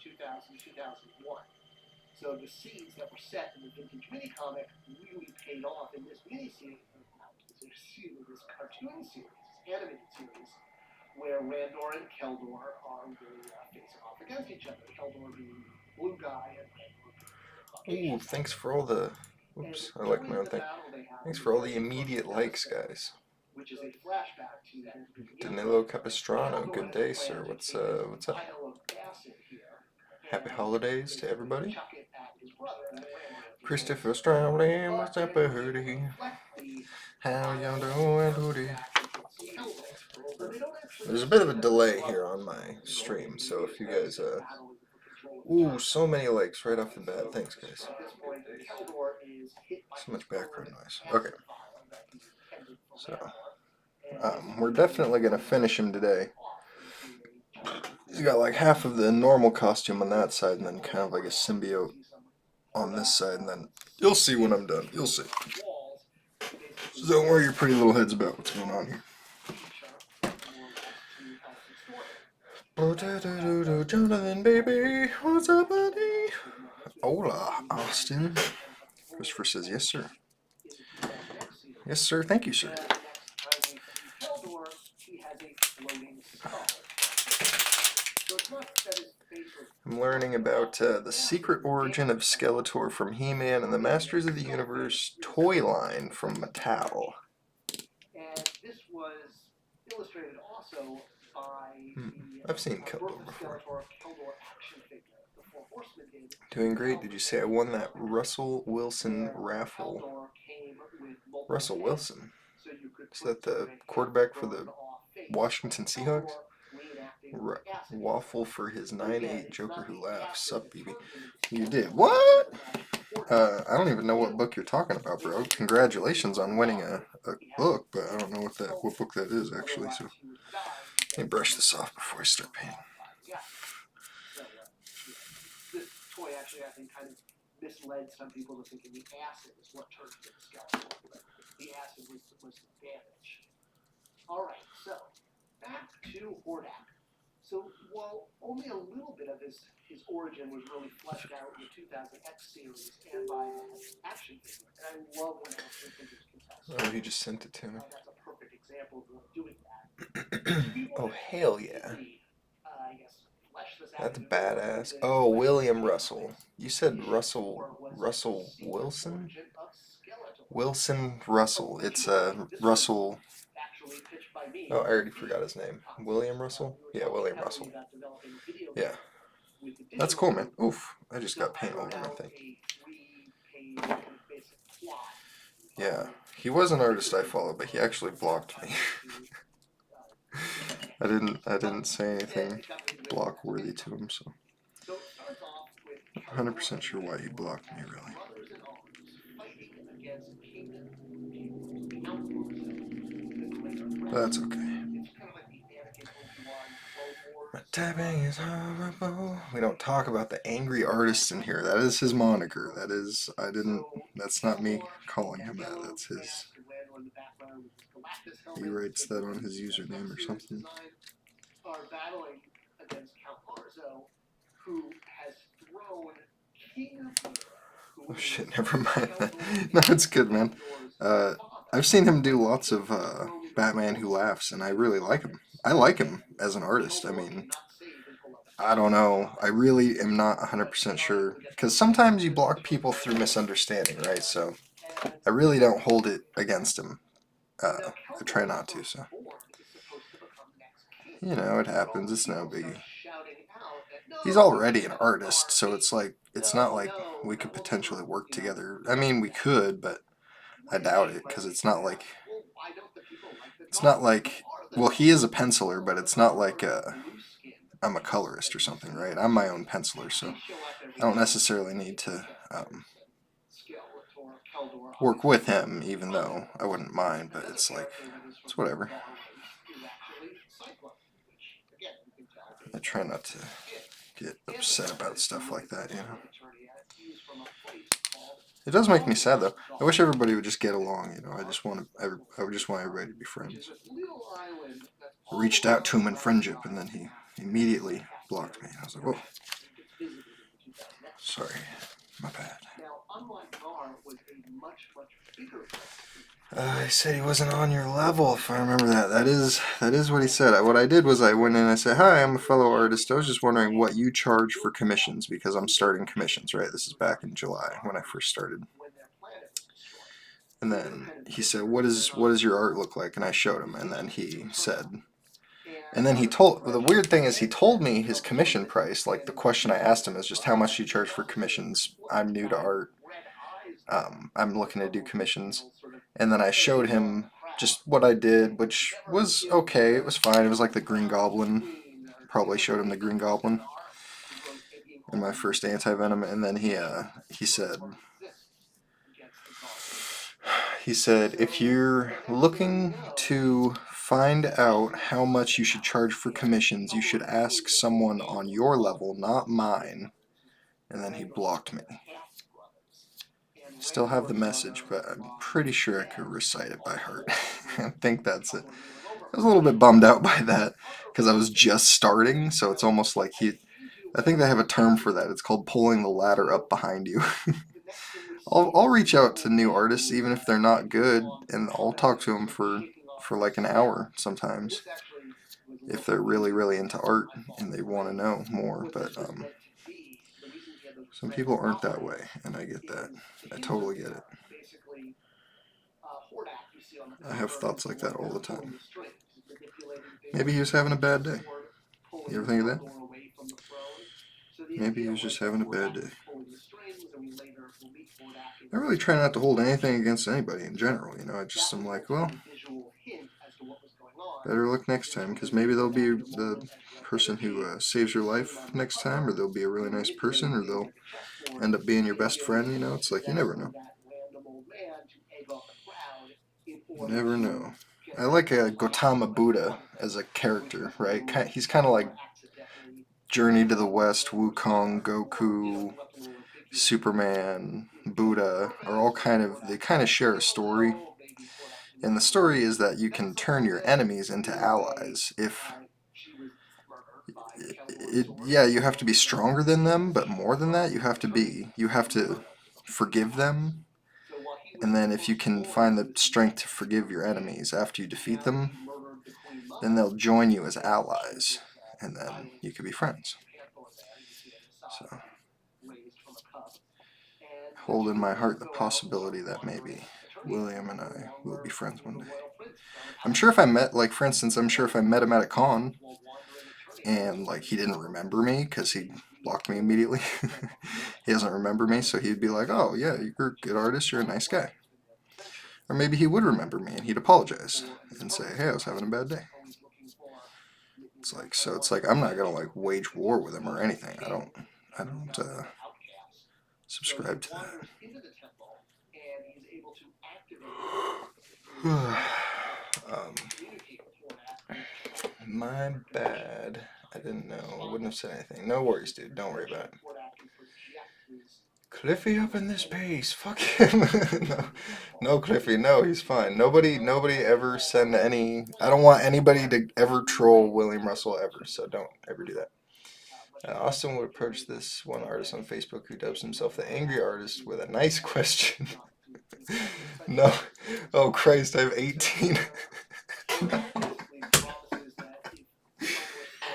2000 to 2001. So the seeds that were set in the vintage mini comic really paid off in this mini series, this cartoon series, this animated series, where Randor and Keldor are really facing off against each other. Keldor being the blue guy and Randor being the Ooh, thanks for all the... Oops, I like my own thing. Thanks for all the immediate likes, guys. which is a flashback to Danilo Capistrano, good day, sir. What's up? Happy holidays to everybody. Christopher Strawley, what's up, buddy? How y'all doing, duty? There's a bit of a delay here on my stream, so if you guys, ooh, so many likes right off the bat. Thanks, guys. So much background noise. Okay. So, we're definitely going to finish him today. He's got like half of the normal costume on that side and then kind of like a symbiote on this side, and then you'll see when I'm done. You'll see. So don't worry your pretty little heads about what's going on here. Jonathan, baby, what's up, buddy? Hola, Austin. Christopher says, yes, sir. Yes, sir. Thank you, sir. I'm learning about the secret origin of Skeletor from He-Man and the Masters of the Universe toy line from Mattel. And this was illustrated also by I've seen Keldor before. Doing great. Did you say I won that Russell Wilson raffle? Russell Wilson? Is that the quarterback for the Washington Seahawks? Waffle for his 9'8" Joker who laughs. Sup, BB? You did. What? I don't even know what book you're talking about, bro. Congratulations on winning a book, but I don't know what book that is, actually. So let me brush this off before I start painting. This toy actually, I think, kind of misled some people to thinking the acid is what turned into the skeleton. The acid was the damage. Alright, so back to Hordak. So while only a little bit of his origin was really fleshed out in the 2000X series and by his action figure, and I love when action figures contest. Oh, he just sent it to me. That's a perfect example of doing that. Oh, hell yeah. That's badass. Oh, William Russell. You said Russell Wilson? Wilson Russell. It's Russell... Oh, I already forgot his name. William Russell? Yeah, William Russell. Yeah. That's cool, man. Oof. I just got paint all over my thing. Yeah. He was an artist I followed, but he actually blocked me. I didn't say anything block worthy to him, so 100% sure why he blocked me, really. That's okay. My typing is horrible. We don't talk about the angry artist in here. That is his moniker. That's not me calling him that. That's his. He writes that on his username or something. Oh shit, never mind. No, it's good, man. I've seen him do lots of Batman Who Laughs, and I really like him. I like him as an artist. I mean, I don't know. I really am not 100% sure. Because sometimes you block people through misunderstanding, right? So I really don't hold it against him. I try not to, so. You know, it happens. It's no biggie. He's already an artist, so it's not like we could potentially work together. I mean, we could, but I doubt it, because it's not like, well, he is a penciler, but it's not like I'm a colorist or something, right? I'm my own penciler, so I don't necessarily need to work with him, even though I wouldn't mind, but it's whatever. I try not to get upset about stuff like that, you know. It does make me sad, though. I wish everybody would just get along, you know. I just want everybody to be friends. I reached out to him in friendship, and then he immediately blocked me. I was like, whoa, sorry, my bad. He said he wasn't on your level, if I remember that. That is what he said. What I did was I went in and I said, hi, I'm a fellow artist. I was just wondering what you charge for commissions, because I'm starting commissions, right? This is back in July when I first started. And then he said, what does your art look like? And I showed him, and then he said, and then he told, the weird thing is he told me his commission price. Like, the question I asked him is just, how much do you charge for commissions? I'm new to art. I'm looking to do commissions. And then I showed him just what I did, which was okay. It was fine. It was like the Green Goblin. Probably showed him the Green Goblin in my first anti-venom. And then he said, if you're looking to find out how much you should charge for commissions, you should ask someone on your level, not mine. And then he blocked me. Still have the message, but I'm pretty sure I could recite it by heart. I think that's it. I was a little bit bummed out by that, because I was just starting, so it's almost like I think they have a term for that. It's called pulling the ladder up behind you. I'll reach out to new artists, even if they're not good, and I'll talk to them for like an hour sometimes, if they're really, really into art and they want to know more. But some people aren't that way, and I get that. I totally get it. I have thoughts like that all the time. Maybe he was having a bad day. You ever think of that? Maybe he was just having a bad day. I really try not to hold anything against anybody in general, you know. I'm like, well, better luck next time, because maybe they'll be the person who saves your life next time, or they'll be a really nice person, or they'll end up being your best friend, you know. It's like, you never know. You never know. I like Gautama Buddha as a character, right? He's kind of like Journey to the West, Wukong, Goku, Superman, Buddha are all they kind of share a story. And the story is that you can turn your enemies into allies if yeah, you have to be stronger than them, but more than that, you have to forgive them. And then if you can find the strength to forgive your enemies after you defeat them, then they'll join you as allies, and then you could be friends. So, hold in my heart the possibility that maybe William and I will be friends one day. I'm sure if I met, like, for instance, I'm sure if I met him at a con, and, like, he didn't remember me, because he blocked me immediately, he doesn't remember me, so he'd be like, oh, yeah, you're a good artist, you're a nice guy. Or maybe he would remember me, and he'd apologize, and say, hey, I was having a bad day. It's like, I'm not gonna, like, wage war with him or anything. I don't subscribe to that. My bad. I didn't know. I wouldn't have said anything. No worries, dude. Don't worry about it. Cliffy up in this pace. Fuck him. No, Cliffy. No, he's fine. Nobody ever send any. I don't want anybody to ever troll William Russell ever. So don't ever do that. Austin would approach this one artist on Facebook who dubs himself the Angry Artist with a nice question. No. Oh Christ! I have 18.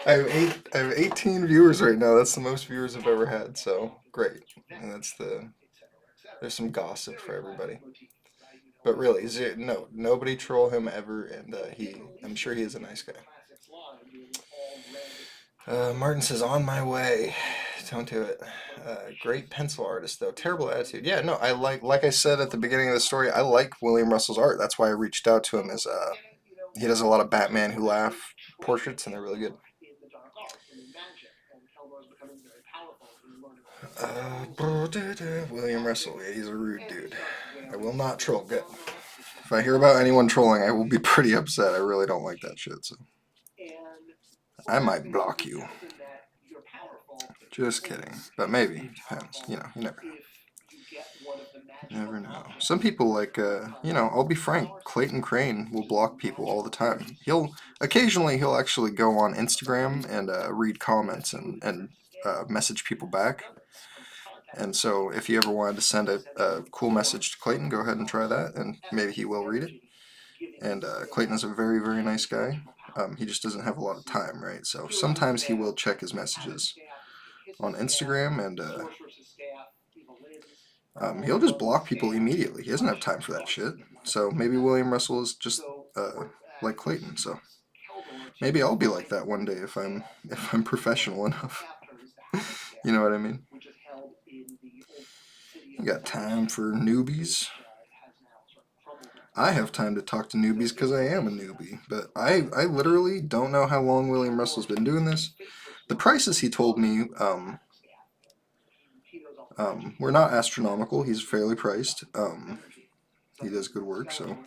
I have 18 viewers right now. That's the most viewers I've ever had. So great. And there's some gossip for everybody. But really, nobody troll him ever, and I'm sure he is a nice guy. Martin says, on my way. Don't do it. Great pencil artist, though. Terrible attitude. Yeah, no, I like I said at the beginning of the story, I like William Russell's art. That's why I reached out to him. He does a lot of Batman Who Laugh portraits, and they're really good. William Russell, yeah, he's a rude dude. I will not troll. Good. If I hear about anyone trolling, I will be pretty upset. I really don't like that shit, so I might block you. Just kidding. But maybe. Depends. You know, you never know. You never know. Some people like, I'll be frank, Clayton Crane will block people all the time. Occasionally he'll actually go on Instagram and read comments and message people back. And so if you ever wanted to send a cool message to Clayton, go ahead and try that, and maybe he will read it. And Clayton is a very, very nice guy. He just doesn't have a lot of time, right? So sometimes he will check his messages on Instagram, and he'll just block people immediately. He doesn't have time for that shit. So maybe William Russell is just like Clayton. So maybe I'll be like that one day if I'm professional enough. You know what I mean? You got time for newbies? I have time to talk to newbies because I am a newbie, but I literally don't know how long William Russell's been doing this. The prices he told me were not astronomical. He's fairly priced. He does good work, so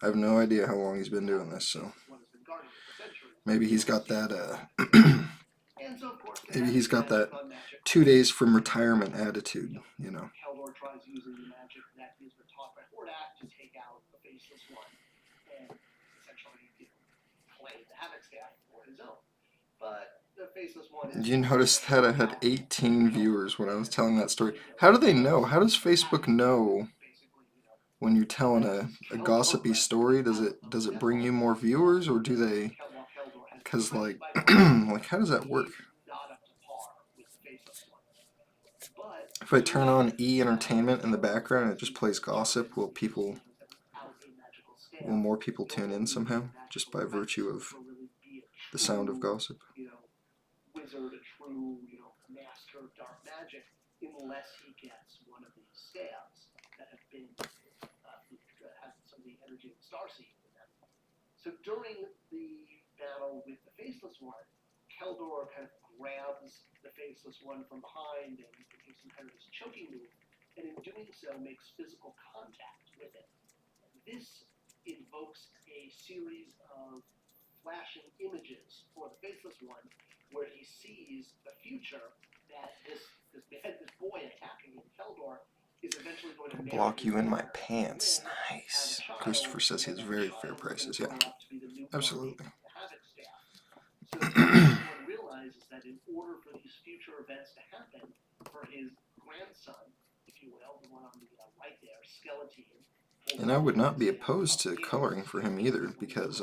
I have no idea how long he's been doing this. So maybe he's got that. Maybe he's got that 2 days from retirement attitude. You know. Keldor tries using the magic that he's been taught by Hordak to take out the Faceless One and essentially claim the Havoc Staff for his own. But the Faceless One. Did you notice that I had 18 viewers when I was telling that story? How do they know? How does Facebook know when you're telling a gossipy story? Does it bring you more viewers, or do they? Because like how does that work? If I turn on E-entertainment in the background and it just plays gossip, will more people tune in somehow, just by virtue of the sound of gossip? Wizard, a true, master of dark magic, unless he gets one of these staves that have been have some of the energy of the starseed in them. So during the battle with the Faceless One, Keldor kind of grabs the Faceless One from behind and gives him kind of this choking move, and in doing so makes physical contact with it. This invokes a series of flashing images for the Faceless One, where he sees the future that this boy attacking him, Keldor, is eventually going to block you in my pants. Nice. Christopher says he has very fair prices. Yeah, absolutely. So one realizes that in order for these future events to happen, for his grandson, if you will, the one on the right there, Skeleton. And I would not be opposed to coloring for him either, because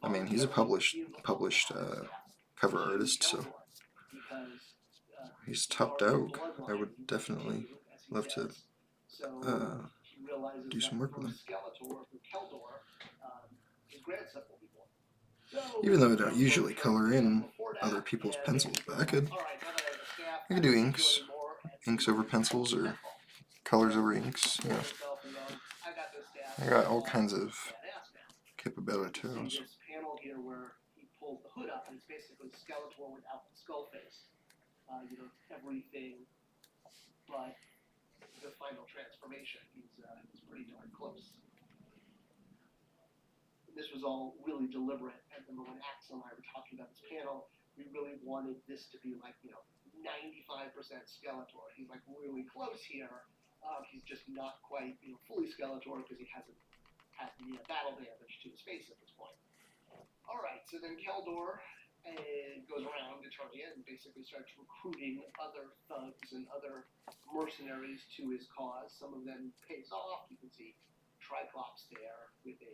I mean, he's a published cover artist, so he's topped out. I would definitely love to do some work with him. Even though I don't usually color in other people's pencils, but I could do inks over pencils, or colors over inks. You know, I got all kinds of capabilities. Pulls the hood up, and it's basically Skeletor without the skull face. Everything but the final transformation. He's pretty darn close. This was all really deliberate. I remember when Axel and I were talking about this panel, we really wanted this to be like, 95% Skeletor. He's like really close here. He's just not quite, fully Skeletor because he hasn't had the battle damage to his face at this point. All right, so then Keldor goes around Eternia and basically starts recruiting other thugs and other mercenaries to his cause. Some of them pays off. You can see Triclops there with a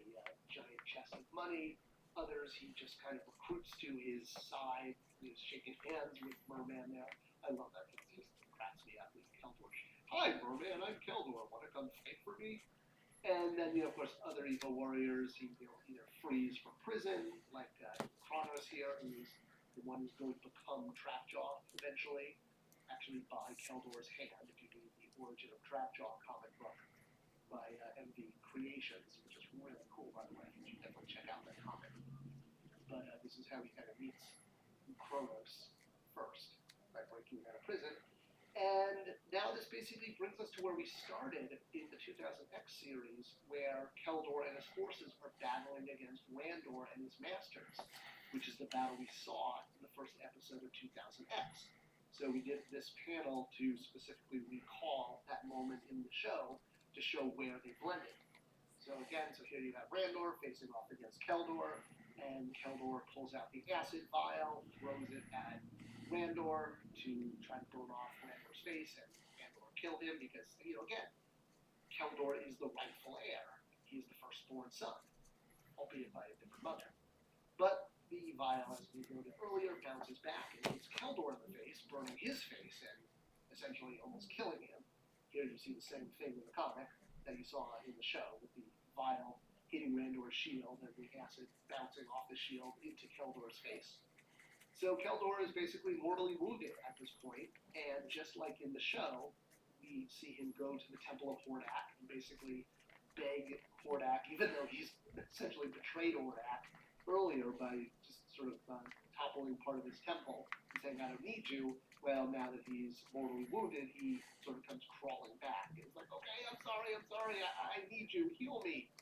giant chest of money. Others he just kind of recruits to his side. He's shaking hands with Merman there. I love that. It just cracks me up with Keldor. Hi, Merman, I'm Keldor. Want to come fight for me? And then, of course, other evil warriors he either frees from prison, like Kronos here, who's the one who's going to become Trapjaw eventually, actually by Keldor's hand, if you read the Origin of Trapjaw comic book by MV Creations, which is really cool, by the way. You should definitely check out that comic. But this is how he kind of meets Kronos first, by breaking out of prison. And now this basically brings us to where we started in the 2000X series, where Keldor and his forces are battling against Randor and his masters, which is the battle we saw in the first episode of 2000X. So we did this panel to specifically recall that moment in the show to show where they blended. So again, so here you have Randor facing off against Keldor, and Keldor pulls out the acid vial, throws it at Randor to try to burn off Randor's face and Randor kill him because, again, Keldor is the rightful heir. He is the firstborn son, albeit by a different mother. But the vial, as we noted earlier, bounces back and hits Keldor in the face, burning his face and essentially almost killing him. Here you see the same thing in the comic that you saw in the show, with the vial hitting Randor's shield and the acid bouncing off the shield into Keldor's face. So Keldor is basically mortally wounded at this point, and just like in the show, we see him go to the Temple of Hordak and basically beg Hordak, even though he's essentially betrayed Hordak earlier by just sort of toppling part of his temple and saying, I don't need you. Well, now that he's mortally wounded, he sort of comes crawling back. And he's like, okay, I'm sorry, I need you, heal me.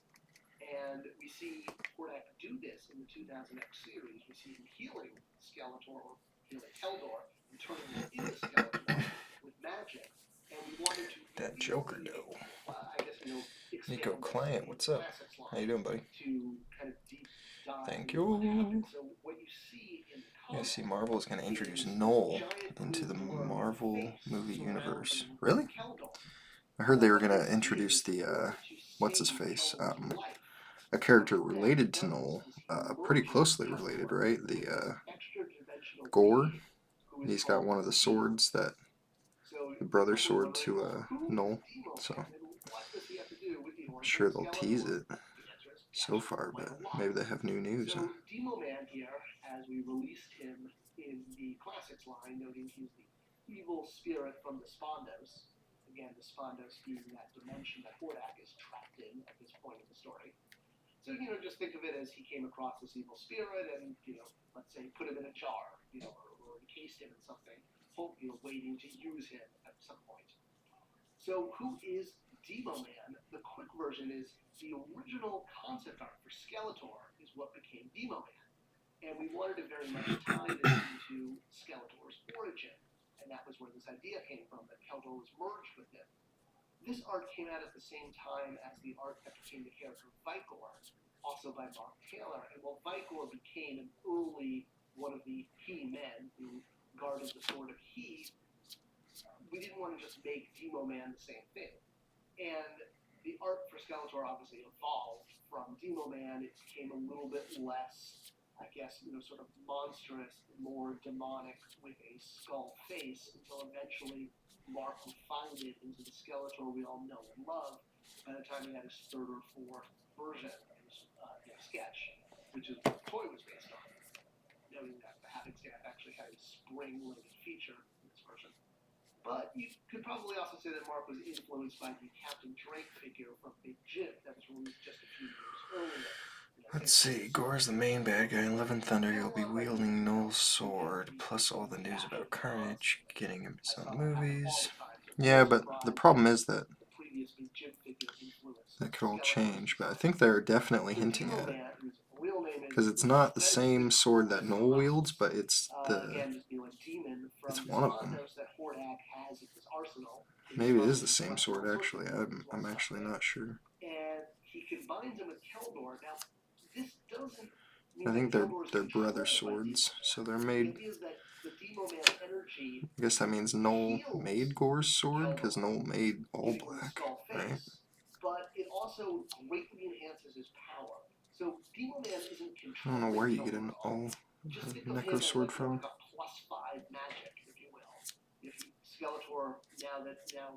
And we see Hordak do this in the 2000X series. We see him healing Skeletor, or healing Keldor, and turning him into Skeletor with magic. And we wanted to... That Joker, though. I guess, Nico Client, what's up? How you doing, buddy? To kind of deep dive. Thank you. So what you see in the Yeah, see, Marvel is going to introduce Null into the Marvel movie universe. Really? I heard they were going to introduce the, what's-his-face, a character related to Null, pretty closely related, right? The, Gore. He's got one of the swords that, the brother sword to, Null, so I'm sure they'll tease it so far, but maybe they have new news, huh? Demo-Man here, as we released him in the Classics line, noting he's the evil spirit from the Spondos. Again, the Spondos being that dimension that Hordak is trapped in at this point in the story. So, just think of it as he came across this evil spirit and, let's say put him in a jar, or encased him in something, waiting to use him at some point. So who is Demo-Man? The quick version is the original concept art for Skeletor is what became Demo-Man. And we wanted to very much tie this into Skeletor's origin. And that was where this idea came from, that Keldor was merged with him. This art came out at the same time as the art that became the character Vicor, also by Mark Taylor. And while Vicor became an early one of the He-Men who guarded the Sword of He, we didn't want to just make Demo-Man the same thing. And the art for Skeletor obviously evolved from Demo-Man. It became a little bit less, I guess, sort of monstrous, more demonic with a skull face, until eventually Mark refined it into the Skeletor we all know and love by the time he had his third or fourth version of his sketch, which is what the toy was based on. Noting that the Havoc-Staff actually had a spring-loaded feature in this version. But you could probably also say that Mark was influenced by the Captain Drake figure from Big Jim that was released just a few years earlier. Let's see, Gore's the main bad guy in Love and Thunder. You'll be wielding Null's sword, plus all the news about Carnage, getting him some movies. Yeah, but the problem is that could all change, but I think they're definitely hinting at it. Because it's not the same sword that Null wields, but it's it's one of them. Maybe it is the same sword, actually. I'm actually not sure. And he combines them with Keldor. Now, this doesn't I think they're brother swords, so they're made. I guess that means Null made Gore's sword, because Null made all black, right? But it also greatly enhances his power. So Demo-Man isn't I don't know where you get an all Necro sword from. Like a +5 magic, if you will. If Skeletor, now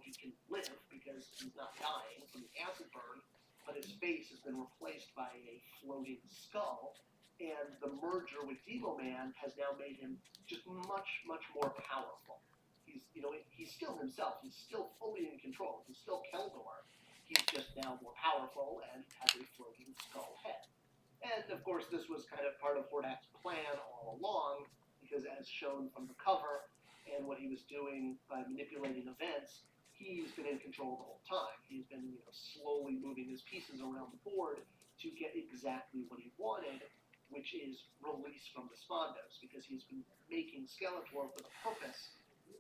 he can live because he's not dying from the acid burn, but his face has been replaced by a floating skull, and the merger with Demo-Man has now made him just much, much more powerful. He's still himself. He's still fully in control. He's still Keldor. He's just now more powerful and has a floating skull head. And of course, this was kind of part of Hordak's plan all along, because as shown from the cover and what he was doing by manipulating events, he's been in control the whole time. He's been slowly moving his pieces around the board to get exactly what he wanted, which is release from the Spondos, because he's been making Skeletor for the purpose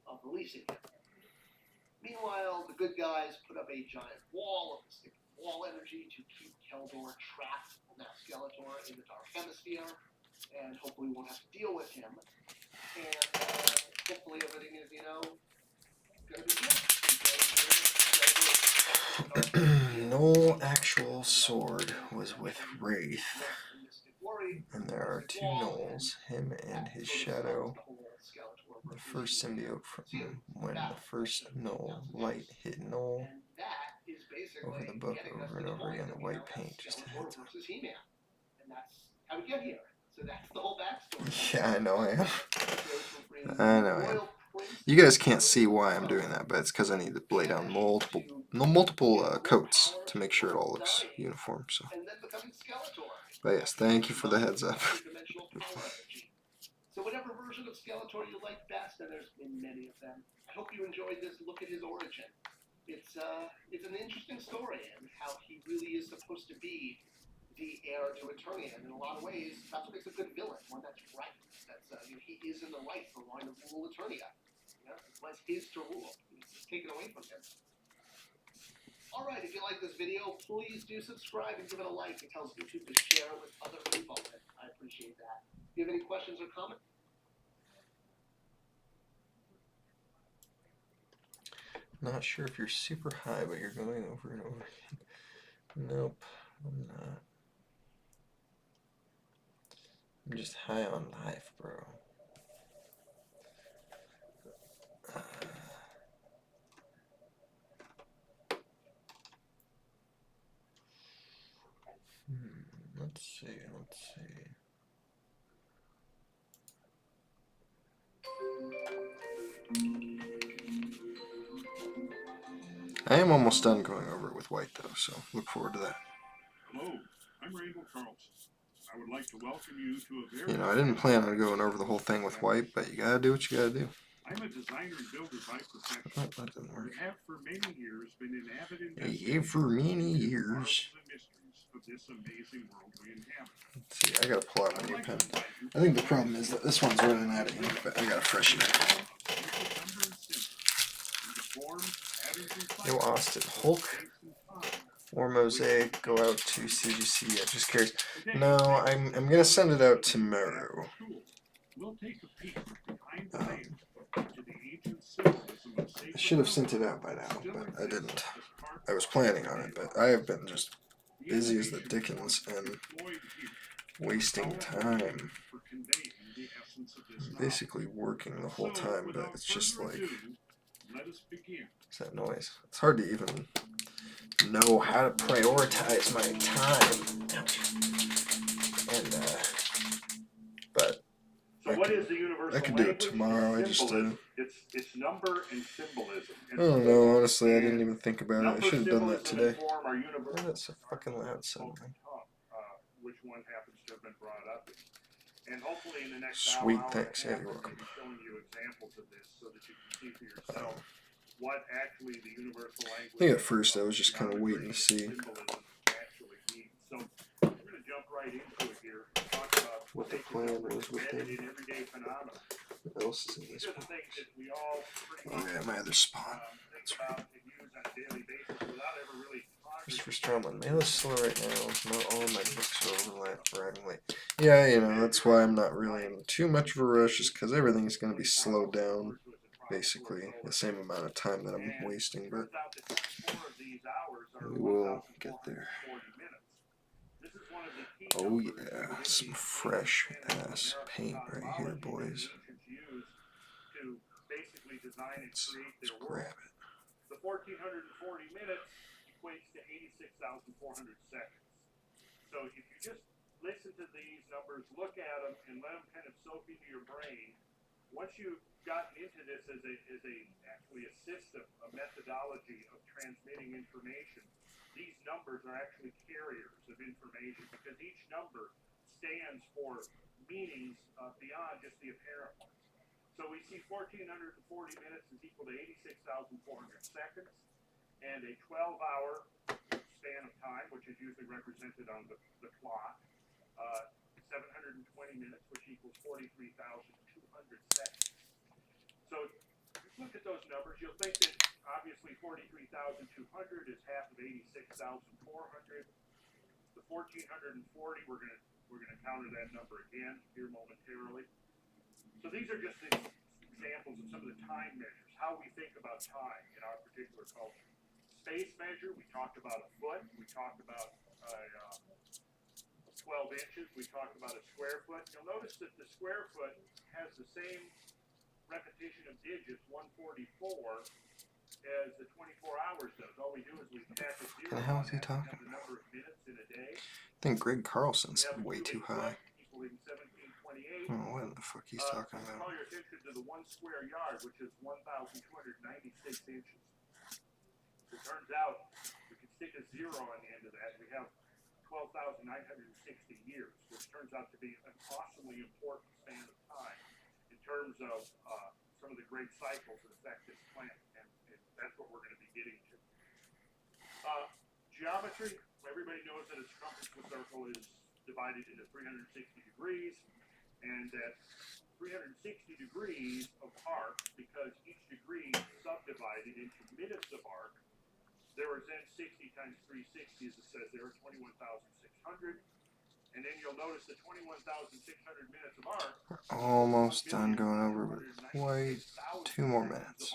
of releasing him. Meanwhile, the good guys put up a giant wall of mystic wall energy to keep Keldor trapped on that Skeletor in the Dark Hemisphere, and hopefully we won't have to deal with him. And hopefully everything is, gonna be good. No actual sword was with Wraith, and there are two Knolls, him and his shadow. The first symbiote from when the first Knoll light hit Knoll over the book over and over again. The white paint just heads up. And that's how we get here. So that's the whole backstory. Yeah, I know I am. I know I am. You guys can't see why I'm doing that, but it's because I need to lay down multiple coats to make sure it all looks uniform. So, but yes, thank you for the heads up. So whatever version of Skeletor you like best, and there's been many of them, I hope you enjoyed this look at his origin. It's an interesting story and how he really is supposed to be the heir to Eternia, and in a lot of ways, that's what makes a good villain, one that's right. That's he is in the right for wanting to rule Eternia. It was his to rule. It's taken away from him. All right, if you like this video, please do subscribe and give it a like. It tells YouTube to share it with other people, and I appreciate that. Do you have any questions or comments? Not sure if you're super high, but you're going over and over again. Nope, I'm not. I'm just high on life, bro. Let's see. I am almost done going over it with White, though, so look forward to that. Hello, I'm Randall Carlson. I would like to welcome you to a very... I didn't plan on going over the whole thing with White, but you gotta do what you gotta do. I'm a designer and builder by profession. Oh, that didn't work. I have for many years been an avid Yeah, for many years. Of this amazing world we inhabit. Let's see, I gotta pull out my new pen. I think the problem is that this one's running out of ink, but I gotta freshen it. Yo, Austin, Hulk or Mosaic go out to CGC. Yeah, just curious. No, I'm gonna send it out tomorrow. I should have sent it out by now, but I didn't. I was planning on it, but I have been just busy as the dickens and wasting time. I'm basically working the whole time, but it's just like, what's that noise? It's hard to even know how to prioritize my time. And but I could do it tomorrow. I just it's number and symbolism. I don't know, honestly, I didn't even think about it. I should have done that today. Oh, that's so fucking loud suddenly. Which one happens to have been brought up. And hopefully in the next Sweet, hour thanks. Yeah, and a you're half, welcome. showing you examples of this so that you can see for yourself what actually the universal language. I think at first I was just kind of waiting to see actually means. So we're going to jump right into it here. Talk about what the plan was with them. in everyday phenomena. What else is in this These are the box? things that we all pretty Oh much yeah, my other spawn. think about and use on a daily basis without ever really Christopher Stromlin. Mail is slow right now. Not all of my books are arriving late. Yeah, that's why I'm not really in too much of a rush, just because everything's going to be slowed down, basically, the same amount of time that I'm wasting, but we will get there. Oh yeah, some fresh ass paint right here, boys. Let's grab it. The 1440 minutes equates to 86,400 seconds. So if you just listen to these numbers, look at them, and let them kind of soak into your brain, once you've gotten into this as actually a system, a methodology of transmitting information, these numbers are actually carriers of information because each number stands for meanings beyond just the apparent ones. So we see 1440 minutes is equal to 86,400 seconds, and a 12-hour span of time, which is usually represented on the clock, 720 minutes, which equals 43,200 seconds. So those numbers, you'll think that obviously 43,200 is half of 86,400. The 1,440, we're gonna counter that number again here momentarily. So these are just examples of some of the time measures, how we think about time in our particular culture. Space measure, we talked about a foot, we talked about 12 inches, we talked about a square foot. You'll notice that the square foot has the same repetition of digits, 144, as the 24 hours does. All we do is we tack a zero. What the hell is he on that, talking the number of minutes in a day. I think Greg Carlson's way too high. Equaling 1728. I don't know what the fuck he's talking Call about. your attention to the 1 square yard, which is 1,296 inches. It turns out we can stick a zero on the end of that. We have 12,960 years, which turns out to be an awesomely important span of time in terms of some of the great cycles that affect this planet, and that's what we're going to be getting to. Geometry, everybody knows that a circumference of a circle is divided into 360 degrees, and that 360 degrees of arc, because each degree is subdivided into minutes of arc, there is then 60 times 360, as it says there, 21,600. And then you'll notice the 21,600 minutes of arc. Almost done going over, but wait 2 more minutes.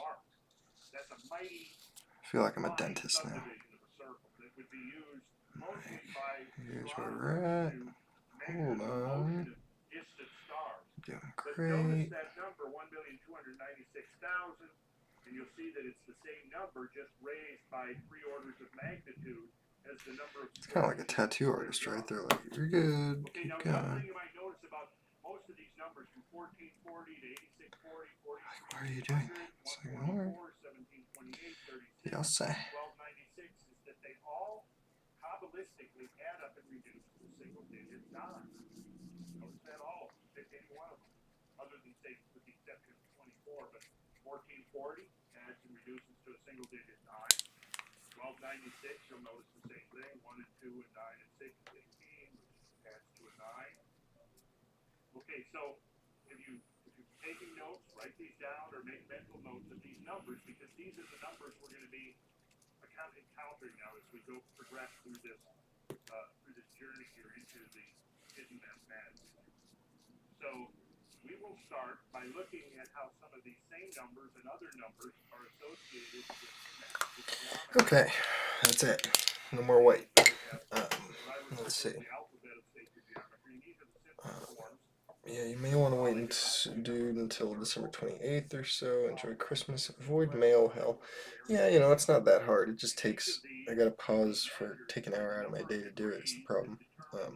That's a mighty I feel like I'm a dentist now. subdivision of a circle that would be used mostly by Here's where we're at. Hold on. distant stars. Doing But notice great. that number, 1,296,000, and you'll see that it's the same number, just raised by 3 orders of magnitude as the number of. It's kind of like a tattoo artist right there. Like, you're good. Okay, now Keep one going. thing you might notice about most of these numbers from 1440 to 8640, What are you doing? It's like, alright. 1728, 36, Y'all say. 1296 is that they all kabbalistically add up and reduce to a single digit 9. Notice that all, pick any one of them, other than say with the exception of 24, but 1440 adds and reduces to a single digit 9. 1296, you'll notice the same thing, 1 and 2 and 9 and 6 is 18, which adds to a 9. Okay, so if you're taking notes, write these down or make mental notes of these numbers, because these are the numbers we're going to be encountering now as we progress through this journey here into the hidden mathematics. So we will start by looking at how some of these same numbers and other numbers are associated with geometry. Okay, that's it. No more white. Let's see. The alphabet of sacred geometry. These are the simple forms. Yeah, you may want to wait until December 28th or so. Enjoy Christmas. Avoid mail hell. Yeah, you know, it's not that hard. It just takes, I gotta pause for take an hour out of my day to do it. It's the problem. I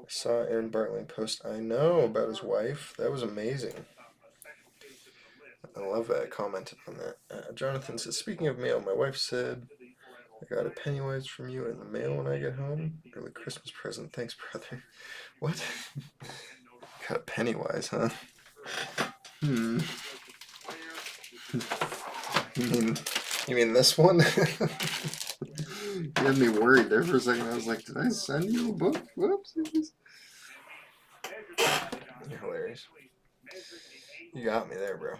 saw Aaron Bartley post, I know, about his wife. That was amazing. I love that. I commented on that. Jonathan says, speaking of mail, my wife said, I got a Pennywise from you in the mail when I get home. Early Christmas present. Thanks, brother. What? Got a Pennywise, huh? You mean this one? You had me worried there for a second. I was like, did I send you a book? Whoops. You're hilarious. You got me there, bro.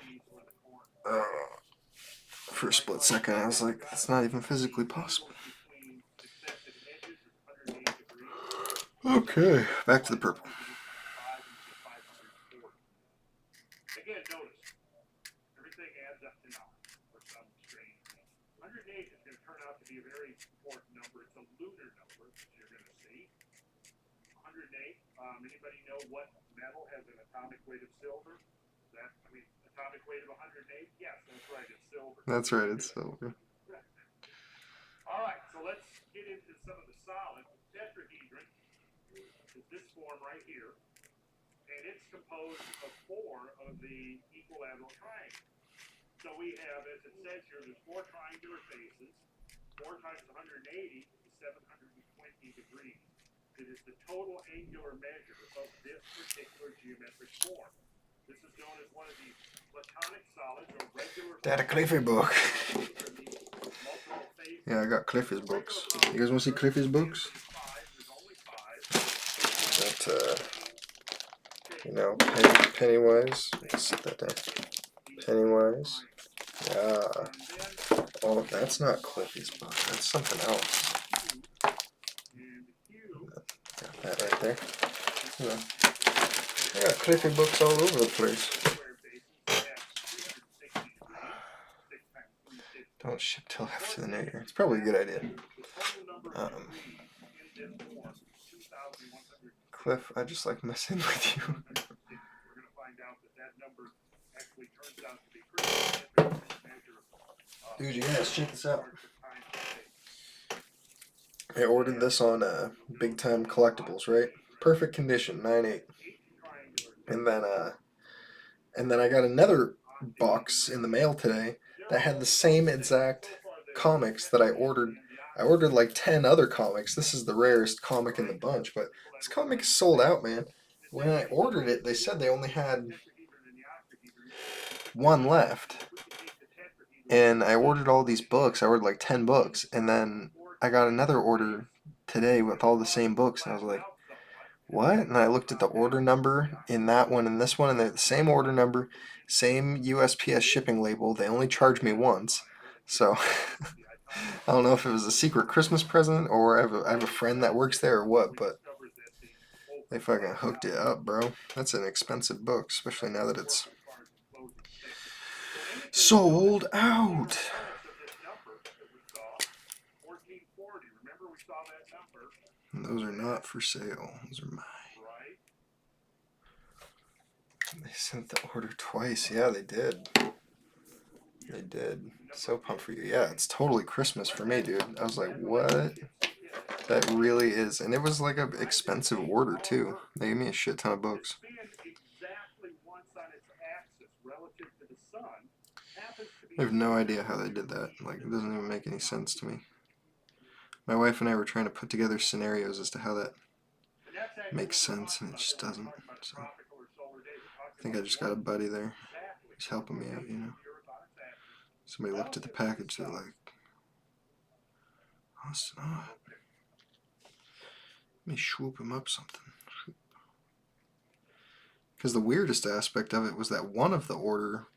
For a split second, I was like, that's not even physically possible. Okay, back to the purple. Again, notice, everything adds up to 9 for some strange reason. 108 is going to turn out to be a very important number. It's a lunar number, as you're going to see. 108, anybody know what metal has an atomic weight of silver? Atomic weight of 108? Yes, that's right, it's silver. That's right, it's silver. All right, so let's get into some of the solids. Tetrahedron is this form right here, and it's composed of 4 of the equilateral triangles. So we have, as it says here, there's 4 triangular faces. 4 times 180 is 720 degrees. It is the total angular measure of this particular geometric form. This is known as one of the platonic solids or regular. Dad, a Cliffy book. Yeah, I got Cliffy's books. You guys want to see Cliffy's books? That, you know, Pennywise. Let's set that down. Pennywise. Yeah. Oh, that's not Cliffy's book. That's something else. Got that right there. Yeah. I got Cliffy books all over the place. Don't ship till after the new year. It's probably a good idea. Cliff, I just like messing with you. Dude, you guys check this out. I ordered this on Big Time Collectibles, right? Perfect condition, 9.8. And then I got another box in the mail today that had the same exact comics that I ordered. I ordered like 10 other comics. This is the rarest comic in the bunch, but this comic is sold out, man. When I ordered it, they said they only had one left. And I ordered all these books. I ordered like 10 books. And then I got another order today with all the same books. And I was like, what? And I looked at the order number in that one and this one, and they're the same order number, same USPS shipping label. They only charged me once. So I don't know if it was a secret Christmas present or I have a friend that works there or what, but they fucking hooked it up, bro. That's an expensive book, especially now that it's sold out. And those are not for sale. Those are mine. They sent the order twice. Yeah, they did. They did. So pumped for you. Yeah, it's totally Christmas for me, dude. I was like, what? That really is. And it was like an expensive order, too. They gave me a shit ton of books. I have no idea how they did that. Like, it doesn't even make any sense to me. My wife and I were trying to put together scenarios as to how that makes sense, and it just doesn't. So I think I just got a buddy there. He's helping me out, you know. Somebody looked at the package, they're like, oh, it's not. Let me swoop him up something. Because the weirdest aspect of it was that one of the order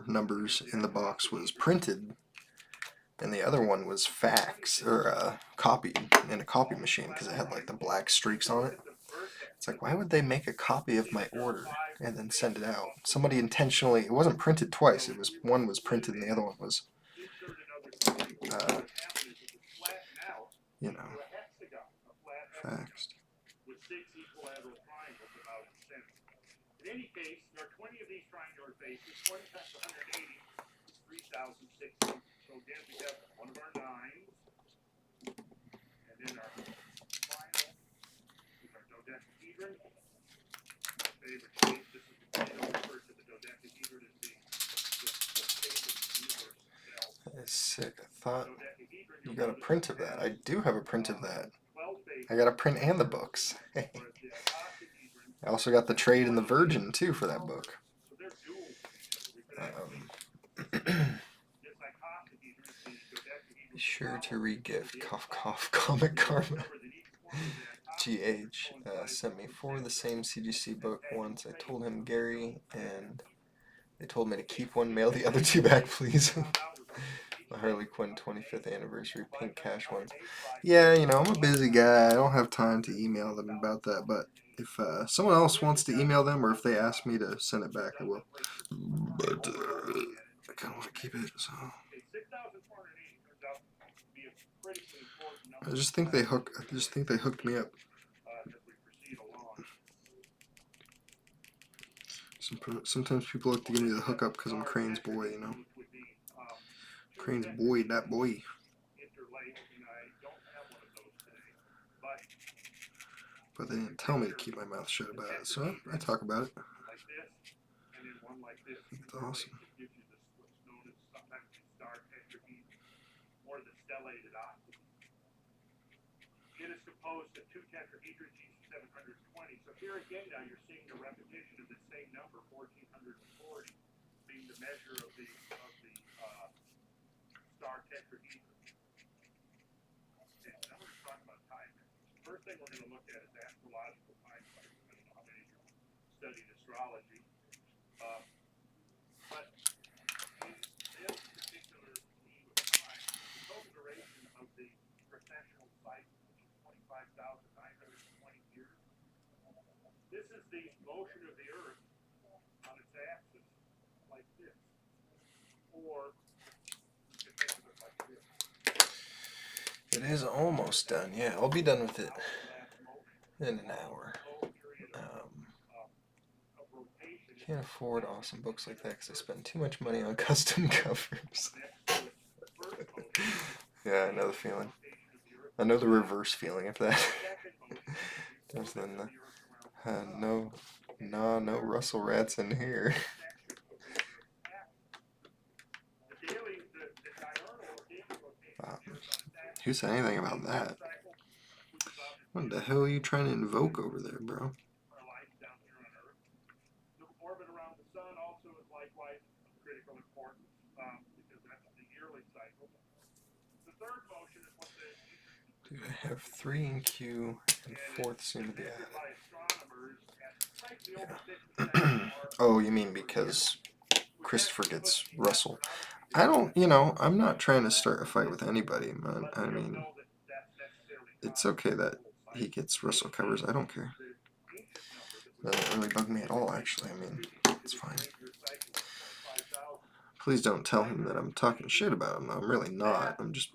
numbers in the box was printed, and the other one was faxed or copied in a copy machine because it had like the black streaks on it. It's like, why would they make a copy of my order and then send it out? Somebody intentionally, it wasn't printed twice. It was one was printed and the other one was, you know, faxed. In any case, there are 20 of these triangular faces, 20 times 180 is 3,600. So again, we have one of our nines, and then our final is our dodecahedron. My favorite shape. This is the way I refer to the dodecahedron as being the shape of the universe itself. That is sick. I thought you got a print of that. I do have a print of that. I got a print and the books. I also got the trade and the Virgin too for that book. Be sure to re-gift. Cough cough. Comic Karma. GH sent me 4 of the same CGC book once. I told him Gary, and they told me to keep one, mail the other 2 back, please. The Harley Quinn 25th anniversary pink cash ones. Yeah, you know, I'm a busy guy. I don't have time to email them about that, but if someone else wants to email them or if they ask me to send it back, I will. But I kind of want to keep it, so. I just think they hooked me up. Sometimes people like to give me the hookup because I'm Crane's boy, you know. Crane's boy, that boy. But they didn't tell me to keep my mouth shut about it, so I talk about it. I think it's awesome. It is composed of 2 tetrahedrons, each 720. So here again, now you're seeing a repetition of the same number, 1440, being the measure of the star tetrahedron. And now we're going to talk about time measurements. First thing we're going to look at is astrological time cycles. I don't know how many of you studied astrology, but It is almost done. Yeah, I'll be done with it in an hour. Can't afford awesome books like that because I spend too much money on custom covers. Yeah, I know the feeling. I know the reverse feeling of that. There's then the no Russell rats in here. Who said anything about that? What the hell are you trying to invoke over there, bro? Dude, I have 3 in queue and 4th soon to be added. Yeah. Oh, you mean because Christopher gets Russell? I don't, I'm not trying to start a fight with anybody, man. I mean, it's okay that he gets Russell covers. I don't care. That doesn't really bug me at all, actually. I mean, it's fine. Please don't tell him that I'm talking shit about him. I'm really not. I'm just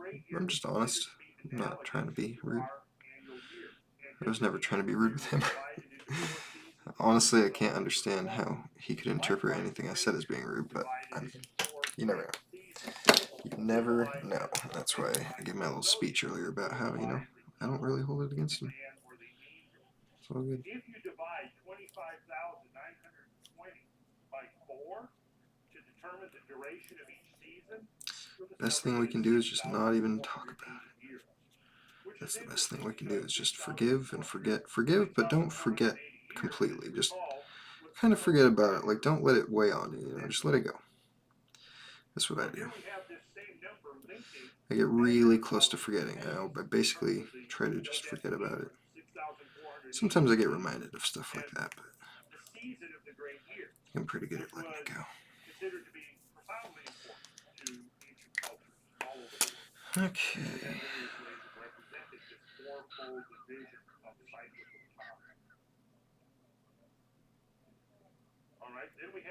honest. I'm not trying to be rude. I was never trying to be rude with him. Honestly, I can't understand how he could interpret anything I said as being rude, but I mean, you never know. You never know. That's why I gave my little speech earlier about how, I don't really hold it against him. It's all good. If you divide 25,920 by 4 to determine the duration of each season, Best thing we can do is just not even talk about it. That's the best thing we can do is just forgive and forget. Forgive, but don't forget completely. Just kind of forget about it. Like, don't let it weigh on you, just let it go. That's what I do. I get really close to forgetting. I basically try to just forget about it. Sometimes I get reminded of stuff like that, but I'm pretty good at letting it go. Okay.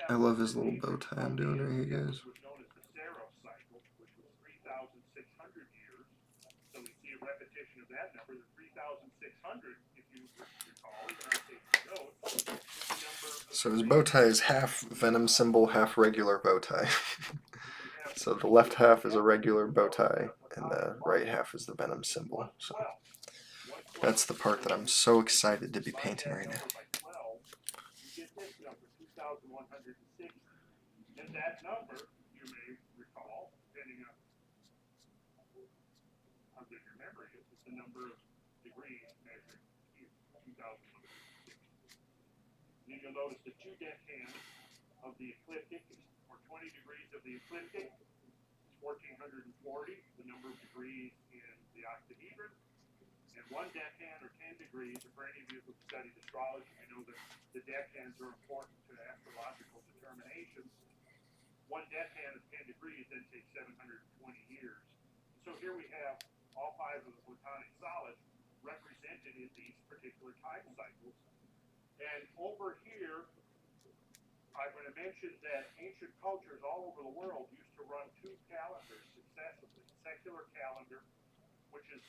I love his little bow tie I'm doing right here, guys. So his bow tie is half Venom symbol, half regular bow tie. So the left half is a regular bow tie, and the right half is the Venom symbol. So that's the part that I'm so excited to be painting right now. And that number, you may recall, depending on how good your memory is the number of degrees measured here, 2,160. Then you'll notice the 2 deckhands of the ecliptic, or 20 degrees of the ecliptic, is 1,440, the number of degrees in the octahedron. And 1 deckhand, or 10 degrees, or for any of you who have studied astrology, you know that the deckhands are important to astrological determinations. 1 deckhand of 10 degrees then takes 720 years. So here we have all 5 of the platonic solids represented in these particular time cycles. And over here, I'm going to mention that ancient cultures all over the world used to run 2 calendars successively. Secular calendar, which is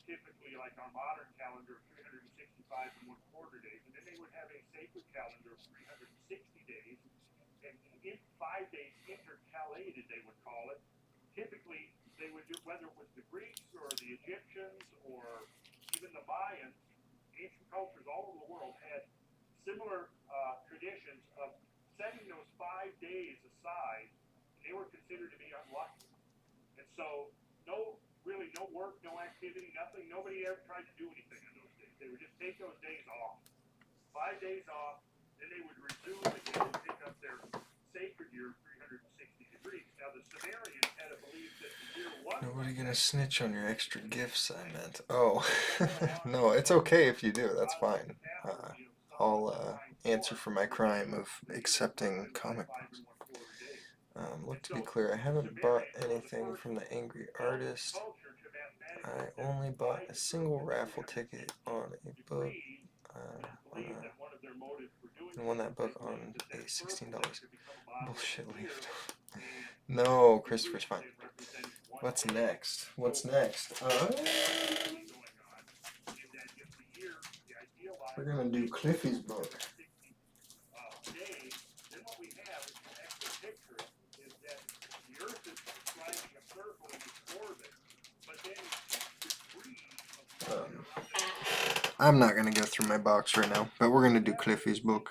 typically like our modern calendar of 365 and 1/4 days. And then they would have a sacred calendar of 360 days. And in 5 days intercalated, they would call it. Typically, they would do, whether it was the Greeks or the Egyptians or even the Mayans, ancient cultures all over the world had similar traditions of setting those 5 days aside. They were considered to be unlucky. And so, really no work, no activity, nothing. Nobody ever tried to do anything on those days. They would just take those days off. 5 days off, then they would resume again and pick up their sacred year of 360 degrees. Now the Sumerians had a belief that the year was... Nobody gonna snitch on your extra gifts, I meant. Oh, no, it's okay if you do. That's fine. I'll answer for my crime of accepting comic books. Look, to be clear, I haven't bought anything from the Angry Artist. I only bought a single raffle ticket on a book. I won that book on a $16 bullshit lift. No, Christopher's fine. What's next? What's next? We're gonna do Cliffy's book. I'm not gonna go through my box right now, but we're gonna do Cliffy's book.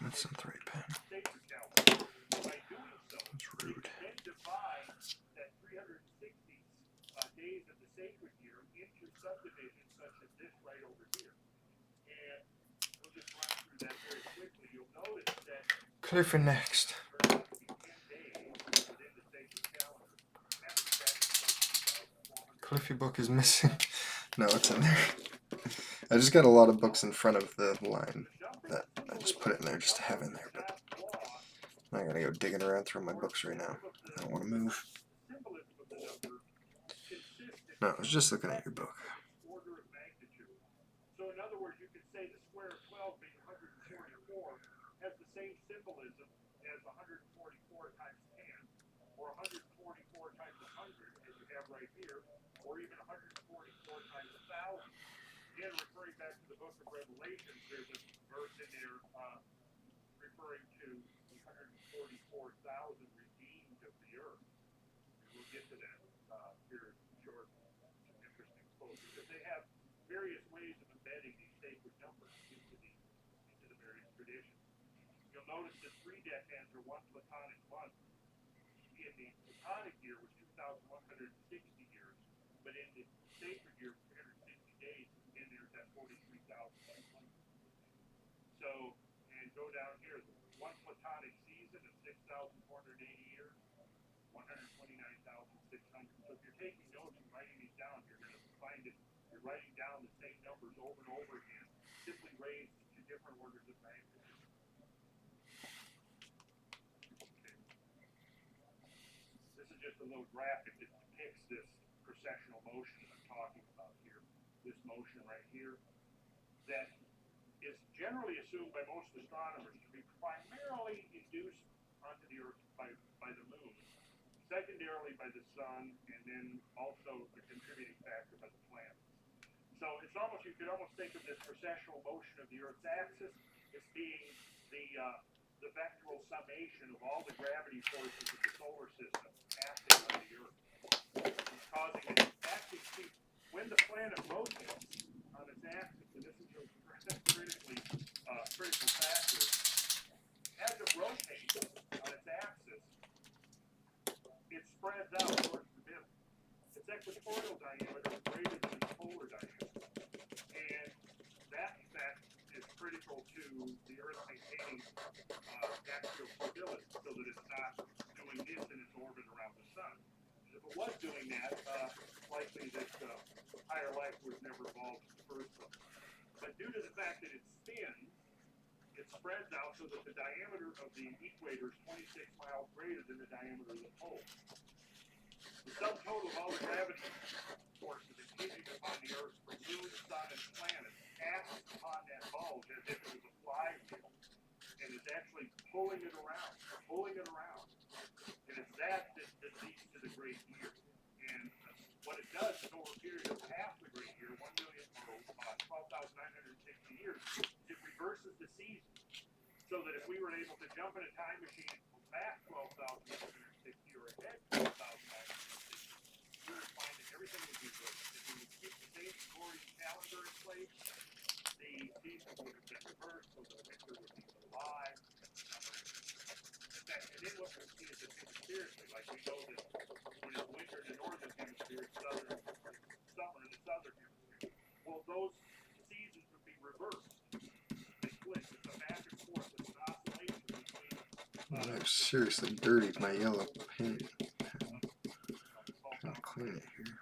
That's not the right pen. That's rude. Cliffy next. Cliffy book is missing. No, it's in there. I just got a lot of books in front of the line that I just put it in there just to have in there, but I'm not gonna go digging around through my books right now. I don't want to move. No, I was just looking at your book. So in other words, you could say the square of 12 being 144 has the same symbolism as 144 times 10, or 144 times 100 as you have right here, or even 144 times 1,000. Again, referring back to the book of Revelations, there's a verse in there referring to the 144,000 redeemed of the earth. And we'll get to that here short. Some interesting quotes, because they have various ways of embedding these sacred numbers into the various traditions. You'll notice that 3 decads are 1 Platonic month. In the Platonic year was 2,160 years, but in the sacred year, 360 days, and there's that 43,200. So, and go down here, 1 Platonic season of 6,480 years, 129,600. So if you're taking notes and writing these down, you're going to find it. You're writing down the same numbers over and over again, simply raised to different orders of magnitude. Okay. This is just a little graphic that depicts this precessional motion that I'm talking about here. This motion right here, that is generally assumed by most astronomers to be primarily induced onto the Earth by the moon, secondarily by the sun, and then also a contributing factor by the planets. So it's almost, you could almost think of this precessional motion of the Earth's axis as being the vectoral summation of all the gravity forces of the solar system acting on the Earth. It's causing it actually, see, when the planet rotates on its axis, and this is a critical factor, as it rotates on its axis, it spreads out towards the middle. Its equatorial diameter is greater than its polar diameter. And that fact is critical to the Earth maintaining axial stability, so that it's not doing this in its orbit around the sun. If it was doing that, likely that higher life would have never evolved in the first place. But due to the fact that it spins, it spreads out so that the diameter of the equator is 26 miles greater than the diameter of the pole. The sum total of all the gravity forces impinging upon the Earth from moon, sun, and planets acts upon that bulge as if it was a flywheel, and is actually pulling it around. And it's that leads to the great year. And what it does is over a period of half the great year, 12,960 years, it reverses the season. So that if we were able to jump in a time machine back 12,960 or ahead 12,960, we would find that everything would be good. If we would keep the same Gregorian calendar in place, the season would have been reversed, so the winter would be July. In fact, and then what we see is that spiritually, like we know that when it's winter in the northern hemisphere, it's summer in the southern hemisphere. Well, those seasons would be reversed. They split. It's a back and forth. It's an oscillation between. I've seriously dirtied my yellow paint. I'll clean it here.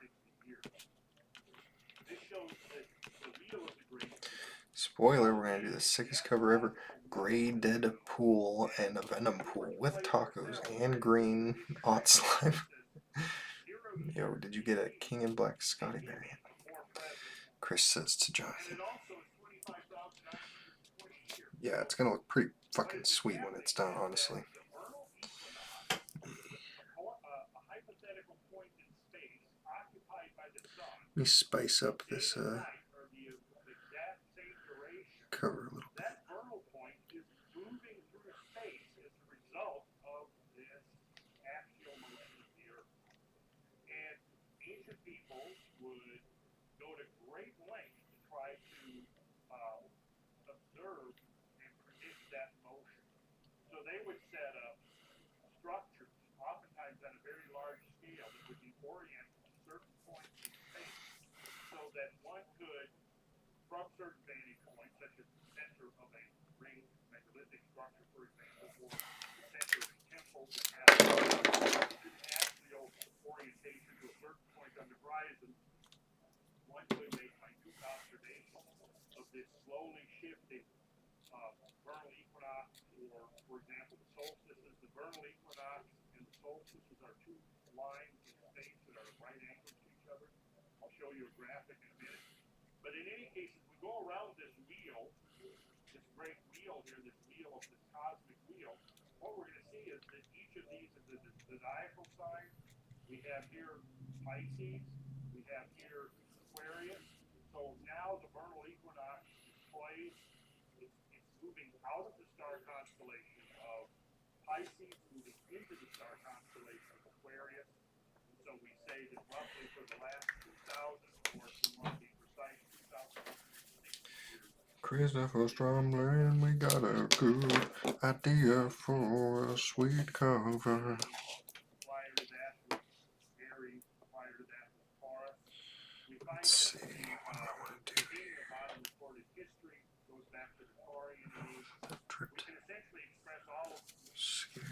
Spoiler, we're gonna do the sickest cover ever. Gray Deadpool and a Venom Pool with tacos and green hot slime. Yo, did you get a King in Black Scotty variant? Chris says to Jonathan. Yeah, it's gonna look pretty fucking sweet when it's done, honestly. Let me spice up this cover a little bit. Christopher Stromlin, we got a good idea for a sweet cover. Let's see what I want to do here. I've tripped. Scared.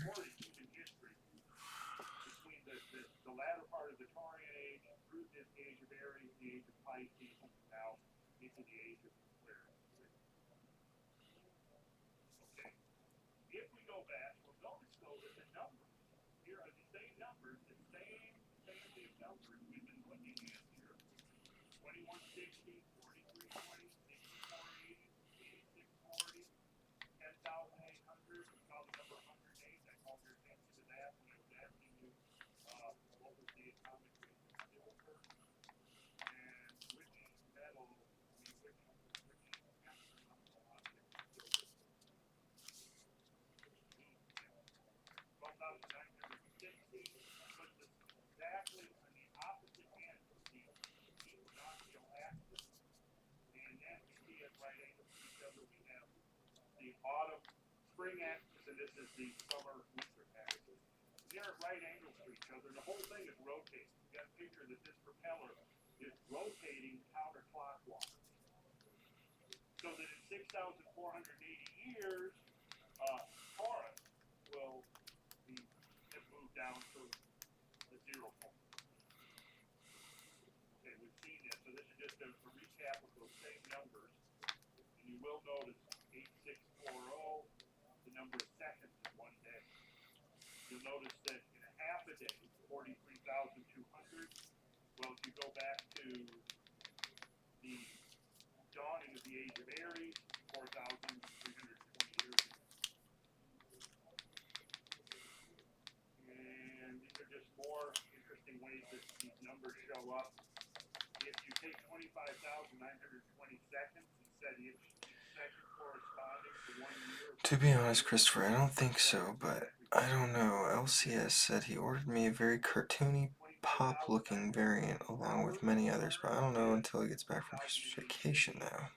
To be honest, Christopher, I don't think so, but I don't know. LCS said he ordered me a very cartoony, pop-looking variant along with many others, but I don't know until he gets back from Christmas vacation now.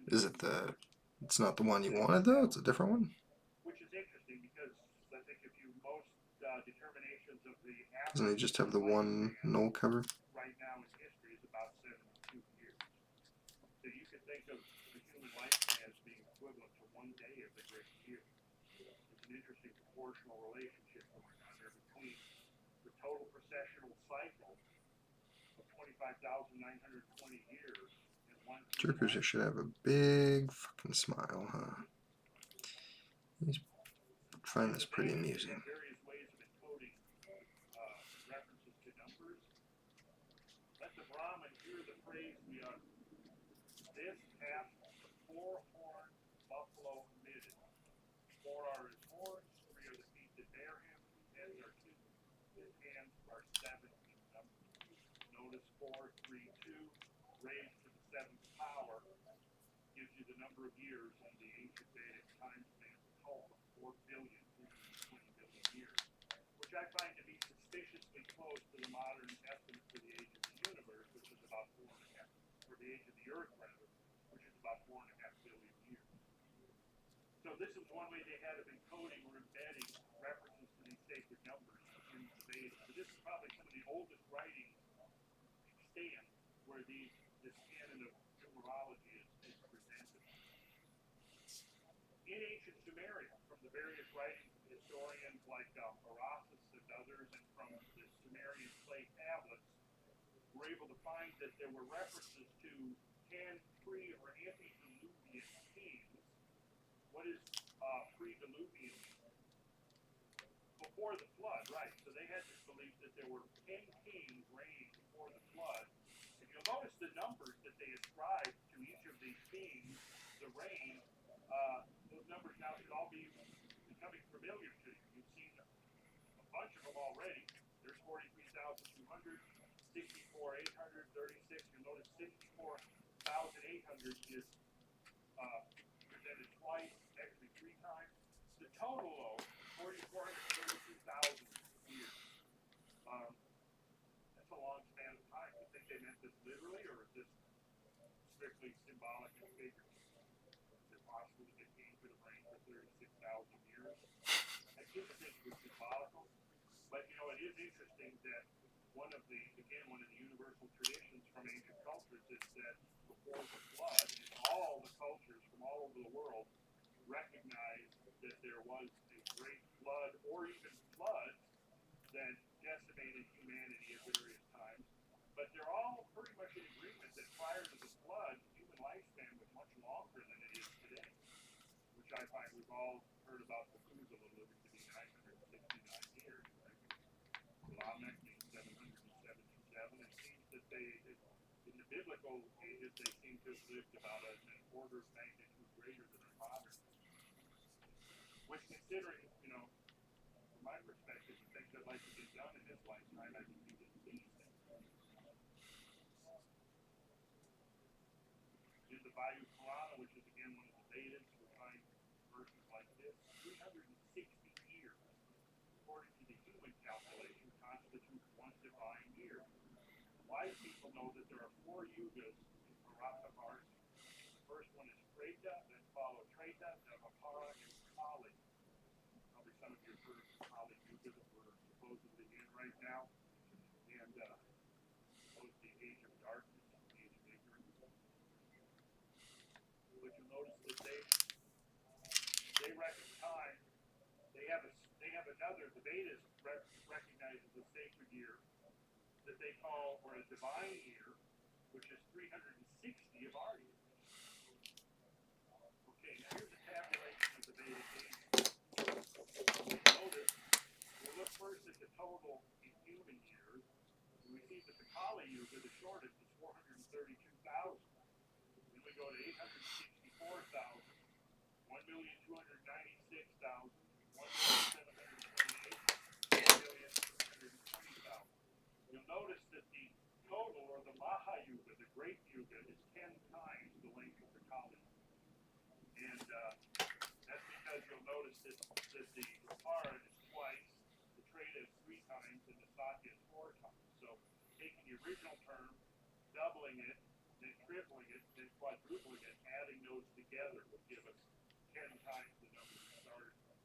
Is it the... It's not the one you wanted, though? It's a different one? Doesn't he just have the one null cover? Jerkers should have a big fucking smile, huh? He's find this pretty amusing. They have various ways of encoding references to numbers. Let the Brahmin hear the phrase we are. This hath the four-horned buffalo emitted. 4 are his horns, 3 are the feet that bear him, his heads are 2, his hands are 7 in number. Notice 4, 3, 2, raised to the 7th power gives you the number of years in the ancient Vedic time span of Kalpa, 4,320,000,000 years, which I find to be suspiciously close to the modern estimate for the age of the universe, which is about 4.5, or the age of the earth rather, which is about 4.5 billion years. So this is one way they had of encoding or embedding references to these sacred numbers in the Vedas. So this is probably some of the oldest writings extant where this canon of numerology is presented. In ancient Sumeria, from the various writings of historians like Herodotus and others, and from the Sumerian clay tablets, we're able to find that there were references to 10 pre- or antediluvian kings. What is pre-diluvian? Before the flood, right. So they had this belief that there were 10 kings reigning before the flood. If you'll notice the numbers that they ascribed to each of these kings, the reign, those numbers now should all be becoming familiar to you. You've seen a bunch of them already. There's 43,200, 64,836. You'll notice 64,800 is presented twice, actually 3 times. The total, though, 4,432,000 years. That's a long span of time. Do you think they meant this literally, or is this strictly symbolic and figurative? Is it possible that they came to the reign for 36,000 years? I tend to think it was symbolical. But, you know, it is interesting that one of the universal traditions from ancient cultures is that before the flood, all the cultures from all over the world recognized that there was a great flood, or even floods that decimated humanity at various times. But they're all pretty much in agreement that prior to the flood, human lifespan was much longer than it is today, which I find we've all heard about Methuselah living to be 969 years. Right? Lamech being 777. It seems that in the biblical ages, they seem to have lived about an order of magnitude greater than our modern. Which, considering, you know, from my perspective, the things I'd like to get done in this lifetime, I can do this these things. In the Vayu Purana, which is again one of the Vedas, we find verses like this: 360 years, according to the human calculation, constitute one divine year. Wise people know that there are 4 yugas in Bharata Varsi. The first one is Treta, then follow Treta, Navapara, and Kali. Probably some of you have heard of the Kali Yuga that we're supposedly in right now. And supposed the age of darkness, the age of ignorance. But you'll notice that they reckon time. They have another. The Vedas recognize as a sacred year that they call, or a divine year, which is 360 of our years. Okay, now here's a tabulation of the Vedic age. Notice, we'll look first at the total in human years, and we see that the Kali Yuga, the shortest, is 432,000. Then we go to 864,000, 1,296,000, 1,728,000, 1,620,000. You'll notice that the total, or the Mahayuga, the Great Yuga, is 10 times the length of the Kali. And that's because you'll notice that the Rapara is twice, the Treta is 3 times, and the Satya is 4 times. So taking the original term, doubling it, then tripling it, then quadrupling it, adding those together would give us 10 times the number we started with.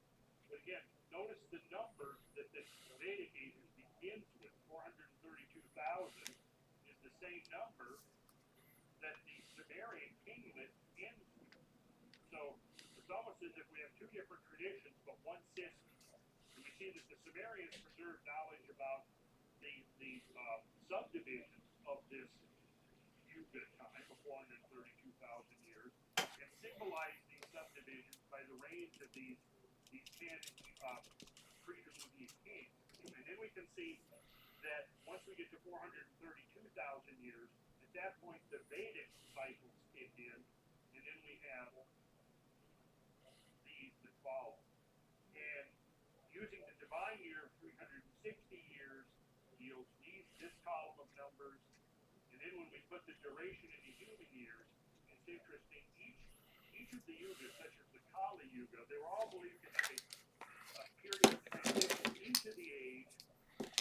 But again, notice the number that the Vedic ages begins with, 432,000, is the same number that the Sumerian kinglet ends with. So it's almost as if we have 2 different traditions, but one system. And we see that the Sumerians preserved knowledge about the subdivisions of this Yuga time of 432,000 years, and symbolized these subdivisions by the range of these these 10 pre-Diluvian kings. And then we can see that once we get to 432,000 years, at that point the Vedic cycles kick in, and then we have these that follow. And using the divine year of 360 years yields this column of numbers. And then when we put the duration into human years, it's interesting. Each of the yugas, such as the Kali Yuga, they were all believed to have a period of transition into the age,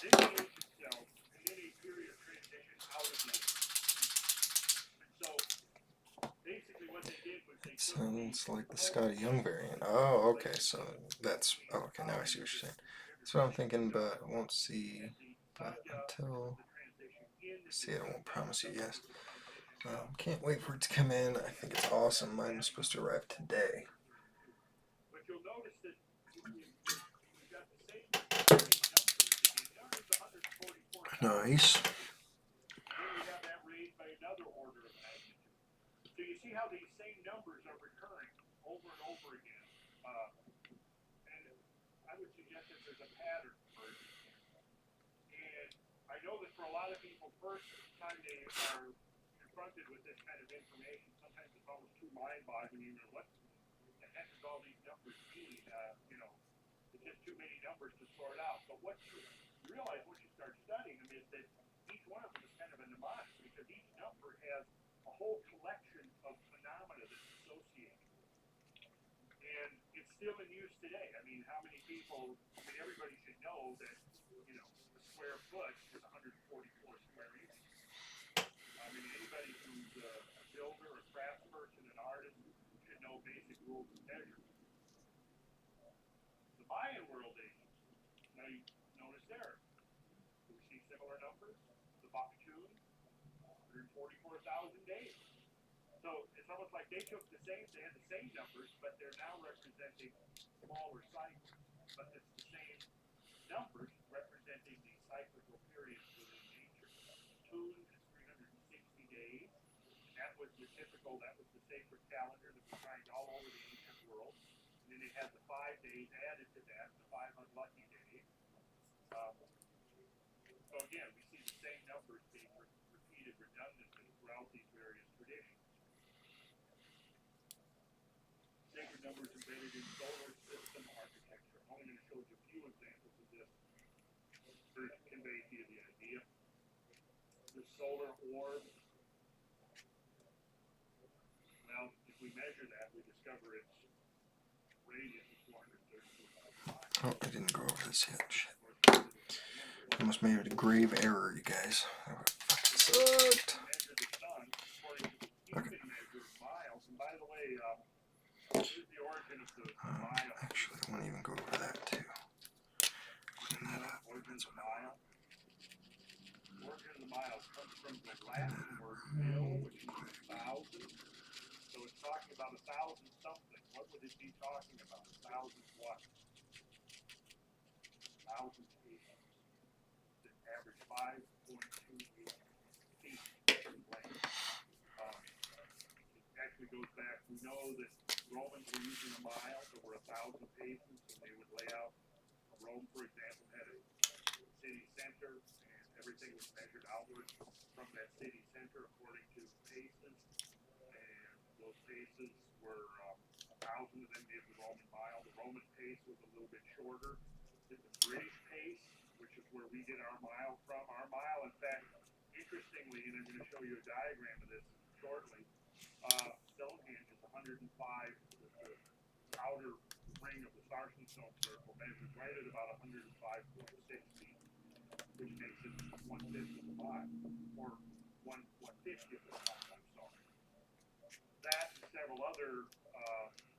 then the age itself, and then a period of transition out of the age. And so basically what they did was they Sounds like the Scotty Young variant. Oh, okay, so that's... Oh, okay, now I see what you're saying. That's what I'm thinking, but I won't see that until... See, I won't promise you yes. Can't wait for it to come in. I think it's awesome. Mine was supposed to arrive today. But you'll notice that we've got the same numbers again. Notice 144. Nice. Then we have that raised by another order of magnitude. So you see how these same numbers are recurring over and over again. And I would suggest that there's a pattern emerging here. And I know that for a lot of people, first time they are confronted with this kind of information, sometimes it's almost too mind-boggling. You know, what the heck does all these numbers mean? It's just too many numbers to sort out. But what you realize once you start studying them is that each one of them is kind of a mnemonic, because each number has a whole collection of phenomena that's associated. And it's still in use today. I mean, how many people, everybody should know that, a square foot is 144 square inches. I mean, anybody who's a builder, a craftsperson, an artist should know basic rules of measurement. The Mayan world ages, now you notice there, we see similar numbers. The Bakhtun, 144,000 days. So it's almost like they had the same numbers, but they're now representing smaller cycles. But it's the same numbers representing the cyclical periods within nature. Tun is 360 days. That was the sacred calendar that was trying all over the ancient world. And then they had the 5 days added to that, the 5 unlucky days. So again, we see the same numbers being repeated redundantly throughout these various traditions. Sacred numbers embedded in solar system architecture. I'm only going to show you a few examples of this to convey to you the idea. The solar orb. Well, if we measure that, we discover its radius is 432,000 miles. Oh, I didn't go over this yet. Shit. Almost made a grave error, you guys. That would fucking sucked. Measure the sun according to the human measure of miles. And by the way, here's the origin of the mile. Actually, I won't even go over that too. Clean that up. Origin of the mile. Origin of the mile comes from the Latin word mil, which means 1,000. So it's talking about 1,000 something. What would it be talking about? 1,000 what? 1,000 feet. That average 5.28 feet in length. It actually goes back. We know that Romans were using a mile. There were 1,000 paces, and they would lay out. Rome, for example, had a city center, and everything was measured outward from that city center according to paces. And those paces were 1,000 of them gave the Roman mile. The Roman pace was a little bit shorter than the British pace, which is where we get our mile from. Our mile, in fact, interestingly, and I'm going to show you a diagram of this shortly, Stonehenge is 105. The outer ring of the Sarsen stone circle measures right at about 105.6 feet, which makes it 1/5 of a mile, or 1/50 of a mile, I'm sorry. That and several other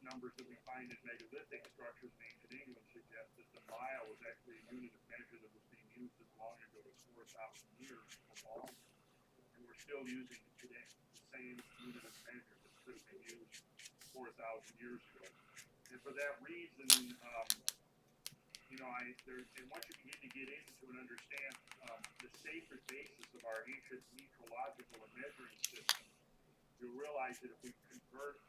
numbers that we find in megalithic structures in ancient England suggest that the mile was actually a unit of measure that was being used as long ago as 4,000 years or longer. And we're still using it today, the same unit of measure that could have been used 4,000 years ago. And for that reason, and once you begin to get into and understand the sacred basis of our ancient metrological and measuring system, you'll realize that if we convert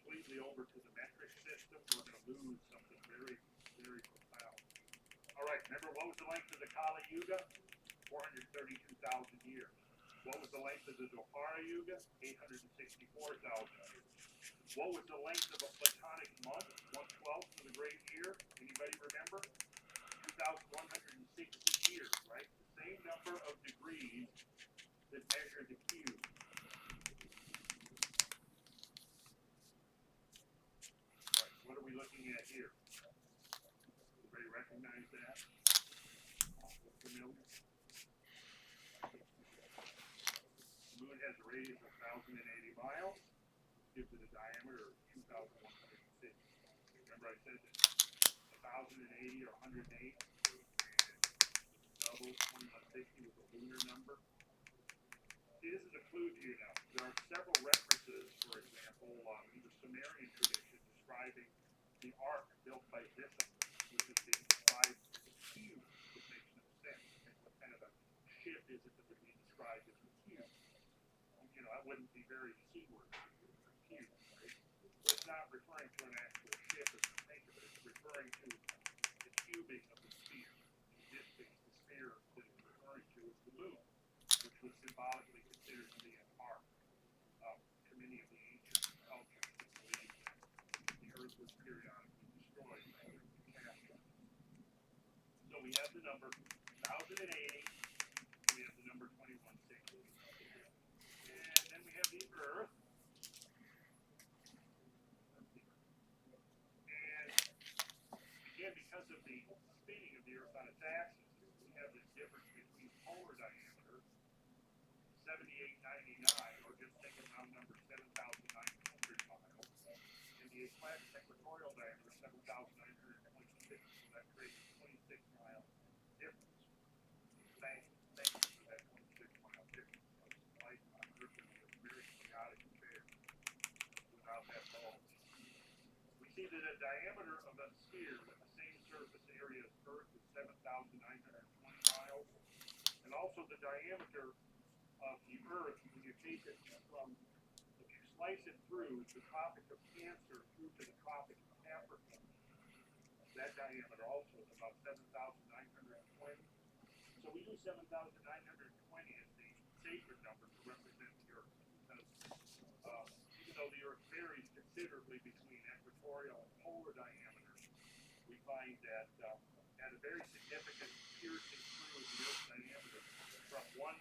completely over to the metric system, we're going to lose something very, very profound. All right, remember what was the length of the Kali Yuga? 432,000 years. What was the length of the Dwapara Yuga? 864,000 years. What was the length of a Platonic month? 1/12 of the great year. Anybody remember? 2,160 years, right? The same number of degrees that measure the cube. Right, what are we looking at here? Everybody recognize that? Familiar? The moon has a radius of 1,080 miles, gives it a diameter of 2,160. Remember I said that 1,080 or 108, double 2160 was a lunar number. See, this is a clue to you now. There are several references, for example, in the Sumerian tradition describing the ark built by Zisimus, which is being described as a cube, which makes no sense. And what kind of a ship is it that would be described as a cube? You know, that wouldn't be very seaworthy, a cube, right? So it's not referring to an actual ship as you think of it. It's referring to the cubing of the sphere. In this case, the sphere that it's referring to is the moon, which was symbolically considered to be an ark. To many of the ancient cultures that believed that the earth was periodically destroyed by catastrophes. So we have the number 1,080, and we have the number 2160. And then we have the earth. And again, because of the spinning of the earth on its axis, we have this difference between polar diameter, 7899, or just take a round number, 7,900 miles, and the equatorial diameter, 7,926. So that creates a 26-mile difference. Thanks for that 26-mile difference. Life on Earth would be a very chaotic affair without that bulge. We see that the diameter of a sphere with the same surface area as Earth is 7,920 miles, and also the diameter of the Earth, when you take it from, if you slice it through the Tropic of Cancer through to the Tropic of Capricorn, that diameter also is about 7,920. So we use 7,920 as the sacred number to represent the Earth, because even though the Earth varies considerably between equatorial and polar diameters, we find that at a very significant piercing through of the Earth's diameter from one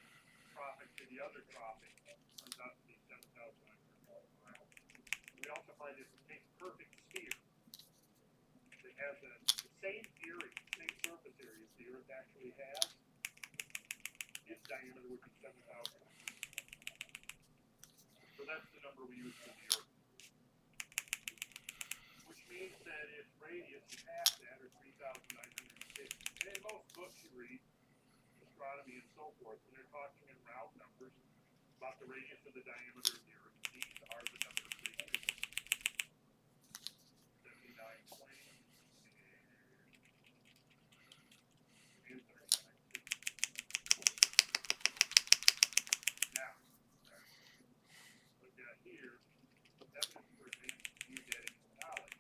tropic to the other tropic comes out to be 7,920 miles. We also find this perfect sphere that has the same area, same surface area as the Earth actually has. Its diameter would be 7,000. So that's the number we use for the Earth. Which means that its radius is half that, or 3,960. And in most books you read, astronomy and so forth, when they're talking in round numbers about the radius of the diameter of the Earth, these are the numbers they use. 7920 and 3960. Now, look at here, evidence for advanced geodetic knowledge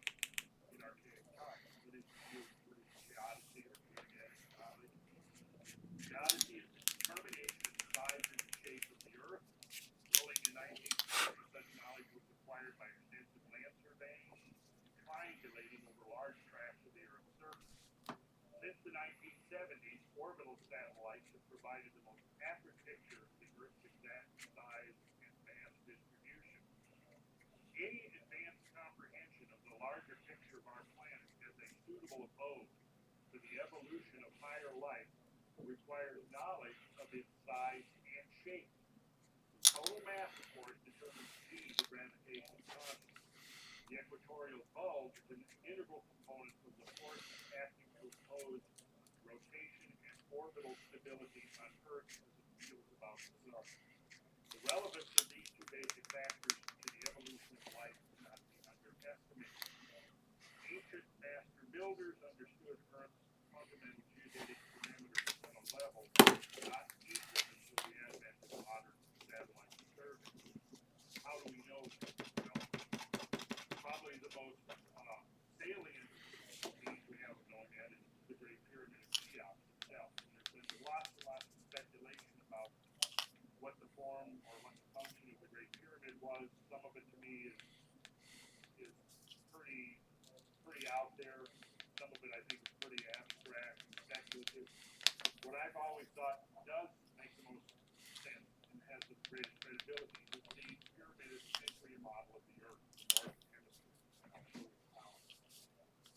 in archaic times. What is geodesy or geodetic knowledge? Geodesy is the determination of the size and the shape of the Earth. Early in the 19th century, such knowledge was acquired by extensive land surveying, triangulating over large tracts of the Earth's surface. Since the 1970s, orbital satellites have provided the most accurate picture of the Earth's exact size and mass distribution. Any advanced comprehension of the larger picture of our planet as a suitable abode for the evolution of higher life requires knowledge of its size and shape. Total mass, of course, determines speed of gravitational constant. The equatorial bulge is an integral component of the forces acting to oppose rotation and orbital stability on Earth as it wheels about the sun. The relevance of these two basic factors to the evolution of life cannot be underestimated. Ancient master builders understood Earth's fundamental geodetic parameters on a level not equal until the advent of modern satellite survey. How do we know this? Well, the most salient things we have going at is the Great Pyramid of Cheops itself. And there's been lots and lots of speculation about what the form or what the function of the Great Pyramid was. Some of it to me is pretty out there. Some of it I think is pretty abstract and speculative. What I've always thought does make the most sense and has the greatest credibility is the pyramid is essentially a model of the Earth, the northern hemisphere.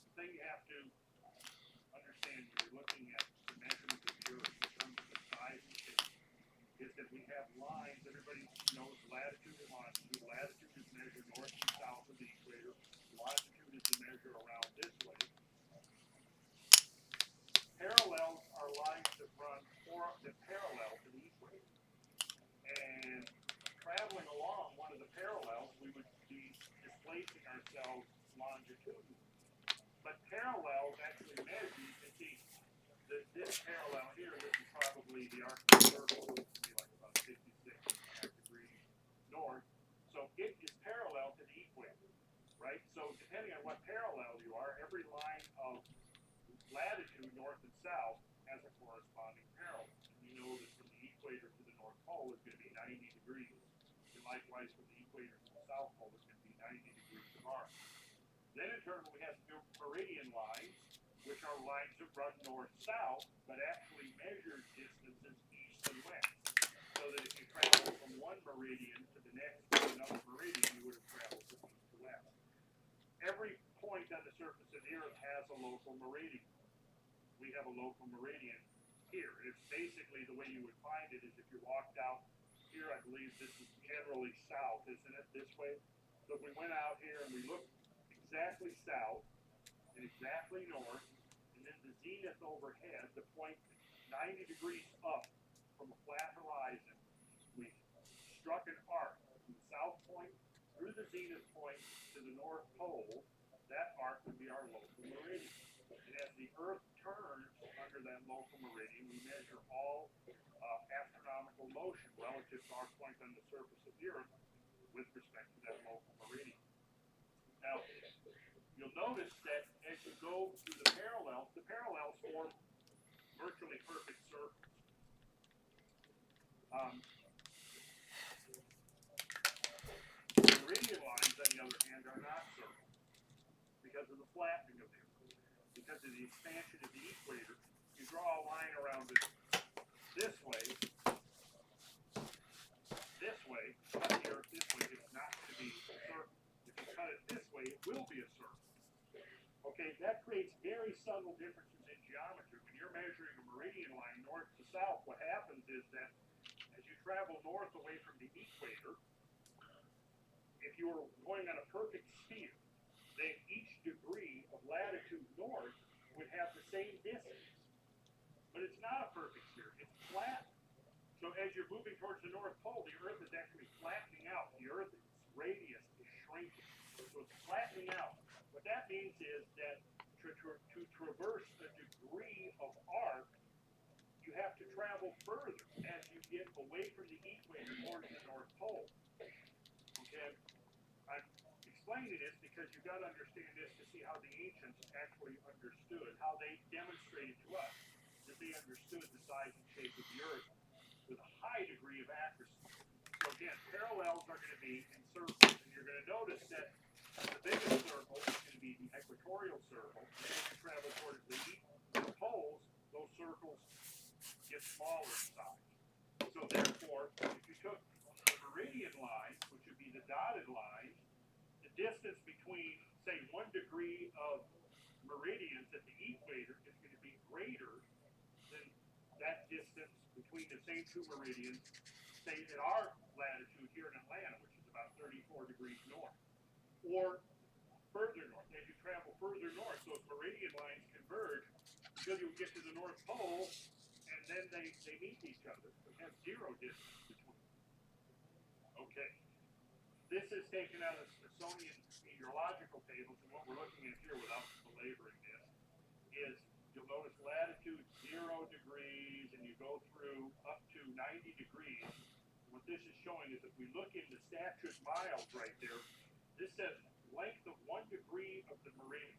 The thing you have to understand when you're looking at the measurement of the Earth in terms of the size and shape is that we have lines. Everybody knows latitude and longitude. Latitude is measured north and south of the equator. Longitude is the measure around this way. Parallels are lines that run parallel to the equator. And traveling along one of the parallels, we would be displacing ourselves longitudinally. But parallels actually measure, you can see this parallel here, this is probably the arc of the circle, this would be like about 56.5 degrees north. So it is parallel to the equator, right? So depending on what parallel you are, every line of latitude, north and south, has a corresponding parallel. And we know that from the equator to the North Pole is going to be 90 degrees. And likewise, from the equator to the South Pole is going to be 90 degrees apart. Then in turn, we have meridian lines, which are lines that run north-south, but actually measure distances east and west. So that if you travel from one meridian to the next to another meridian, you would have traveled from east to west. Every point on the surface of the Earth has a local meridian. We have a local meridian here. It's basically the way you would find it is if you walked out here, I believe this is generally south, isn't it, this way? So if we went out here and we looked exactly south and exactly north, and then the zenith overhead, the point 90 degrees up from a flat horizon, we struck an arc from the south point through the zenith point to the North Pole. That arc would be our local meridian. And as the Earth turns under that local meridian, we measure all astronomical motion relative to our point on the surface of the Earth with respect to that local meridian. Now, you'll notice that as you go through the parallels form virtually perfect circles. Meridian lines, on the other hand, are not circles because of the flattening of the Earth. Because of the expansion of the equator, you draw a line around it this way, cut the Earth this way, it's not going to be a circle. If you cut it this way, it will be a circle. Okay, that creates very subtle differences in geometry. When you're measuring a meridian line north to south, what happens is that as you travel north away from the equator, if you were going on a perfect sphere, then each degree of latitude north would have the same distance. But it's not a perfect sphere, it's flat. So as you're moving towards the North Pole, the Earth is actually flattening out. The Earth's radius is shrinking. So it's flattening out. What that means is that to traverse a degree of arc, you have to travel further as you get away from the equator towards the North Pole. Okay? I'm explaining this because you've got to understand this to see how the ancients actually understood, how they demonstrated to us that they understood the size and shape of the Earth with a high degree of accuracy. So again, parallels are going to be in circles, and you're going to notice that the biggest circle is going to be the equatorial circle, and as you travel towards the poles, those circles get smaller in size. So therefore, if you took the meridian lines, which would be the dotted lines, the distance between, say, 1 degree of meridians at the equator is going to be greater than that distance between the same two meridians, say, at our latitude here in Atlanta, which is about 34 degrees north, or further north. As you travel further north, those meridian lines converge until you get to the North Pole, and then they meet each other. They have zero distance between them. Okay. This is taken out of Smithsonian meteorological tables, and what we're looking at here without belaboring this is you'll notice latitude 0 degrees, and you go through up to 90 degrees. What this is showing is if we look into statute miles right there, this says length of 1 degree of the meridian.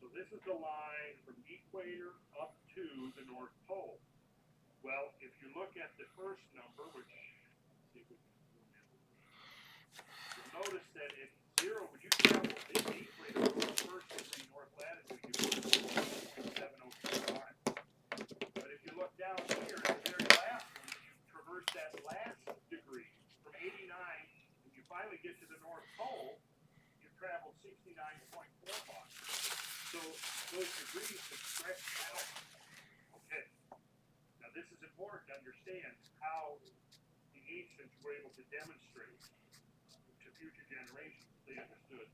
So this is the line from equator up to the North Pole. Well, if you look at the first number, which, let's see if we can zoom in, you'll notice that at 0, when you travel this equator from the first degree north latitude, you go to 1.702 miles. But if you look down here at the very last one, when you traverse that last degree from 89, and you finally get to the North Pole, you've traveled 69.4 miles. So those degrees have stretched out. Okay. Now this is important to understand how the ancients were able to demonstrate to future generations that they understood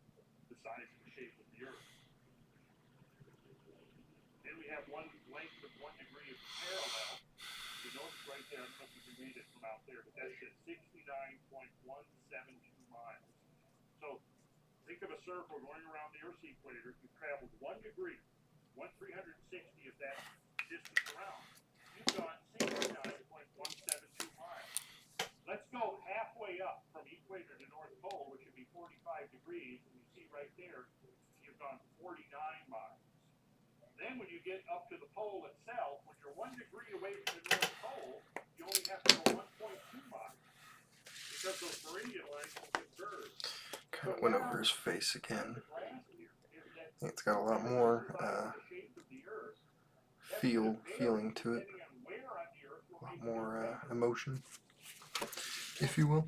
the size and the shape of the Earth. Then we have one length of 1 degree of parallel. You notice right there, I don't know if you can read it from out there, but that says 69.172 miles. So think of a circle going around the Earth's equator. You've traveled 1 degree, 1/360 of that distance around. You've gone 69.172 miles. Let's go halfway up from equator to North Pole, which would be 45 degrees, and you see right there, you've gone 49 miles. Then when you get up to the pole itself, when you're 1 degree away from the North Pole, you only have to go 1.2 miles because those meridian lines will get curved. Kind of went over his face again. It's got a lot more feeling to it, a lot more emotion, if you will.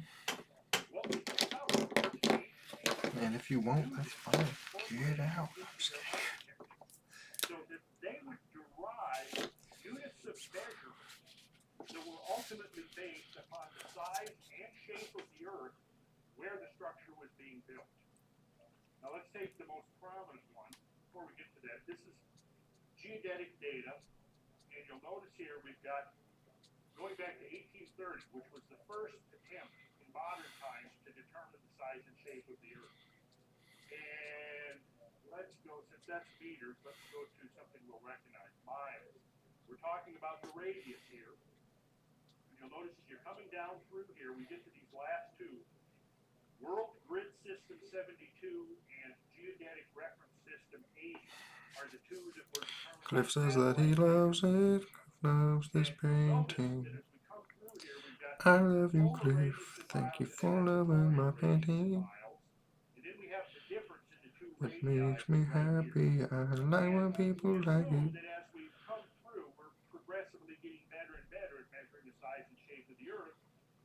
And if you won't, that's fine. Get out. I'm just kidding. So that they would derive units of measurement that were ultimately based upon the size and shape of the Earth where the structure was being built. Now let's take the most prominent one. Before we get to that, this is geodetic data, and you'll notice here we've got going back to 1830, which was the first attempt in modern times to determine the size and shape of the Earth. And let's go, since that's meters, let's go to something we'll recognize, miles. We're talking about the radius here. And you'll notice as you're coming down through here, we get to these last two. World Grid System 72 and Geodetic Reference System 80 are the two that were determined. Cliff says that he loves it. Cliff loves this painting. I love you, Cliff. Thank you for loving my painting. It makes me happy. I like when people like it. That as we've come through, we're progressively getting better and better at measuring the size and shape of the Earth.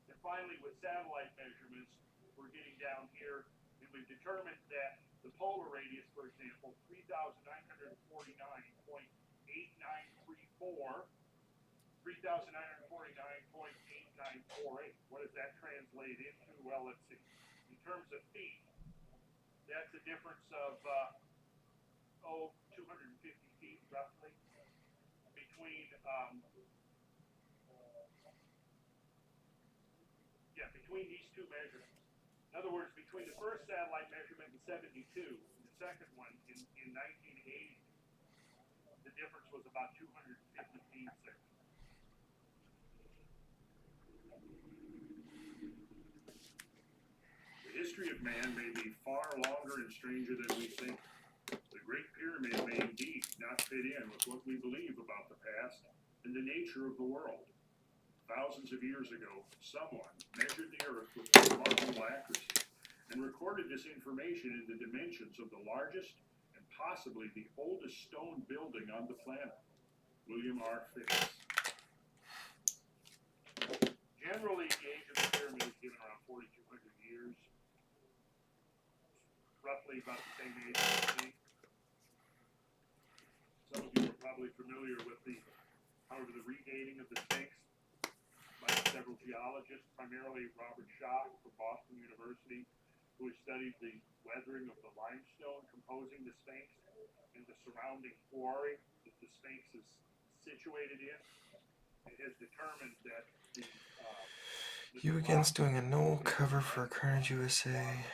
And finally, with satellite measurements, we're getting down here, and we've determined that the polar radius, for example, 3,949.8934, 3,949.8948. What does that translate into? Well, let's see. In terms of feet, that's a difference of 250 feet roughly between between these two measurements. In other words, between the first satellite measurement in 72 and the second one in 1980, the difference was about 250 feet. The history of man may be far longer and stranger than we think. The Great Pyramid may indeed not fit in with what we believe about the past and the nature of the world. Thousands of years ago, someone measured the Earth with remarkable accuracy and recorded this information in the dimensions of the largest and possibly the oldest stone building on the planet, William R. Phipps. Generally, the age of the pyramid is given around 4,200 years, roughly about the same age as the Sphinx. Some of you are probably familiar with the redating of the Sphinx by several geologists, primarily Robert Schoch from Boston University, who has studied the weathering of the limestone composing the Sphinx and the surrounding quarry that the Sphinx is situated in. It has determined that You Against doing a no cover for Carnage USA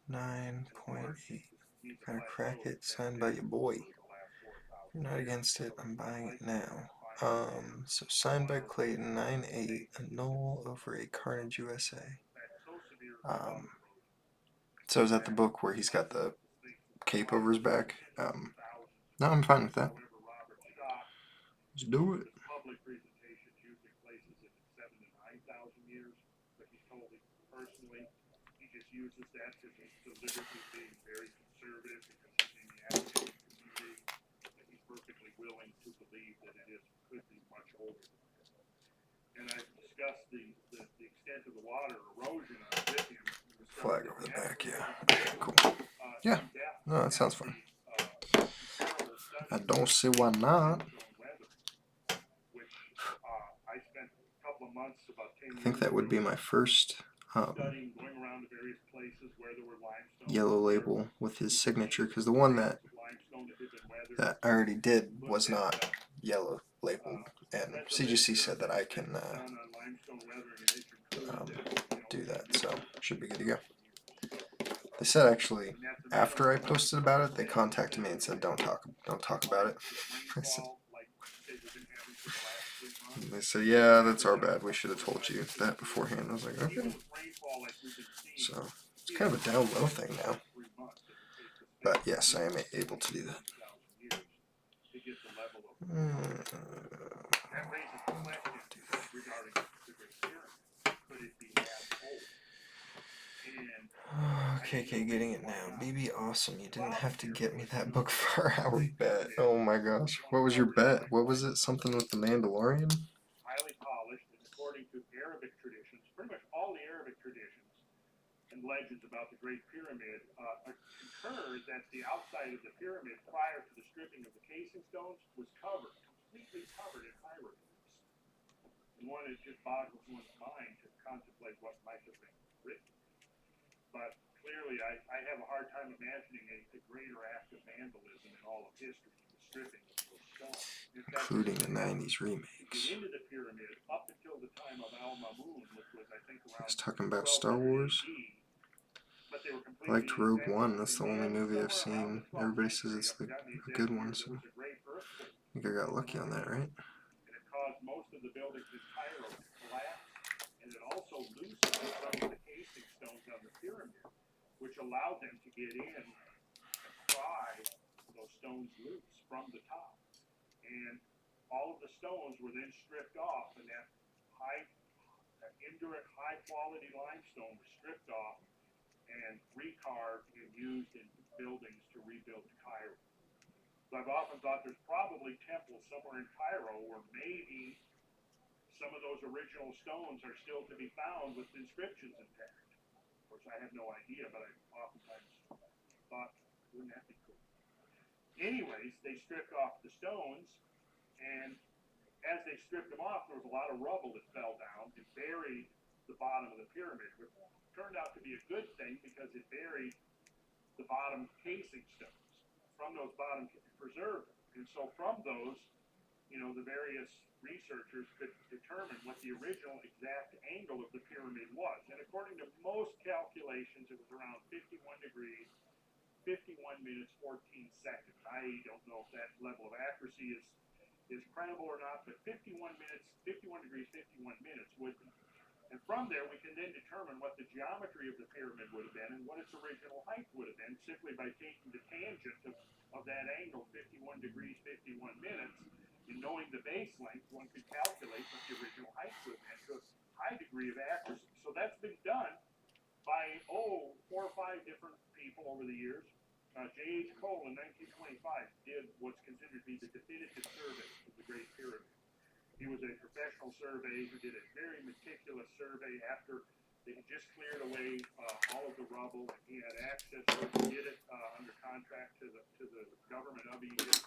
9.8. Gotta crack it, signed by your boy. If you're not against it, I'm buying it now. So signed by Clayton 9.8, a null over a Carnage USA. So is that the book where he's got the cape over his back? No, I'm fine with that. Let's do it. Public presentations usually places it at 7,000 to 9,000 years, but he told me personally he just uses that because he's deliberately being very conservative because he's in the academic community, and he's perfectly willing to believe that it could be much older than that. And I've discussed the extent of the water erosion with him. Flag over the back, yeah. Okay, cool. Yeah, no, that sounds fun. I don't see why not. I think that would be my first yellow label with his signature, because the one that I already did was not yellow labeled, and CGC said that I can do that, so should be good to go. They said actually after I posted about it, they contacted me and said don't talk about it. They said, yeah, that's our bad. We should have told you that beforehand. I was like, okay. So it's kind of a down low thing now. But yes, I am able to do that. Okay, getting it now. BB, awesome. You didn't have to get me that book for our bet. Oh my gosh. What was your bet? What was it? Something with the Mandalorian? Highly polished, and according to Arabic traditions, pretty much all the Arabic traditions and legends about the Great Pyramid concur that the outside of the pyramid prior to the stripping of the casing stones was completely covered in hieroglyphs. And one, it just boggles one's mind to contemplate what might have been written. But clearly, I have a hard time imagining a greater act of vandalism in all of history, the stripping of those stones. Including the 90s remakes. Into the pyramid up until the time of Al-Mamun, which was, I think, around He's talking about Star Wars. I liked Rogue One. That's the only movie I've seen. Everybody says it's a good one, so I think I got lucky on that, right? And it caused most of the buildings in Cairo to collapse, and it also loosened some of the casing stones on the pyramid, which allowed them to get in and pry those stones loose from the top. And all of the stones were then stripped off, and that indirect high-quality limestone was stripped off and recarved and used in buildings to rebuild Cairo. So I've often thought there's probably temples somewhere in Cairo where maybe some of those original stones are still to be found with inscriptions intact. Of course, I have no idea, but I oftentimes thought, wouldn't that be cool? Anyways, they stripped off the stones, and as they stripped them off, there was a lot of rubble that fell down and buried the bottom of the pyramid, which turned out to be a good thing because it buried the bottom casing stones. From those bottom, preserved them. And so from those, the various researchers could determine what the original exact angle of the pyramid was. And according to most calculations, it was around 51 degrees, 51 minutes, 14 seconds. I don't know if that level of accuracy is credible or not, but 51 degrees, 51 minutes would be. And from there, we can then determine what the geometry of the pyramid would have been and what its original height would have been simply by taking the tangent of that angle, 51 degrees, 51 minutes, and knowing the base length, one could calculate what the original height would have been to a high degree of accuracy. So that's been done by, 4 or 5 different people over the years. J.H. Cole in 1925 did what's considered to be the definitive survey of the Great Pyramid. He was a professional surveyor who did a very meticulous survey after they had just cleared away all of the rubble. He had access to it, did it under contract to the government of Egypt.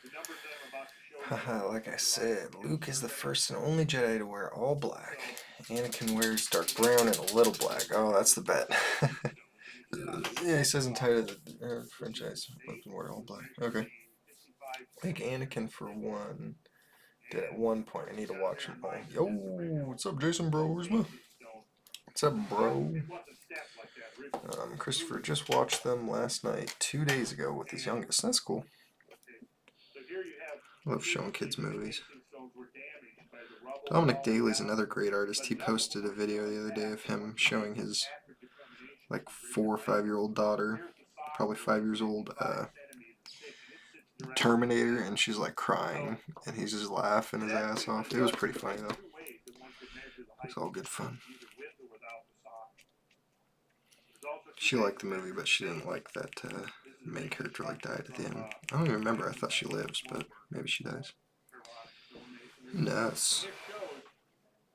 The numbers that I'm about to show you. Like I said, Luke is the first and only Jedi to wear all black. Anakin wears dark brown and a little black. Oh, that's the bet. Yeah, he says entire the franchise weapon wear all black. Okay. I think Anakin for one did at one point. I need to watch them all. Yo, what's up, Jason Brosma? What's up, bro? Christopher just watched them last night, 2 days ago with his youngest. That's cool. I love showing kids movies. Dominic Daly's another great artist. He posted a video the other day of him showing his like 4 or 5-year-old daughter, probably 5 years old, Terminator, and she's like crying, and he's just laughing his ass off. It was pretty funny though. It's all good fun. She liked the movie, but she didn't like that main character like died at the end. I don't even remember. I thought she lives, but maybe she dies. Nuts.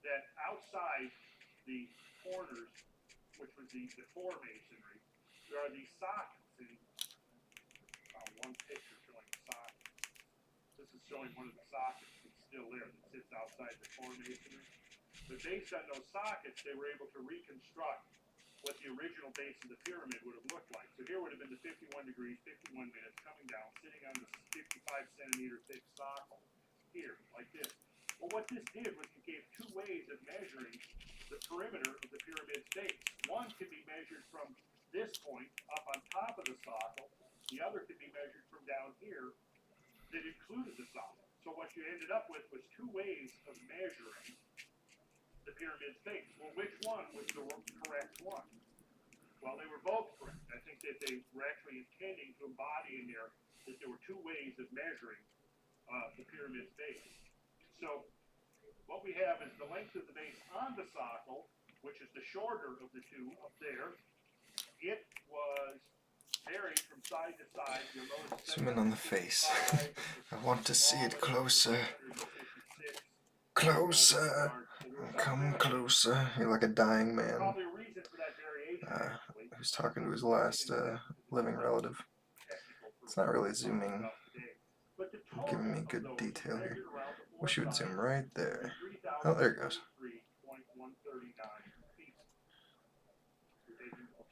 That outside the corners, which was the floor masonry, there are these sockets. And one picture showing the socket. This is showing one of the sockets that's still there that sits outside the floor masonry. But based on those sockets, they were able to reconstruct what the original base of the pyramid would have looked like. So here would have been the 51 degrees, 51 minutes coming down, sitting on this 55 centimeter thick socle here, like this. Well, what this did was it gave two ways of measuring the perimeter of the pyramid's base. One could be measured from this point up on top of the socle. The other could be measured from down here that included the socle. So what you ended up with was two ways of measuring the pyramid's base. Well, which one was the correct one? Well, they were both correct. I think that they were actually intending to embody in there that there were two ways of measuring the pyramid's base. So what we have is the length of the base on the socle, which is the shorter of the two up there. It was varied from side to side. Zoom in on the face. I want to see it closer. Closer. Come closer. You're like a dying man who's talking to his last living relative. It's not really zooming, giving me good detail here. Wish you would zoom right there. Oh, there it goes.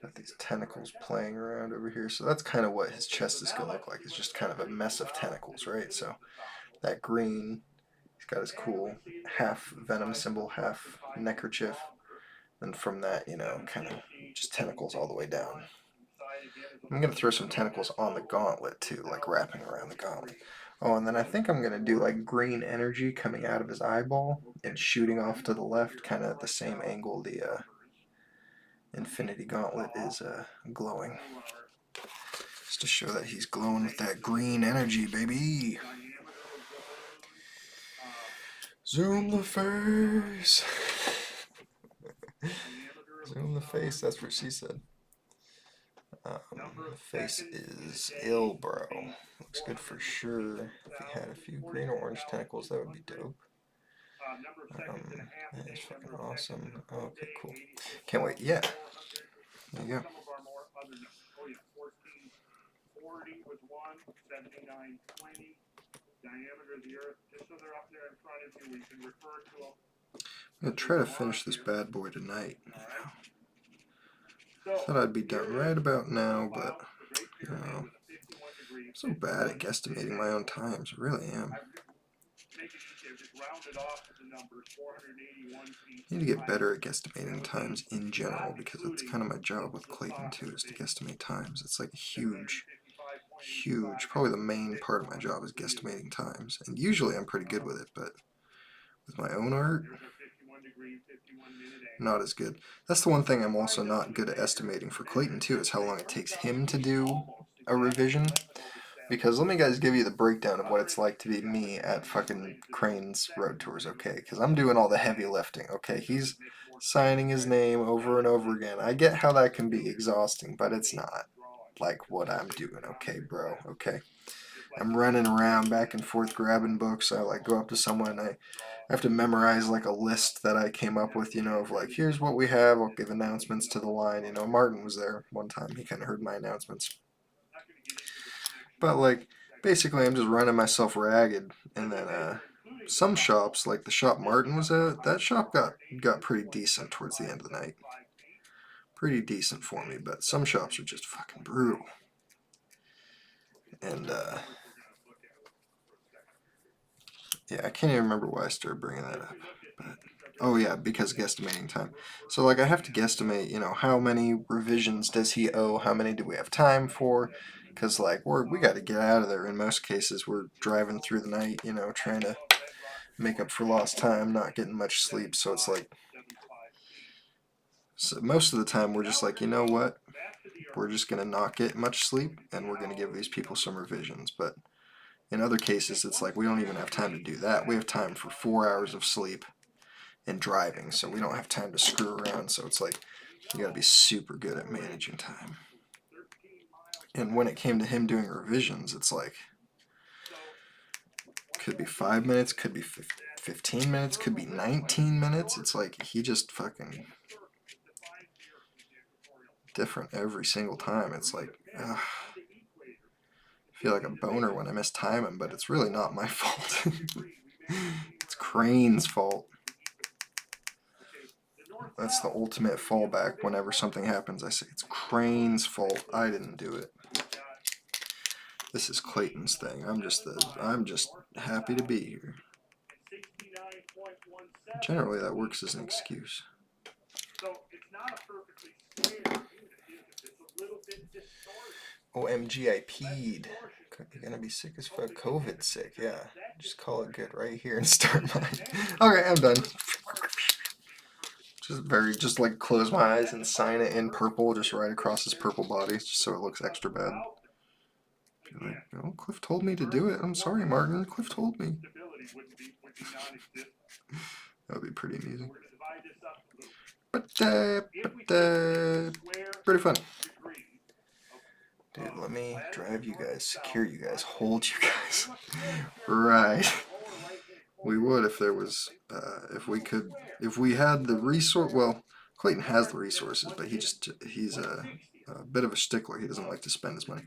Got these tentacles playing around over here. So that's kind of what his chest is going to look like. It's just kind of a mess of tentacles, right? So that green, he's got his cool half venom symbol, half neckerchief. And from that, you know, kind of just tentacles all the way down. I'm going to throw some tentacles on the gauntlet too, like wrapping around the gauntlet. Oh, and then I think I'm going to do like green energy coming out of his eyeball and shooting off to the left, kind of at the same angle the Infinity Gauntlet is glowing. Just to show that he's glowing with that green energy, baby. Zoom the face. Zoom the face, that's what she said. The face is ill, bro. Looks good for sure. If he had a few green or orange tentacles, that would be dope. That is fucking awesome. Okay, cool. Can't wait. Yeah. There you go. I'm going to try to finish this bad boy tonight. Thought I'd be done right about now, but, you know, I'm so bad at guesstimating my own times. I really am. I need to get better at guesstimating times in general, because that's kind of my job with Clayton too, is to guesstimate times. It's like huge, probably the main part of my job is guesstimating times. And usually I'm pretty good with it, but with my own art, not as good. That's the one thing I'm also not good at estimating for Clayton too, is how long it takes him to do a revision. Because let me guys give you the breakdown of what it's like to be me at fucking Crane's Road Tours, okay? Because I'm doing all the heavy lifting, okay? He's signing his name over and over again. I get how that can be exhausting, but it's not like what I'm doing, okay, bro? Okay? I'm running around back and forth grabbing books. I like go up to someone, I have to memorize like a list that I came up with, you know, of like, here's what we have. I'll give announcements to the line. You know, Martin was there one time. He kind of heard my announcements. But like, basically I'm just running myself ragged. And then some shops, like the shop Martin was at, that shop got pretty decent towards the end of the night. Pretty decent for me, but some shops are just fucking brutal. And yeah, I can't even remember why I started bringing that up. But oh yeah, because guesstimating time. So like I have to guesstimate, you know, how many revisions does he owe? How many do we have time for? Because like we got to get out of there. In most cases, we're driving through the night, you know, trying to make up for lost time, not getting much sleep. So it's like So most of the time we're just like, you know what? We're just going to not get much sleep and we're going to give these people some revisions. But in other cases, it's like we don't even have time to do that. We have time for 4 hours of sleep and driving, so we don't have time to screw around. So it's like you got to be super good at managing time. And when it came to him doing revisions, it's like could be 5 minutes, could be 15 minutes, could be 19 minutes. It's like he just fucking different every single time. It's like, ugh. I feel like a boner when I mistime him, but it's really not my fault. It's Crane's fault. That's the ultimate fallback. Whenever something happens, I say it's Crane's fault. I didn't do it. This is Clayton's thing. I'm just happy to be here. Generally, that works as an excuse. OMG, I peed. You're gonna be sick as fuck. COVID sick, yeah. Just call it good right here and start mine. Okay, I'm done. Just like close my eyes and sign it in purple, just right across his purple body, just so it looks extra bad. Like, oh, Cliff told me to do it. I'm sorry, Martin. Cliff told me. That would be pretty amusing. But pretty fun. Dude, let me drive you guys, secure you guys, hold you guys. Right. We would if there was, if we had the resource. Well, Clayton has the resources, but he's a bit of a stickler. He doesn't like to spend his money.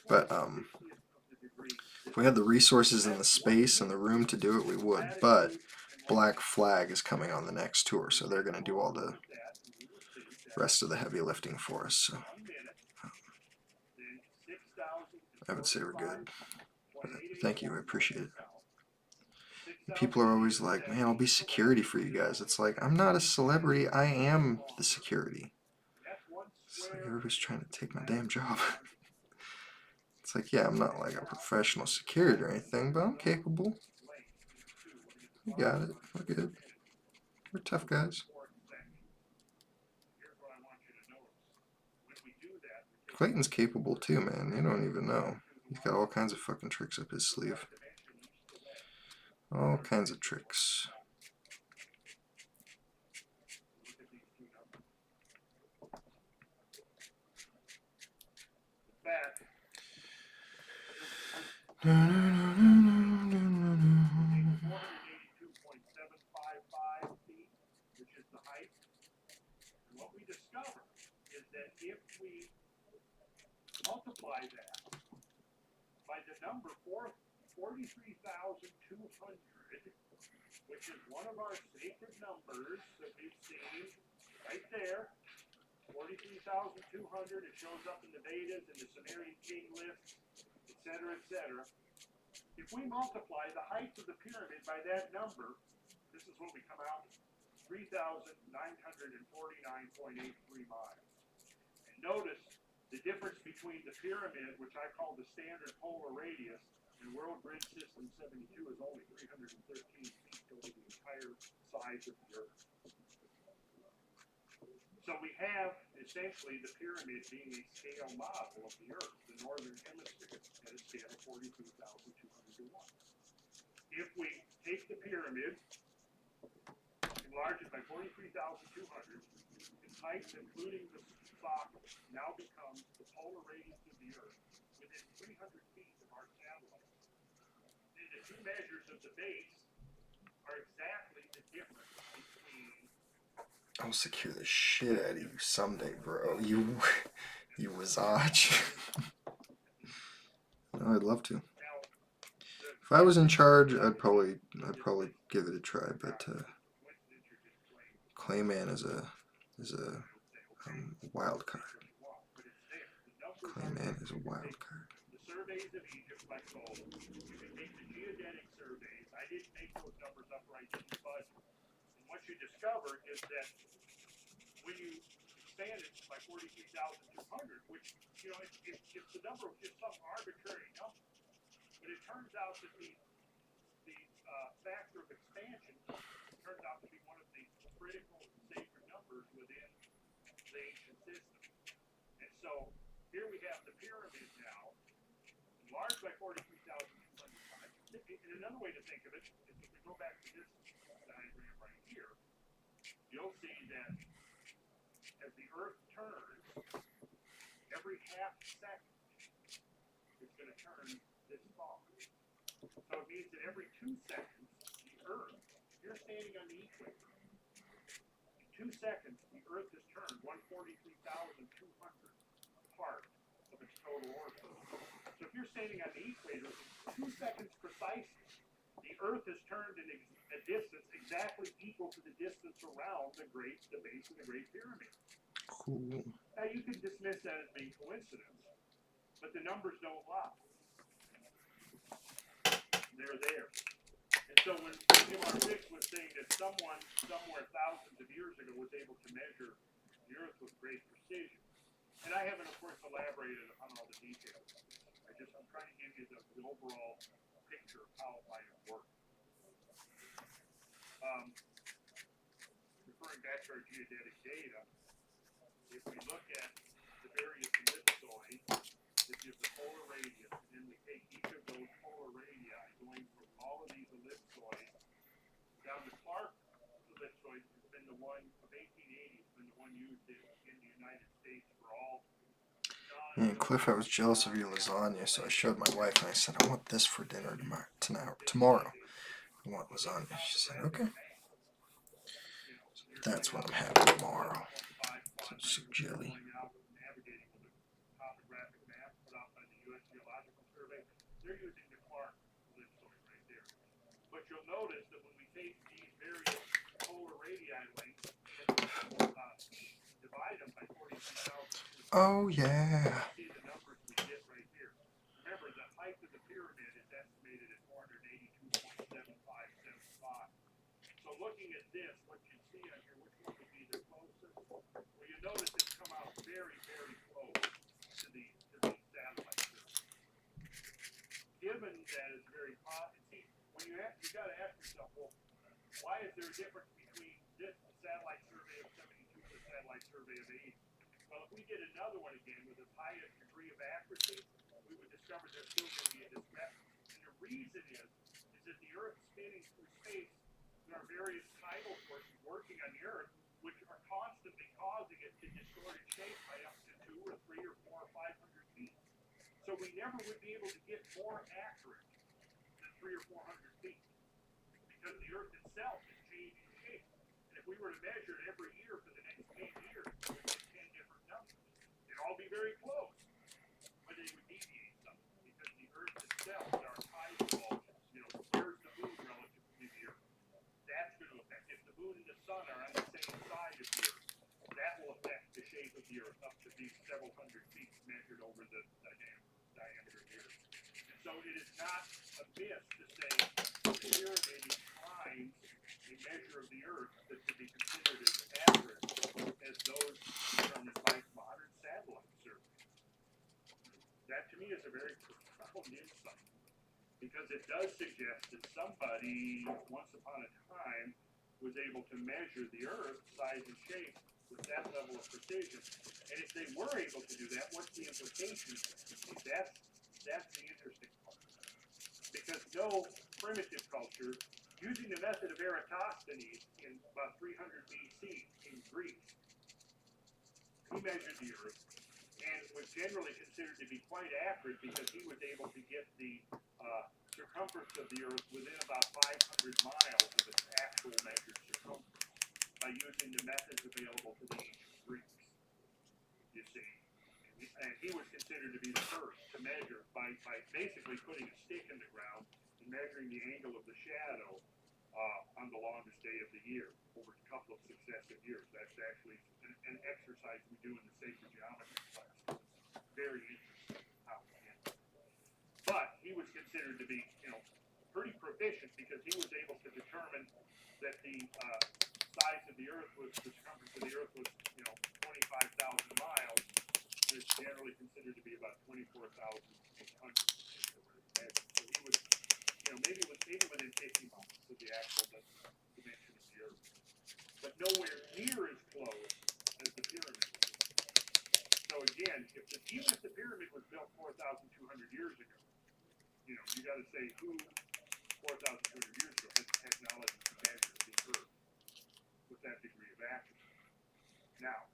But if we had the resources and the space and the room to do it, we would. But Black Flag is coming on the next tour, so they're going to do all the rest of the heavy lifting for us. So I would say we're good. But thank you, I appreciate it. People are always like, man, I'll be security for you guys. It's like, I'm not a celebrity, I am the security. It's like everybody's trying to take my damn job. It's like, yeah, I'm not like a professional security or anything, but I'm capable. We got it. We're good. We're tough guys. Clayton's capable too, man. You don't even know. He's got all kinds of fucking tricks up his sleeve. All kinds of tricks. What we discovered is that if we multiply that by the number 43,200, which is one of our sacred numbers that we've seen right there, 43,200, it shows up in the Vedas and the Sumerian king lists, etc., etc. If we multiply the height of the pyramid by that number, this is what we come out with. 3,949.83 miles. And notice the difference between the pyramid, which I call the standard polar radius, and World Grid System 72 is only 313 feet over the entire size of the Earth. So we have essentially the pyramid being a scale model of the Earth, the northern hemisphere, at a scale of 42,200 to 1. If we take the pyramid, enlarge it by 43,200, its height, including the socket, now becomes the polar radius of the Earth within 300 feet of our satellite. And the two measures of the base are exactly the difference between. I'll secure the shit out of you someday, bro. You Visage. I'd love to. If I was in charge, I'd probably give it a try, but Clayman is a wild card. Clayman is a wild card. The surveys of Egypt, like gold, you can take the geodetic surveys. I didn't make those numbers up right in the budget. And what you discover is that when you expand it by 43,200, which, you know, if the number was just some arbitrary number, but it turns out that the factor of expansion turns out to be one of the critical sacred numbers within ancient systems. And so here we have the pyramid now, enlarged by 43,205. And another way to think of it is if we go back to this diagram right here, you'll see that as the Earth turns, every half second it's going to turn this far. So it means that every 2 seconds, the Earth, if you're standing on the equator, in 2 seconds, the Earth has turned 143,200 part of its total orbit. So if you're standing on the equator, in 2 seconds precisely, the Earth has turned in a distance exactly equal to the distance around the base of the Great Pyramid. Cool. Now you can dismiss that as being coincidence, but the numbers don't lie. They're there. And so when Jim R. Fix was saying that someone somewhere thousands of years ago was able to measure the Earth with great precision, and I haven't, of course, elaborated on all the details. I'm trying to give you the overall picture of how it might have worked. Referring back to our geodetic data, if we look at the various ellipsoids that give the polar radius, and then we take each of those polar radii, going from all of these ellipsoids down to Clark ellipsoid, has been the one of 1880, has been the one used in the United States for all. Yeah, Cliff, I was jealous of your lasagna, so I showed my wife and I said, I want this for dinner tomorrow. I want lasagna. She said, okay. So that's what I'm having tomorrow. Some jelly. They're using the Clark ellipsoid right there. But you'll notice that when we take these various polar radii lengths and divide them by 43,000. Oh, yeah. See the numbers we get right here. Remember, the height of the pyramid is estimated at 482.7575. So looking at this, what you see on here, which one would be the closest? Well, you notice it's come out very, very close to the satellite system. Given that it's very positive, see, when you got to ask yourself, well, why is there a difference between this satellite survey of 72 and the satellite survey of 80? Well, if we did another one again with as high a degree of accuracy, we would discover there's still going to be a discrepancy. And the reason is that the Earth spinning through space, there are various tidal forces working on the Earth, which are constantly causing it to distort its shape by up to 2 or 3 or 4 or 500 feet. So we never would be able to get more accurate than 300 or 400 feet, because the Earth itself is changing shape. And if we were to measure it every year for the next 10 years, we would get 10 different numbers. They'd all be very close, but they would deviate some, because the Earth itself, our tidal bulges, where's the moon relative to the Earth? That's going to affect. If the moon and the sun are on the same side of the Earth, that will affect the shape of the Earth up to be several hundred feet measured over the diameter of the Earth. And so it is not amiss to say the pyramid inclines a measure of the Earth that could be considered as accurate as those determined by modern satellite surveys. That to me is a very profound insight, because it does suggest that somebody once upon a time was able to measure the Earth size and shape with that level of precision. And if they were able to do that, what's the implication? That's the interesting part. Because no primitive culture, using the method of Eratosthenes in about 300 BC in Greece, he measured the Earth and was generally considered to be quite accurate, because he was able to get the circumference of the Earth within about 500 miles of its actual measured circumference by using the methods available to the ancient Greeks, you see. And he was considered to be the first to measure by basically putting a stick in the ground and measuring the angle of the shadow on the longest day of the year over a couple of successive years. That's actually an exercise we do in the sacred geometry class. It's very interesting how we did it. But he was considered to be, pretty proficient, because he was able to determine that the size of the Earth was, the circumference of the Earth was, 25,000 miles. And it's generally considered to be about 24,800. So he was, maybe within 50 miles of the actual dimension of the Earth, but nowhere near as close as the pyramid. again, even if the pyramid was built 4,200 years ago, you got to say who 4,200 years ago had the technology to measure the Earth with that degree of accuracy. Now,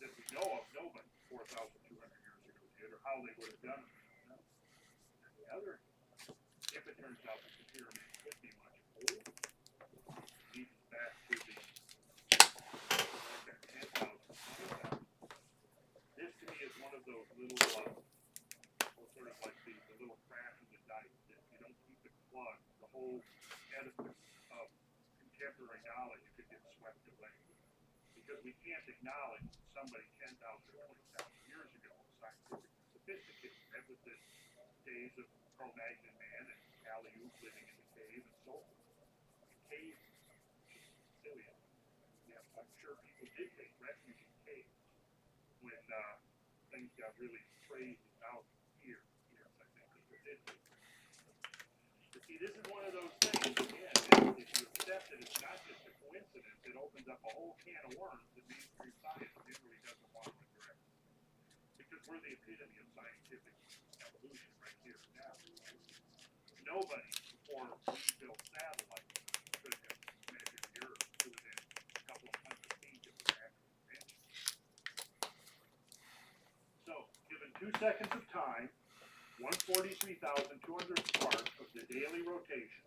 that we know of, nobody 4,200 years ago did, or how they would have done it. No. And the other, if it turns out that the pyramid could be much older, leads us back to the 10,000, 20,000. This to me is one of those little, sort of like the little crack in the dice. If you don't keep it plugged, the whole edifice of contemporary knowledge could get swept away. Because we can't acknowledge somebody 10,000 or 20,000 years ago was scientifically sophisticated. That was the days of Cro-Magnon man and Alley-oop living in the cave and so forth. The cave is silly. Yeah, I'm sure people did take refuge in caves when things got really crazy out here. Yes, I think people did take refuge. But see, this is one of those things, again, if you accept that it's not just a coincidence, it opens up a whole can of worms that mainstream science generally doesn't want to address. Because we're the epitome of scientific evolution right here and now. Nobody before we built satellites could have measured the Earth to within a couple of hundred feet of its actual dimension. So, given 2 seconds of time, 143,200th part of the daily rotation,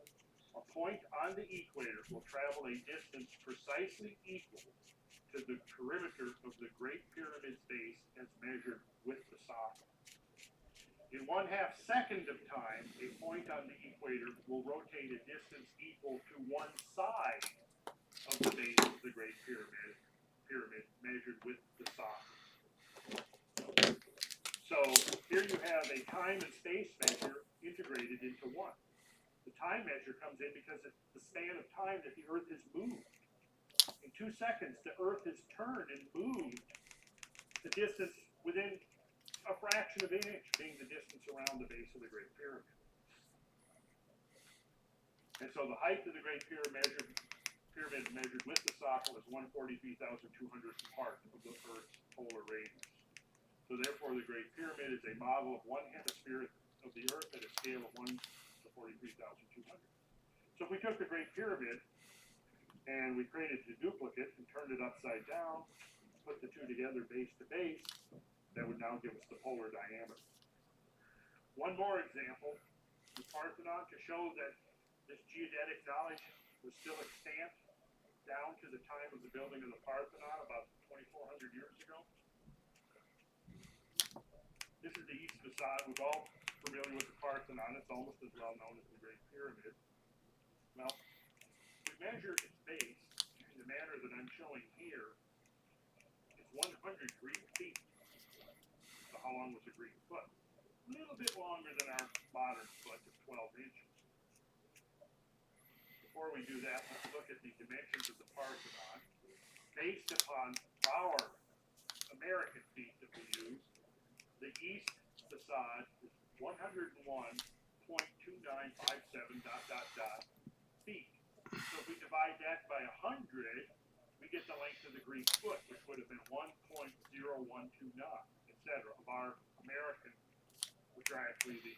a point on the equator will travel a distance precisely equal to the perimeter of the Great Pyramid's base as measured with the socket. In 1/2 second of time, a point on the equator will rotate a distance equal to one side of the base of the Great Pyramid measured with the socket. So here you have a time and space measure integrated into one. The time measure comes in because it's the span of time that the Earth has moved. In 2 seconds, the Earth has turned and moved the distance within a fraction of an inch, being the distance around the base of the Great Pyramid. And so the height of the Great Pyramid measured with the socket is 143,200th part of the Earth's polar radius. So therefore, the Great Pyramid is a model of one hemisphere of the Earth at a scale of 1 to 43,200. So if we took the Great Pyramid and we created a duplicate and turned it upside down, put the two together base to base, that would now give us the polar diameter. One more example, the Parthenon, to show that this geodetic knowledge was still extant down to the time of the building of the Parthenon about 2,400 years ago. This is the east facade. We're all familiar with the Parthenon. It's almost as well known as the Great Pyramid. Well, we measure its base in the manner that I'm showing here. It's 100 Greek feet. So how long was a Greek foot? A little bit longer than our modern foot of 12 inches. Before we do that, let's look at the dimensions of the Parthenon. Based upon our American feet that we use, the east facade is 101.2957 ... feet. So if we divide that by 100, we get the length of the Greek foot, which would have been 1.0129, etc., of our American, which are actually the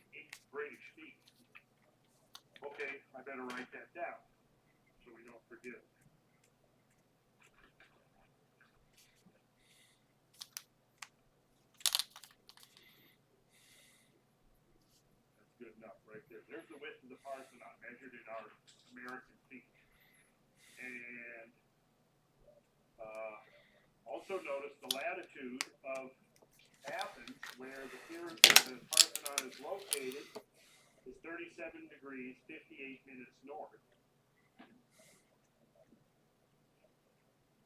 British feet. Okay, I better write that down so we don't forget. Good enough right there. There's the width of the Parthenon measured in our American feet. And also notice the latitude of Athens, where the Parthenon is located, is 37 degrees, 58 minutes north.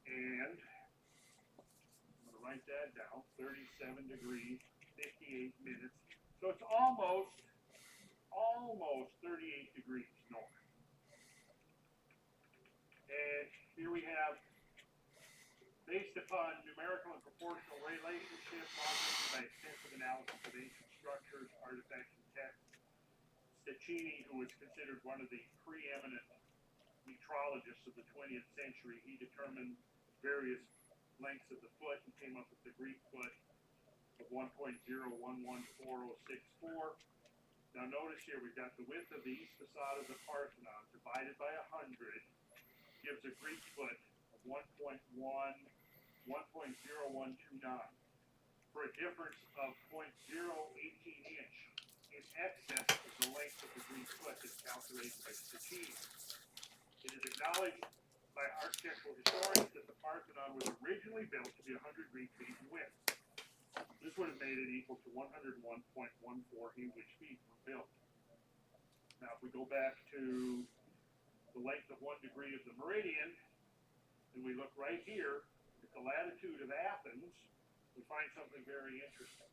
And I'm going to write that down, 37 degrees, 58 minutes. So it's almost 38 degrees north. And here we have, based upon numerical and proportional relationships, augmented by extensive analysis of ancient structures, artifacts, and texts, Staccini, who was considered one of the preeminent metrologists of the 20th century, he determined various lengths of the foot and came up with the Greek foot of 1.011464. Now notice here we've got the width of the east facade of the Parthenon divided by 100 gives a Greek foot of 1.0129 for a difference of 0.018 inch in excess of the length of the Greek foot that's calculated by Skan. It is acknowledged by architectural historians that the Parthenon was originally built to be 100 Greek feet in width. This would have made it equal to 101.14 English feet when built. Now, if we go back to the length of 1 degree of the meridian, and we look right here at the latitude of Athens, we find something very interesting.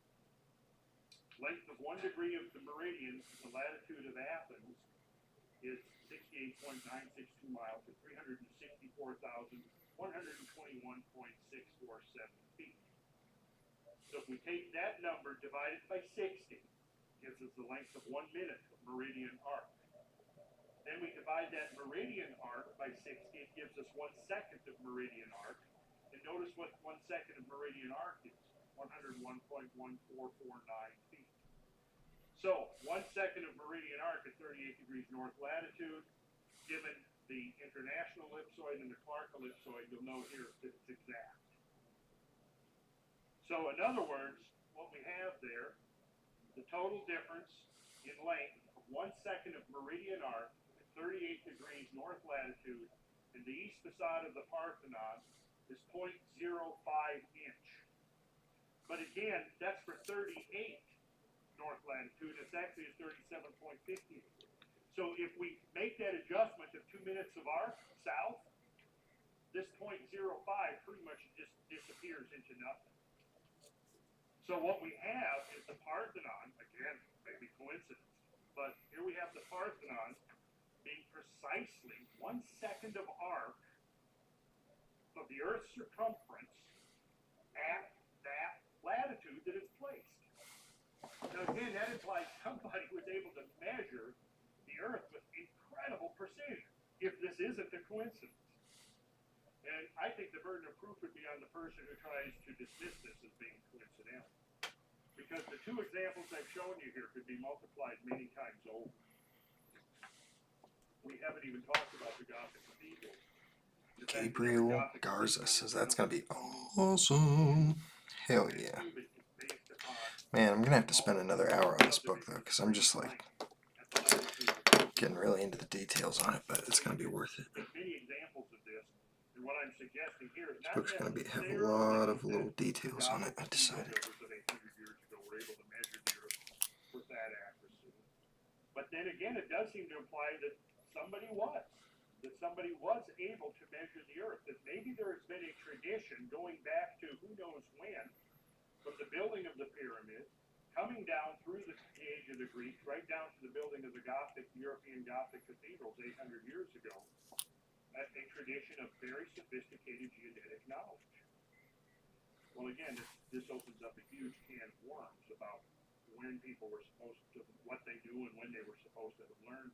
Length of 1 degree of the meridian, the latitude of Athens, is 68.962 miles or 364,121.647 feet. So if we take that number divided by 60, gives us the length of 1 minute of meridian arc. Then we divide that meridian arc by 60, it gives us 1 second of meridian arc. And notice what 1 second of meridian arc is, 101.1449 feet. So 1 second of meridian arc at 38 degrees north latitude, given the international ellipsoid and the Clark ellipsoid, you'll know here that it's exact. So in other words, what we have there, the total difference in length of 1 second of meridian arc at 38 degrees north latitude and the east facade of the Parthenon is 0.05 inch. But again, that's for 38 north latitude. It's actually a 37.50. So if we make that adjustment of 2 minutes of arc south, this 0.05 pretty much just disappears into nothing. So what we have is the Parthenon, again, maybe coincidence, but here we have the Parthenon being precisely 1 second of arc of the Earth's circumference at that latitude that it's placed. Now again, that implies somebody was able to measure the Earth with incredible precision, if this isn't a coincidence. And I think the burden of proof would be on the person who tries to dismiss this as being coincidental. Because the 2 examples I've shown you here could be multiplied many times over. We haven't even talked about the Gothic cathedral. Gabriel Garza says that's going to be awesome. Hell yeah. Man, I'm going to have to spend another hour on this book, though, because I'm just, like, getting really into the details on it, but it's going to be worth it. This book's going to have a lot of little details on it, I decided. But then again, it does seem to imply that somebody was able to measure the Earth, that maybe there has been a tradition going back to who knows when, from the building of the pyramid, coming down through the age of the Greeks, right down to the building of the European Gothic cathedrals 800 years ago, a tradition of very sophisticated geodetic knowledge. Well, again, this opens up a huge can of worms about when people were supposed to, what they knew and when they were supposed to have learned.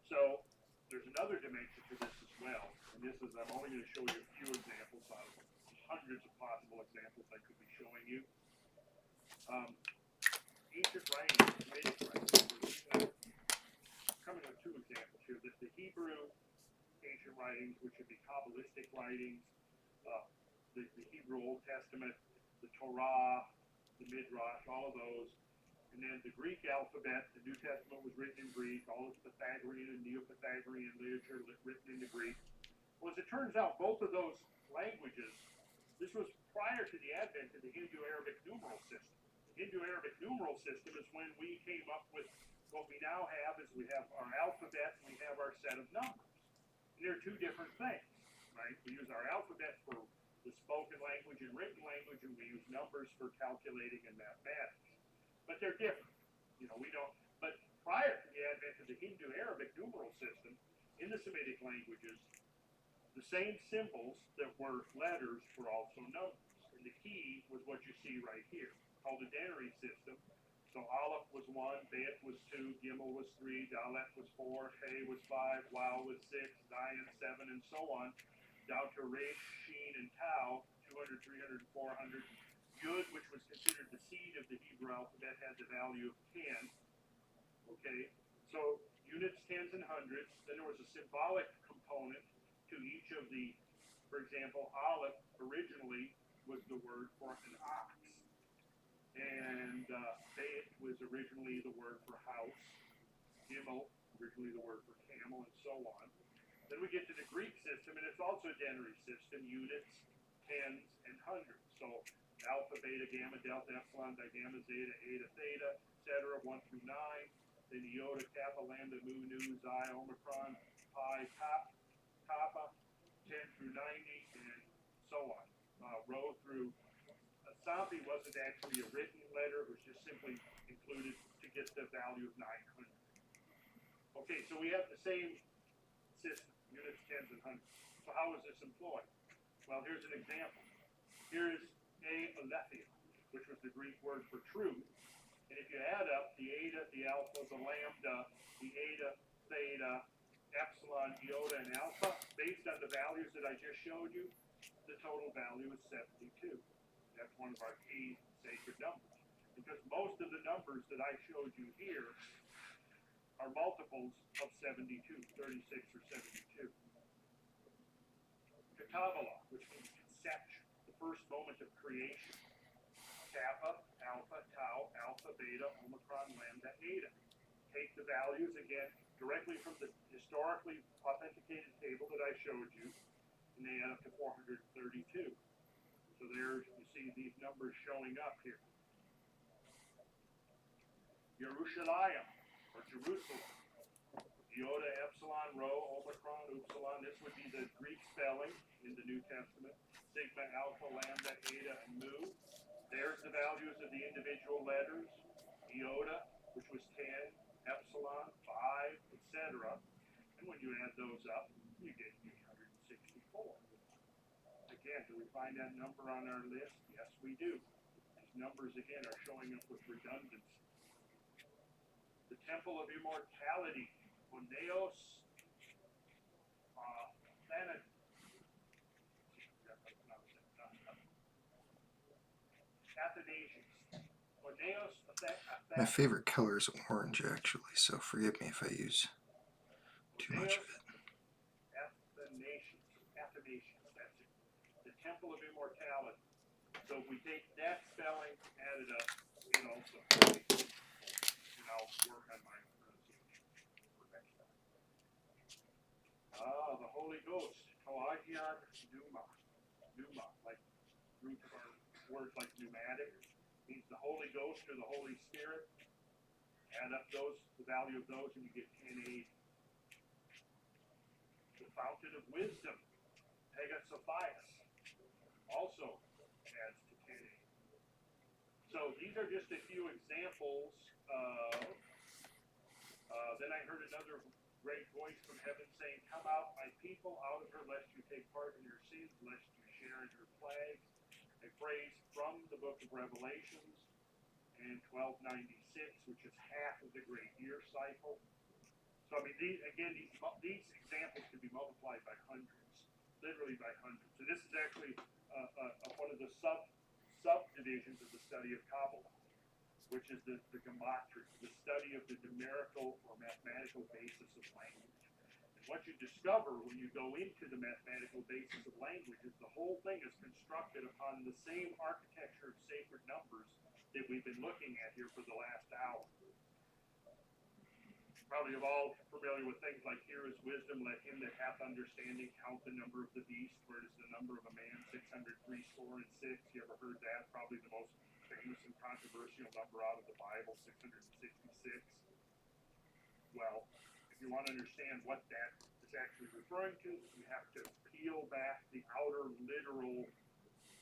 So there's another dimension to this as well, and this is, I'm only going to show you a few examples out of hundreds of possible examples I could be showing you. Ancient writings, Semitic writings, coming with 2 examples here. The Hebrew ancient writings, which would be Kabbalistic writings, the Hebrew Old Testament, the Torah, the Midrash, all of those. And then the Greek alphabet, the New Testament was written in Greek, all of the Pythagorean and Neo-Pythagorean literature written into Greek. Well, as it turns out, both of those languages, this was prior to the advent of the Hindu-Arabic numeral system. The Hindu-Arabic numeral system is when we came up with what we now have, is we have our alphabet and we have our set of numbers. And they're 2 different things, right? We use our alphabet for the spoken language and written language, and we use numbers for calculating and mathematics. But they're different. But prior to the advent of the Hindu-Arabic numeral system, in the Semitic languages, the same symbols that were letters were also numbers. And the key was what you see right here, called the denary system. So Aleph was 1, Bet was 2, Gimel was 3, Dalet was 4, He was 5, Waw was 6, Zayin 7, and so on, down to Resh, Shin, and Tau, 2 200, 300, 400. Yud, which was considered the seed of the Hebrew alphabet, had the value of 10. Okay, so units, tens, and hundreds. Then there was a symbolic component to each of the, for example, Aleph originally was the word for an ox. And Beit was originally the word for house. Gimel, originally the word for camel, and so on. Then we get to the Greek system, and it's also a denary system, units, tens, and hundreds. So alpha, beta, gamma, delta, epsilon, digamma, zeta, eta, theta, etc., 1 through 9. Then iota, kappa, lambda, mu, nu, xi, omicron, pi, kappa, 10 through 90, and so on. Rho through Sampi wasn't actually a written letter, it was just simply included to get the value of 900. Okay, so we have the same system, units, tens, and hundreds. So how is this employed? Well, here's an example. Here is aletheia, which was the Greek word for truth. And if you add up the eta, the alpha, the lambda, the eta, theta, epsilon, iota, and alpha, based on the values that I just showed you, the total value is 72. That's one of our key sacred numbers. Because most of the numbers that I showed you here are multiples of 72, 36 or 72. Kabbalah, which means conception, the first moment of creation. Kappa, alpha, tau, alpha, beta, omicron, lambda, eta. Take the values, again, directly from the historically authenticated table that I showed you, and they add up to 432. So there you see these numbers showing up here. Yerushalayim, or Jerusalem. Iota, epsilon, rho, omicron, upsilon. This would be the Greek spelling in the New Testament. Sigma, alpha, lambda, eta, and mu. There's the values of the individual letters. Iota, which was 10, epsilon, 5, etc. And when you add those up, you get 864. Again, do we find that number on our list? Yes, we do. These numbers, again, are showing up with redundancy. The Temple of Immortality, Oneos, Athanasius. Oneos, My favorite color is orange, actually, so forgive me if I use too much of it. Athanasius, that's it. The Temple of Immortality. So if we take that spelling, add it up, it also, and I'll work on my pronunciation for next time. The Holy Ghost, Kalagian Pneuma, like root of our words like pneumatic, means the Holy Ghost or the Holy Spirit. Add up those, the value of those, and you get 1080. The Fountain of Wisdom, Pegasophias, also adds to 1080. So these are just a few examples of, then I heard another great voice from heaven saying, "Come out, my people, out of her, lest you take part in your sins, lest you share in her plagues." A phrase from the book of Revelations and 1296, which is half of the great year cycle. So I mean, these examples can be multiplied by hundreds, literally by hundreds. So this is actually one of the subdivisions of the study of Kabbalah, which is the gematria, the study of the numerical or mathematical basis of language. And what you discover when you go into the mathematical basis of language is the whole thing is constructed upon the same architecture of sacred numbers that we've been looking at here for the last hour. Probably you're all familiar with things like, "Here is wisdom, let him that hath understanding count the number of the beast, for it is the number of a man, 666. You ever heard that? Probably the most famous and controversial number out of the Bible, 666. Well, if you want to understand what that is actually referring to, you have to peel back the outer literal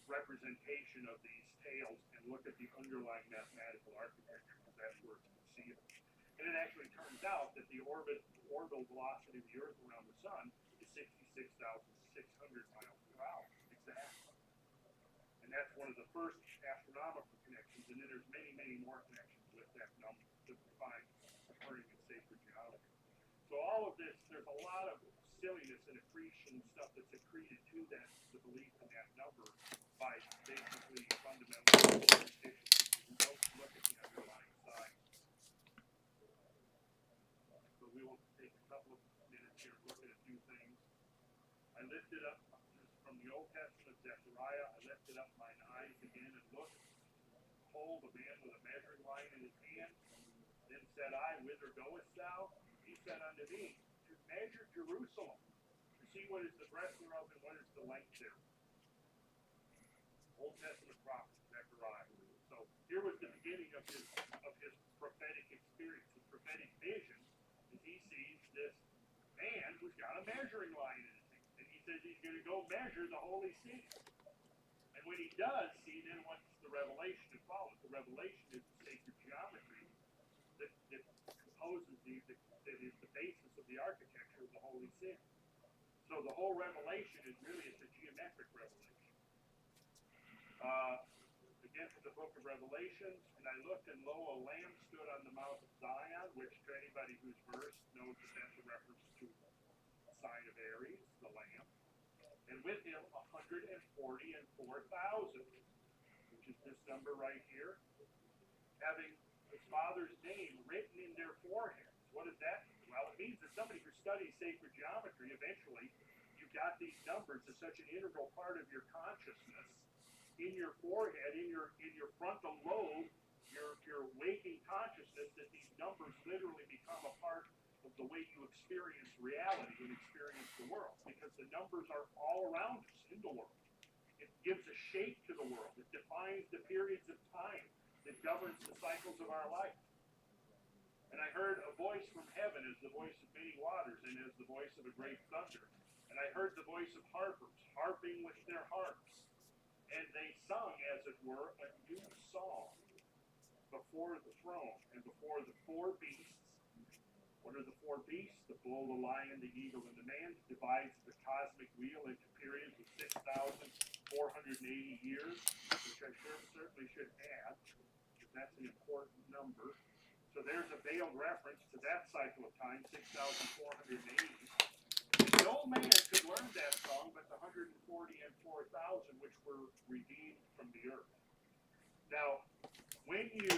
representation of these tales and look at the underlying mathematical architecture, because that's where it's concealed. And it actually turns out that the orbital velocity of the Earth around the Sun is 66,600 miles per hour, exactly. And that's one of the first astronomical connections, and then there's many, many more connections with that number that we find occurring in sacred geometry. So all of this, there's a lot of silliness and accretion stuff that's accreted to that, the belief in that number by Old Testament Zechariah, I lifted up mine eyes again and looked. Behold, a man with a measuring line in his hand. Then said I, Whither goest thou? He said unto me, To measure Jerusalem, to see what is the breadth thereof and what is the length thereof. Old Testament prophet Zechariah. So here was the beginning of his prophetic experience, his prophetic vision, as he sees this man who's got a measuring line in his hand. And he says he's going to go measure the holy city. And when he does see, then what's the revelation that follows? The revelation is the sacred geometry that composes that is the basis of the architecture of the holy city. So the whole revelation is really, it's a geometric revelation. Again, from the book of Revelations, and I looked, and lo, a lamb stood on the Mount of Zion, which to anybody who's versed knows that that's a reference to the sign of Aries, the lamb. And with him 144,000, which is this number right here, having his father's name written in their foreheads. What does that mean? Well, it means that somebody who studies sacred geometry, eventually, you've got these numbers as such an integral part of your consciousness in your forehead, in your frontal lobe, your waking consciousness, that these numbers literally become a part of the way you experience reality and experience the world, because the numbers are all around us in the world. It gives a shape to the world. It defines the periods of time that governs the cycles of our life. And I heard a voice from heaven as the voice of many waters and as the voice of a great thunder. And I heard the voice of harpers harping with their harps. And they sung, as it were, a new song before the throne and before the four beasts. What are the four beasts? The bull, the lion, the eagle, and the man. Divides the cosmic wheel into periods of 6,480 years, which I certainly should add, because that's an important number. So there's a veiled reference to that cycle of time, 6,480. And no man could learn that song but the 144,000 which were redeemed from the earth. Now, when you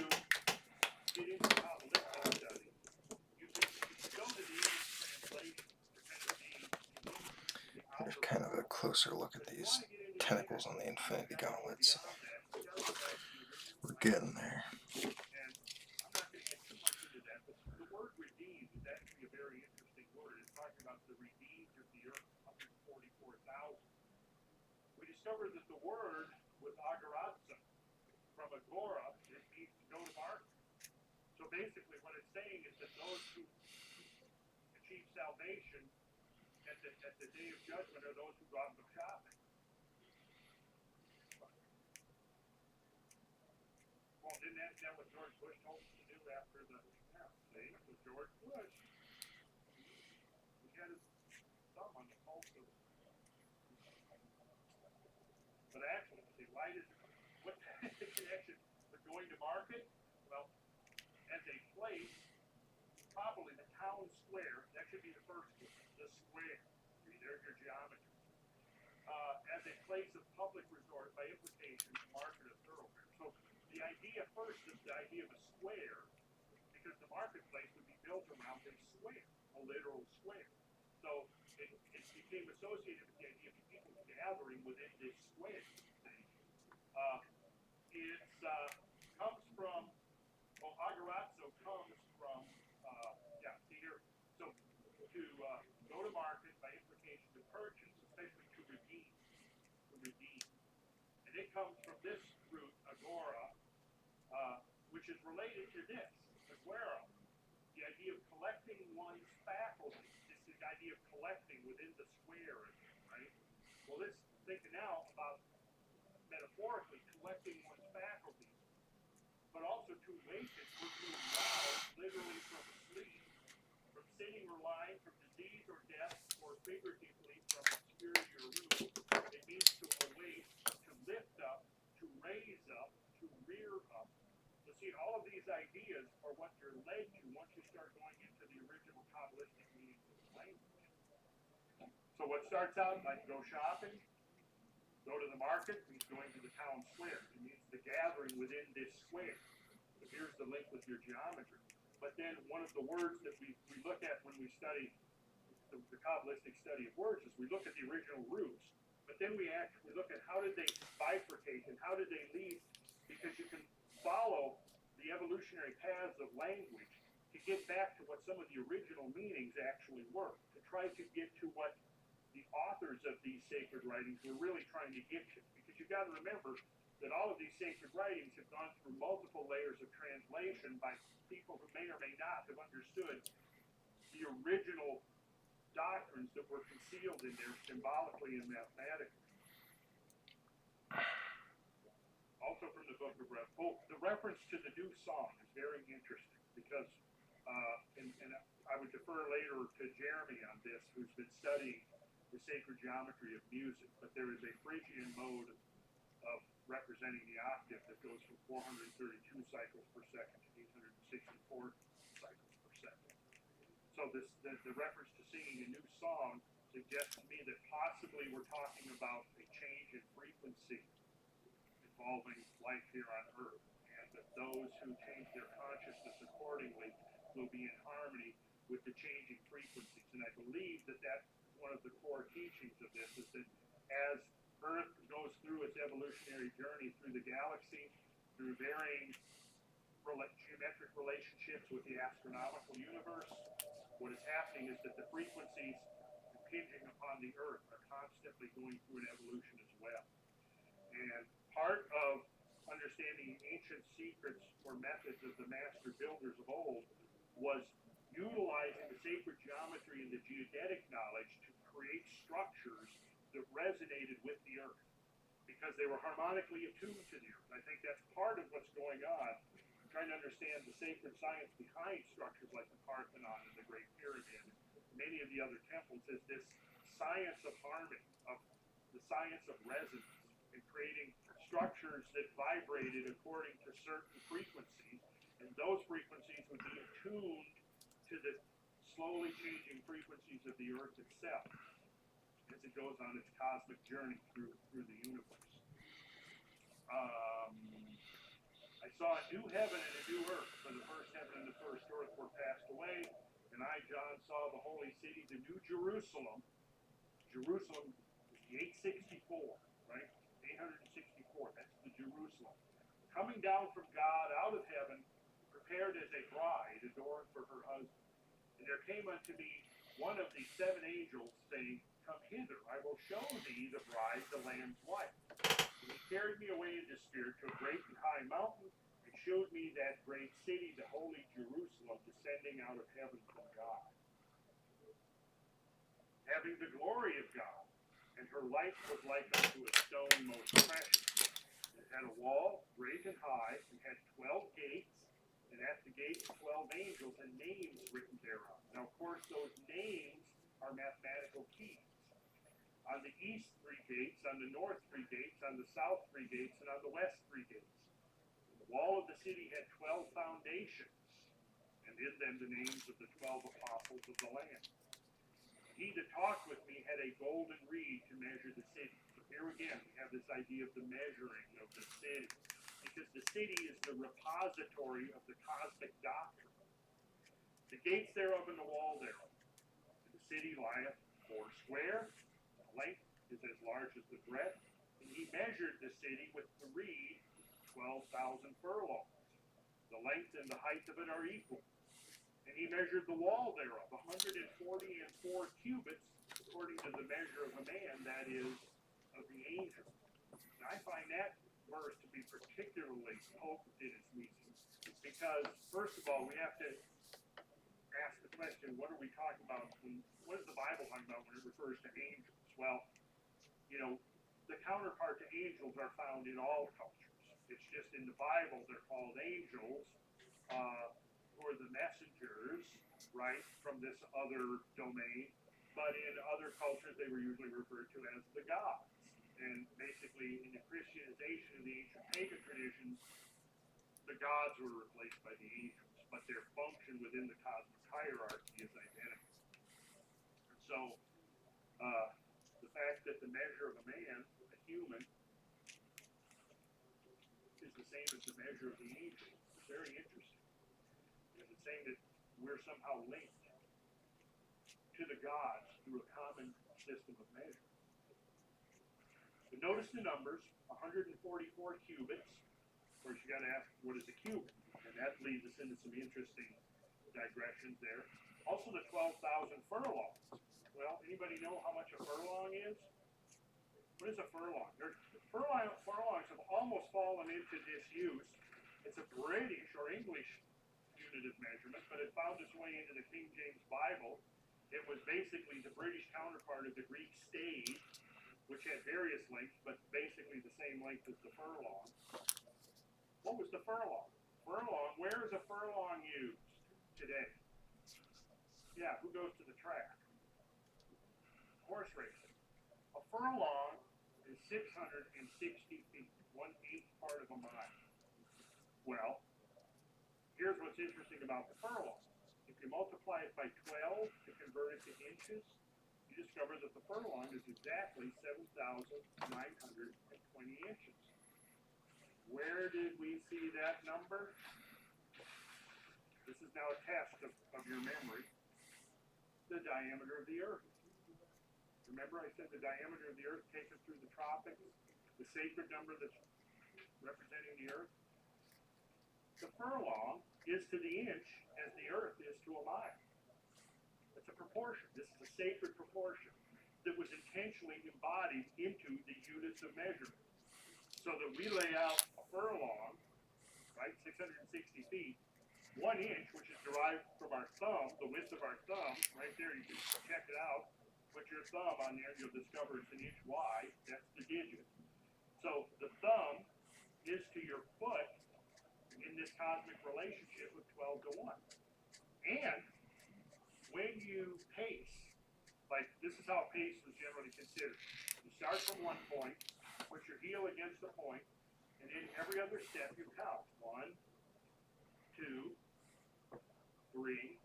get into Kabbalistic study, you can go to the English translation to kind of see Here's kind of a closer look at these tentacles on the Infinity Gauntlets. We're getting there. And I'm not going to get too much into that, but the word redeemed is actually a very interesting word. It's talking about the redeemed of the earth, 144,000. We discovered that the word was agorazo. From agora, it means to go to market. So basically what it's saying is that those who achieve salvation at the day of judgment are those who go out and go shopping. Well, didn't that what George Bush told us to do after the see? With George Bush, he had his thumb on the pulse of it. But actually, see, why does what's the connection with going to market? Well, as a place, probably the town square, that should be the first one, the square. See, there's your geometry. As a place of public resort, by implication, market of thoroughfare. So the idea first is the idea of a square, because the marketplace would be built around a square, a literal square. So it became associated with the idea of people gathering within this square. It comes from, well, agorazo comes from, see here, so to go to market, by implication to purchase, especially to redeem. And it comes from this root, agora, which is related to this, aguero, the idea of collecting one's faculties. It's the idea of collecting within the square, right? Well, let's think now about, metaphorically, collecting one's faculties, but also to waken or to arouse, literally from sleep, from sitting or lying, from disease or death, or figuratively from obscurity or ruin. It means to awake, to lift up, to raise up, to rear up. So see, all of these ideas are what you're led to once you start going into the original Kabbalistic meanings of the language. So what starts out like go shopping, go to the market, means going to the town square. It means the gathering within this square. So here's the link with your geometry. But then one of the words that we look at when we study the Kabbalistic study of words is we look at the original roots, but then we actually look at how did they bifurcate and how did they lead, because you can follow the evolutionary paths of language to get back to what some of the original meanings actually were, to try to get to what the authors of these sacred writings were really trying to get to. Because you've got to remember that all of these sacred writings have gone through multiple layers of translation by people who may or may not have understood the original doctrines that were concealed in there symbolically and mathematically. Also from the book of the reference to the new song is very interesting because, and I would defer later to Jeremy on this, who's been studying the sacred geometry of music, but there is a Phrygian mode of representing the octave that goes from 432 cycles per second to 864 cycles per second. So the reference to singing a new song suggests to me that possibly we're talking about a change in frequency involving life here on Earth, and that those who change their consciousness accordingly will be in harmony with the changing frequencies. And I believe that that's one of the core teachings of this, is that as Earth goes through its evolutionary journey through the galaxy, through varying geometric relationships with the astronomical universe, what is happening is that the frequencies impinging upon the Earth are constantly going through an evolution as well. And part of understanding ancient secrets or methods of the master builders of old was utilizing the sacred geometry and the geodetic knowledge to create structures that resonated with the Earth, because they were harmonically attuned to the Earth. I think that's part of what's going on, trying to understand the sacred science behind structures like the Parthenon and the Great Pyramid, and many of the other temples, is this science of harmony, of the science of resonance, and creating structures that vibrated according to certain frequencies, and those frequencies would be attuned to the slowly changing frequencies of the Earth itself as it goes on its cosmic journey through the universe. I saw a new heaven and a new earth, for the first heaven and the first earth were passed away, and I, John, saw the holy city, the new Jerusalem. Jerusalem is the 864, right? 864, that's the Jerusalem. Coming down from God out of heaven, prepared as a bride adorned for her husband. And there came unto me one of the seven angels, saying, Come hither, I will show thee the bride, the Lamb's wife. And he carried me away in the spirit to a great and high mountain, and showed me that great city, the holy Jerusalem, descending out of heaven from God, having the glory of God, and her light was like unto a stone most precious. It had a wall great and high, and had 12 gates, and at the gates 12 angels, and names written thereon. Now, of course, those names are mathematical keys. On the east 3 gates, on the north 3 gates, on the south 3 gates, and on the west 3 gates. The wall of the city had 12 foundations, and in them the names of the 12 apostles of the Lamb. He that talked with me had a golden reed to measure the city. So here again, we have this idea of the measuring of the city, because the city is the repository of the cosmic doctrine. The gates thereof and the wall thereof. And the city lieth 4 square, the length is as large as the breadth, and he measured the city with the reed 12,000 furlongs. The length and the height of it are equal. And he measured the wall thereof 144 cubits, according to the measure of a man, that is, of the angel. And I find that verse to be particularly potent in its meaning, because, first of all, we have to ask the question, what are we talking about? What is the Bible talking about when it refers to angels? Well, the counterpart to angels are found in all cultures. It's just in the Bible they're called angels, who are the messengers, right, from this other domain. But in other cultures, they were usually referred to as the gods. And basically, in the Christianization of the ancient pagan traditions, the gods were replaced by the angels, but their function within the cosmic hierarchy is identical. And so, the fact that the measure of a man, a human, is the same as the measure of the angels is very interesting, because it's saying that we're somehow linked to the gods through a common system of measure. But notice the numbers, 144 cubits. Of course, you got to ask, what is a cubit? And that leads us into some interesting digressions there. Also, the 12,000 furlongs. Well, anybody know how much a furlong is? What is a furlong? Furlongs have almost fallen into disuse. It's a British or English unit of measurement, but it found its way into the King James Bible. It was basically the British counterpart of the Greek stave, which had various lengths, but basically the same length as the furlong. What was the furlong? Furlong, where is a furlong used today? Yeah, who goes to the track? Horse racing. A furlong is 660 feet, 1/8 part of a mile. Well, here's what's interesting about the furlong. If you multiply it by 12 to convert it to inches, you discover that the furlong is exactly 7,920 inches. Where did we see that number? This is now a test of your memory. The diameter of the Earth. Remember I said the diameter of the Earth taken through the tropics, the sacred number that's representing the Earth? The furlong is to the inch as the Earth is to a mile. It's a proportion. This is a sacred proportion that was intentionally embodied into the units of measurement. So that we lay out a furlong, right, 660 feet, 1 inch, which is derived from our thumb, the width of our thumb, right there, you can check it out. Put your thumb on there, you'll discover it's an inch wide. That's the digit. So the thumb is to your foot in this cosmic relationship of 12 to 1. And when you pace, like this is how pace was generally considered. You start from one point, put your heel against the point, and in every other step you count. 1, 2, 3.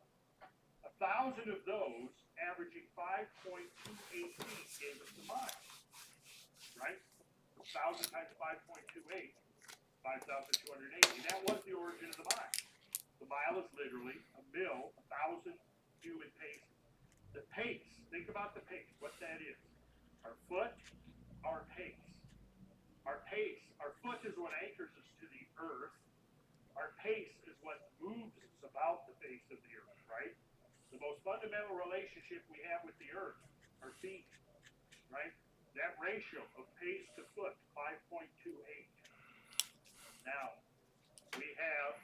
1,000 of those, averaging 5.28 feet, gave us the mile. Right? 1,000 times 5.28, 5,280. That was the origin of the mile. The mile is literally a mill, 1,000 human paces. The pace, think about the pace, what that is. Our foot, our pace. Our pace, our foot is what anchors us to the earth. Our pace is what moves us about the face of the earth, right? The most fundamental relationship we have with the earth, our feet, right? That ratio of pace to foot, 5.28. Now, we have,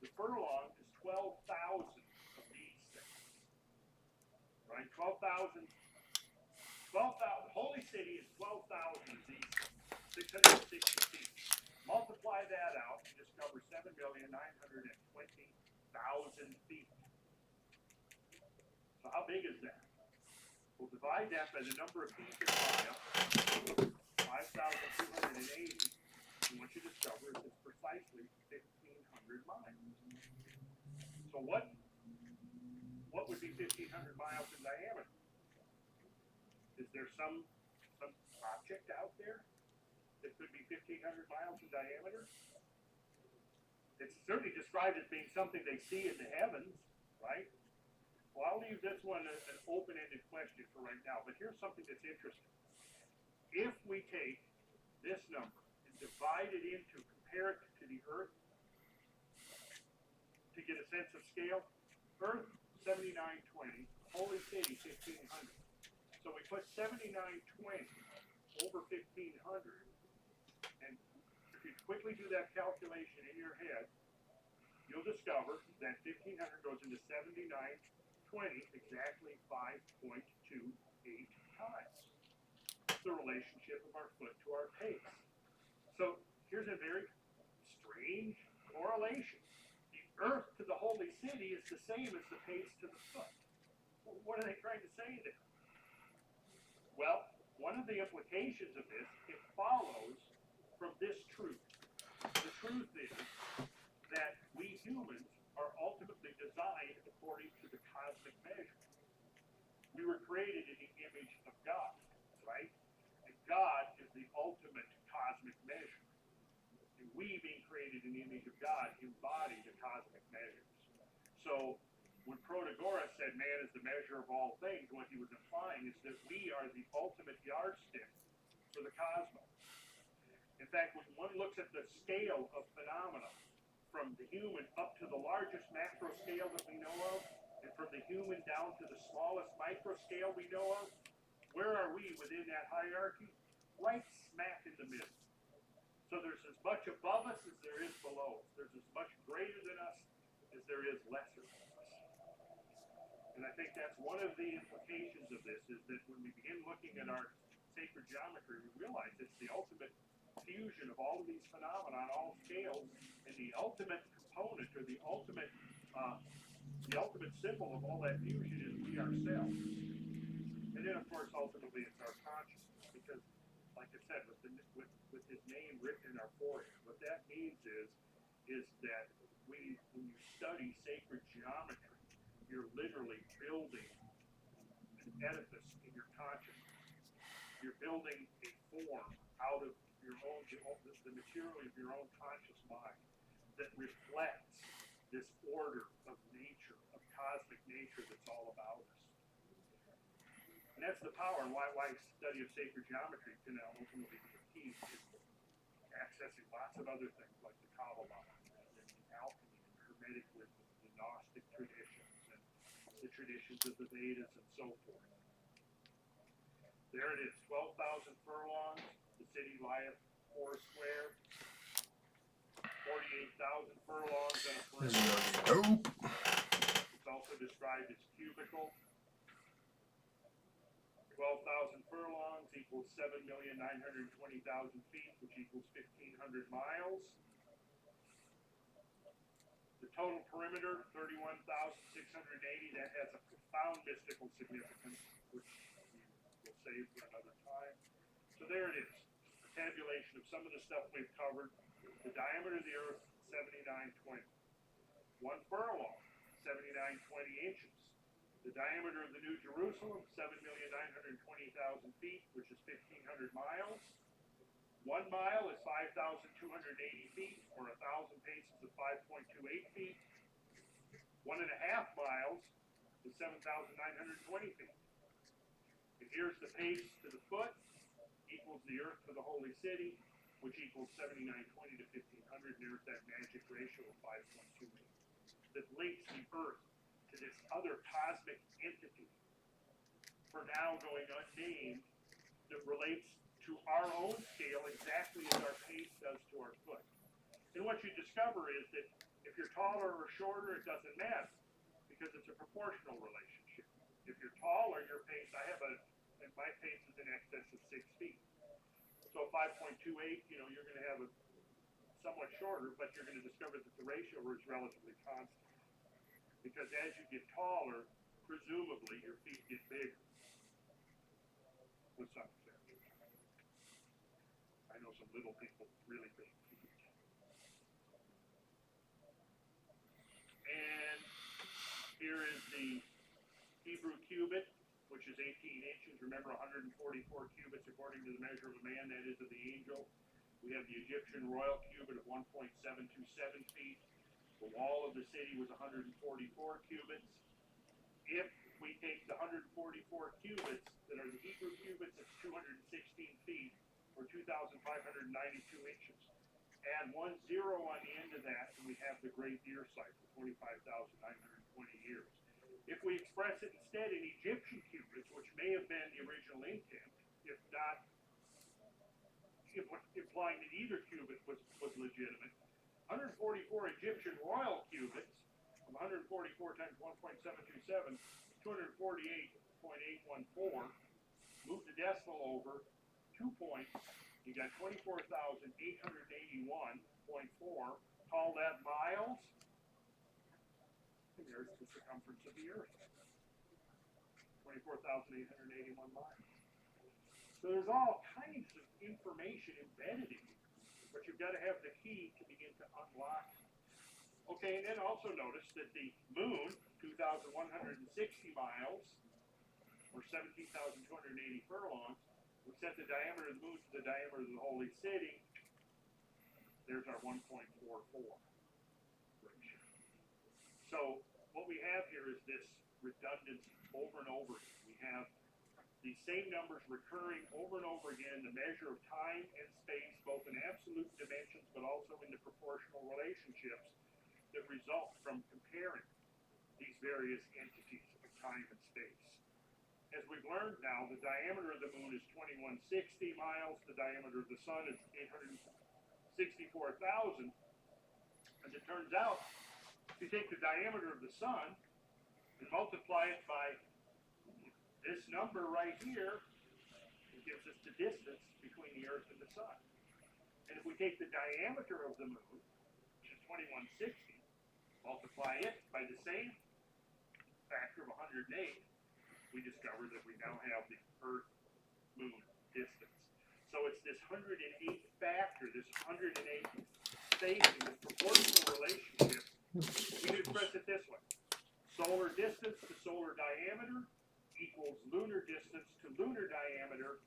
the furlong is 12,000 of these things, right? 12,000, Holy City is 12,000 of these things, 660 feet. Multiply that out, you discover 7,920,000 feet. So how big is that? We'll divide that by the number of feet in a mile, 5,280, and what you discover is it's precisely 1,500 miles. So what would be 1,500 miles in diameter? Is there some object out there that could be 1,500 miles in diameter? It's certainly described as being something they see in the heavens, right? Well, I'll leave this one an open-ended question for right now, but here's something that's interesting. If we take this number and divide it into, compare it to the Earth, to get a sense of scale, Earth, 7,920, Holy City, 1,500. So we put 7,920 over 1,500, and if you quickly do that calculation in your head, you'll discover that 1,500 goes into 7,920, exactly 5.28 times the relationship of our foot to our pace. So here's a very strange correlation. The earth to the holy city is the same as the pace to the foot. What are they trying to say there? Well, one of the implications of this, it follows from this truth. The truth is that we humans are ultimately designed according to the cosmic measure. We were created in the image of God, right? And God is the ultimate cosmic measure. And we, being created in the image of God, embody the cosmic measures. So when Protagoras said man is the measure of all things, what he was implying is that we are the ultimate yardstick for the cosmos. In fact, when one looks at the scale of phenomena, from the human up to the largest macro scale that we know of, and from the human down to the smallest micro scale we know of, where are we within that hierarchy? Right smack in the middle. So there's as much above us as there is below us. There's as much greater than us as there is lesser than us. And I think that's one of the implications of this, is that when we begin looking at our sacred geometry, we realize it's the ultimate fusion of all of these phenomena on all scales, and the ultimate component, or the ultimate symbol of all that fusion is we ourselves. And then, of course, ultimately it's our consciousness, because, like I said, with his name written in our forehead, what that means is that when you study sacred geometry, you're literally building an edifice in your consciousness. You're building a form out of the material of your own conscious mind that reflects this order of nature, of cosmic nature that's all about us. And that's the power, and why study of sacred geometry can ultimately be a key to accessing lots of other things like the Kabbalah and alchemy and Hermetic wisdom, the Gnostic traditions, and the traditions of the Vedas and so forth. There it is, 12,000 furlongs, the city lieth foursquare, 48,000 furlongs on a perimeter. Nope. It's also described as cubical. 12,000 furlongs equals 7,920,000 feet, which equals 1,500 miles. The total perimeter, 31,680. That has a profound mystical significance, which we'll save for another time. So there it is, a tabulation of some of the stuff we've covered. The diameter of the Earth, 7920. 1 furlong, 7920 inches. The diameter of the New Jerusalem, 7,920,000 feet, which is 1,500 miles. 1 mile is 5,280 feet, or 1,000 paces of 5.28 feet. 1.5 miles is 7,920 feet. And here's the pace to the foot, equals the earth to the holy city, which equals 7,920 to 1,500. There's that magic ratio of 5.28 that links the earth to this other cosmic entity, for now going unnamed, that relates to our own scale exactly as our pace does to our foot. And what you discover is that if you're taller or shorter, it doesn't matter, because it's a proportional relationship. If you're taller, your pace, and my pace is in excess of 6 feet. So 5.28, you're going to have a somewhat shorter, but you're going to discover that the ratio is relatively constant. Because as you get taller, presumably your feet get bigger, with some exceptions. I know some little people with really big feet. And here is the Hebrew cubit, which is 18 inches. Remember, 144 cubits according to the measure of a man, that is of the angel. We have the Egyptian royal cubit of 1.727 feet. The wall of the city was 144 cubits. If we take the 144 cubits that are the Hebrew cubits, it's 216 feet, or 2,592 inches. Add 1 0 on the end of that, and we have the great year cycle, 25,920 years. If we express it instead in Egyptian cubits, which may have been the original intent, if not implying that either cubit was legitimate, 144 Egyptian royal cubits, from 144 times 1.727, 248.814. Move the decimal over 2 points, you got 24,881.4. Call that miles, and there's the circumference of the earth. 24,881 miles. So there's all kinds of information embedded in here, but you've got to have the key to begin to unlock it. Okay, and then also notice that the moon, 2,160 miles, or 17,280 furlongs, we set the diameter of the moon to the diameter of the holy city. There's our 1.44 ratio. So what we have here is this redundancy over and over again. We have These same numbers recurring over and over again, the measure of time and space, both in absolute dimensions but also in the proportional relationships that result from comparing these various entities of time and space. As we've learned now, the diameter of the moon is 2160 miles, the diameter of the sun is 864,000, and it turns out, if you take the diameter of the sun and multiply it by this number right here, it gives us the distance between the Earth and the sun. And if we take the diameter of the moon, which is 2160, multiply it by the same factor of 108, we discover that we now have the Earth-Moon distance. So it's this 108 factor, this 108 spacing, this proportional relationship. We can express it this way. Solar distance to solar diameter equals lunar distance to lunar diameter,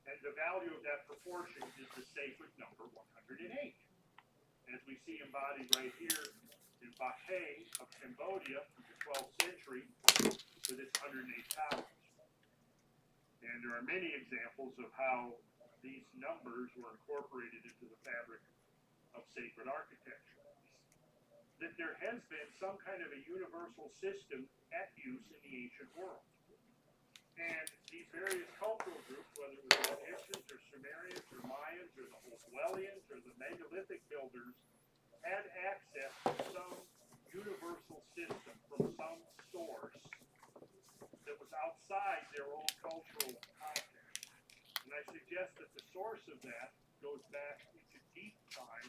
and the value of that proportion is the sacred number 108. As we see embodied right here in Bache of Cambodia from the 12th century with its 108 towers. And there are many examples of how these numbers were incorporated into the fabric of sacred architecture. That there has been some kind of a universal system at use in the ancient world. And these various cultural groups, whether it was the Egyptians or Sumerians or Mayans or the Hopewellians or the megalithic builders, had access to some universal system from some source that was outside their own cultural context. And I suggest that the source of that goes back into deep time,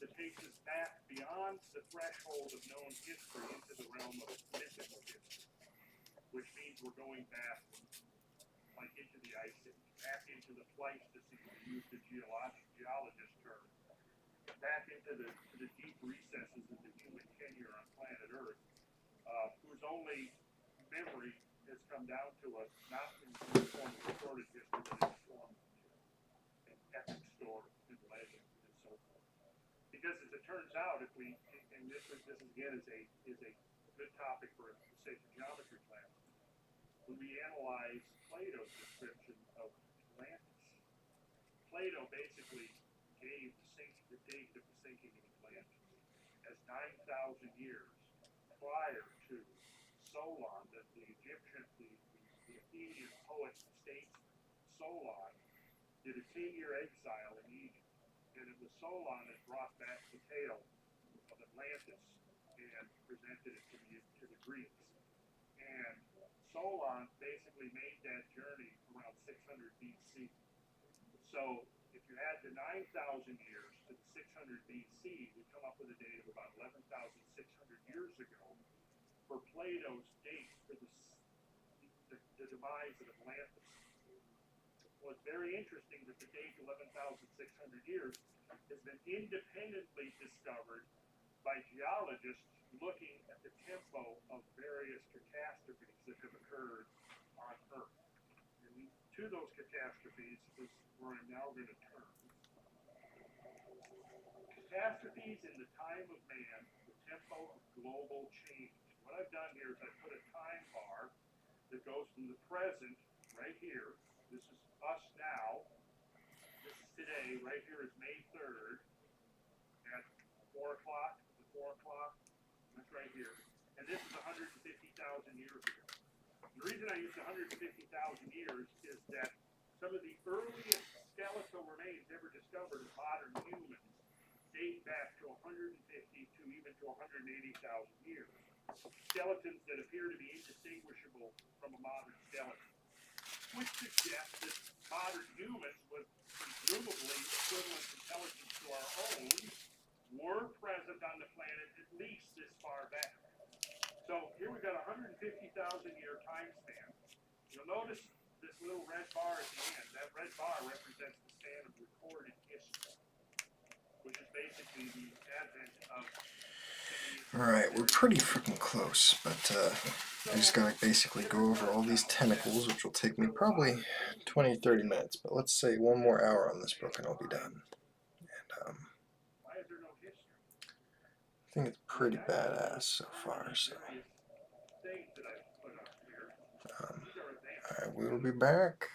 that takes us back beyond the threshold of known history into the realm of mythical history, which means we're going back like into the Ice Age, back into the Pleistocene, to use the geologist term, back into the deep recesses of the human tenure on planet Earth, whose only memory has come down to us not in the form of recorded history, but in the form of an epic story and legend and so forth. Because as it turns out, if we, and this again is a good topic for a sacred geometry class, when we analyze Plato's description of Atlantis, Plato basically gave the date of the sinking of Atlantis as 9,000 years prior to Solon, that the Egyptian, the Athenian poet and statesman Solon did a 10-year exile in Egypt, and it was Solon that brought back the tale of Atlantis and presented it to the Greeks. And Solon basically made that journey around 600 BC. So if you add the 9,000 years to the 600 BC, we come up with a date of about 11,600 years ago for Plato's date for the demise of Atlantis. Well, it's very interesting that the date 11,600 years has been independently discovered by geologists looking at the tempo of various catastrophes that have occurred on Earth. And to those catastrophes is where I'm now going to turn. Catastrophes in the time of man, the tempo of global change. What I've done here is I've put a time bar that goes from the present, right here. This is us now. This is today. Right here is May 3rd at 4 o'clock. The 4 o'clock. That's right here. And this is 150,000 years ago. The reason I use 150,000 years is that some of the earliest skeletal remains ever discovered of modern humans date back to 150 to even to 180,000 years. Skeletons that appear to be indistinguishable from a modern skeleton, which suggests that modern humans with presumably equivalent intelligence to our own were present on the planet at least this far back. So here we've got a 150,000 year time span. You'll notice this little red bar at the end. That red bar represents the span of recorded history, which is basically the advent of... Alright, we're pretty freaking close, but I just gotta basically go over all these tentacles, which will take me probably 20-30 minutes, but let's say one more hour on this book and I'll be done. And I think it's pretty badass so far, so alright, I will be back.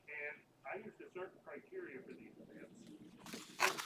And I used a certain criteria for these events.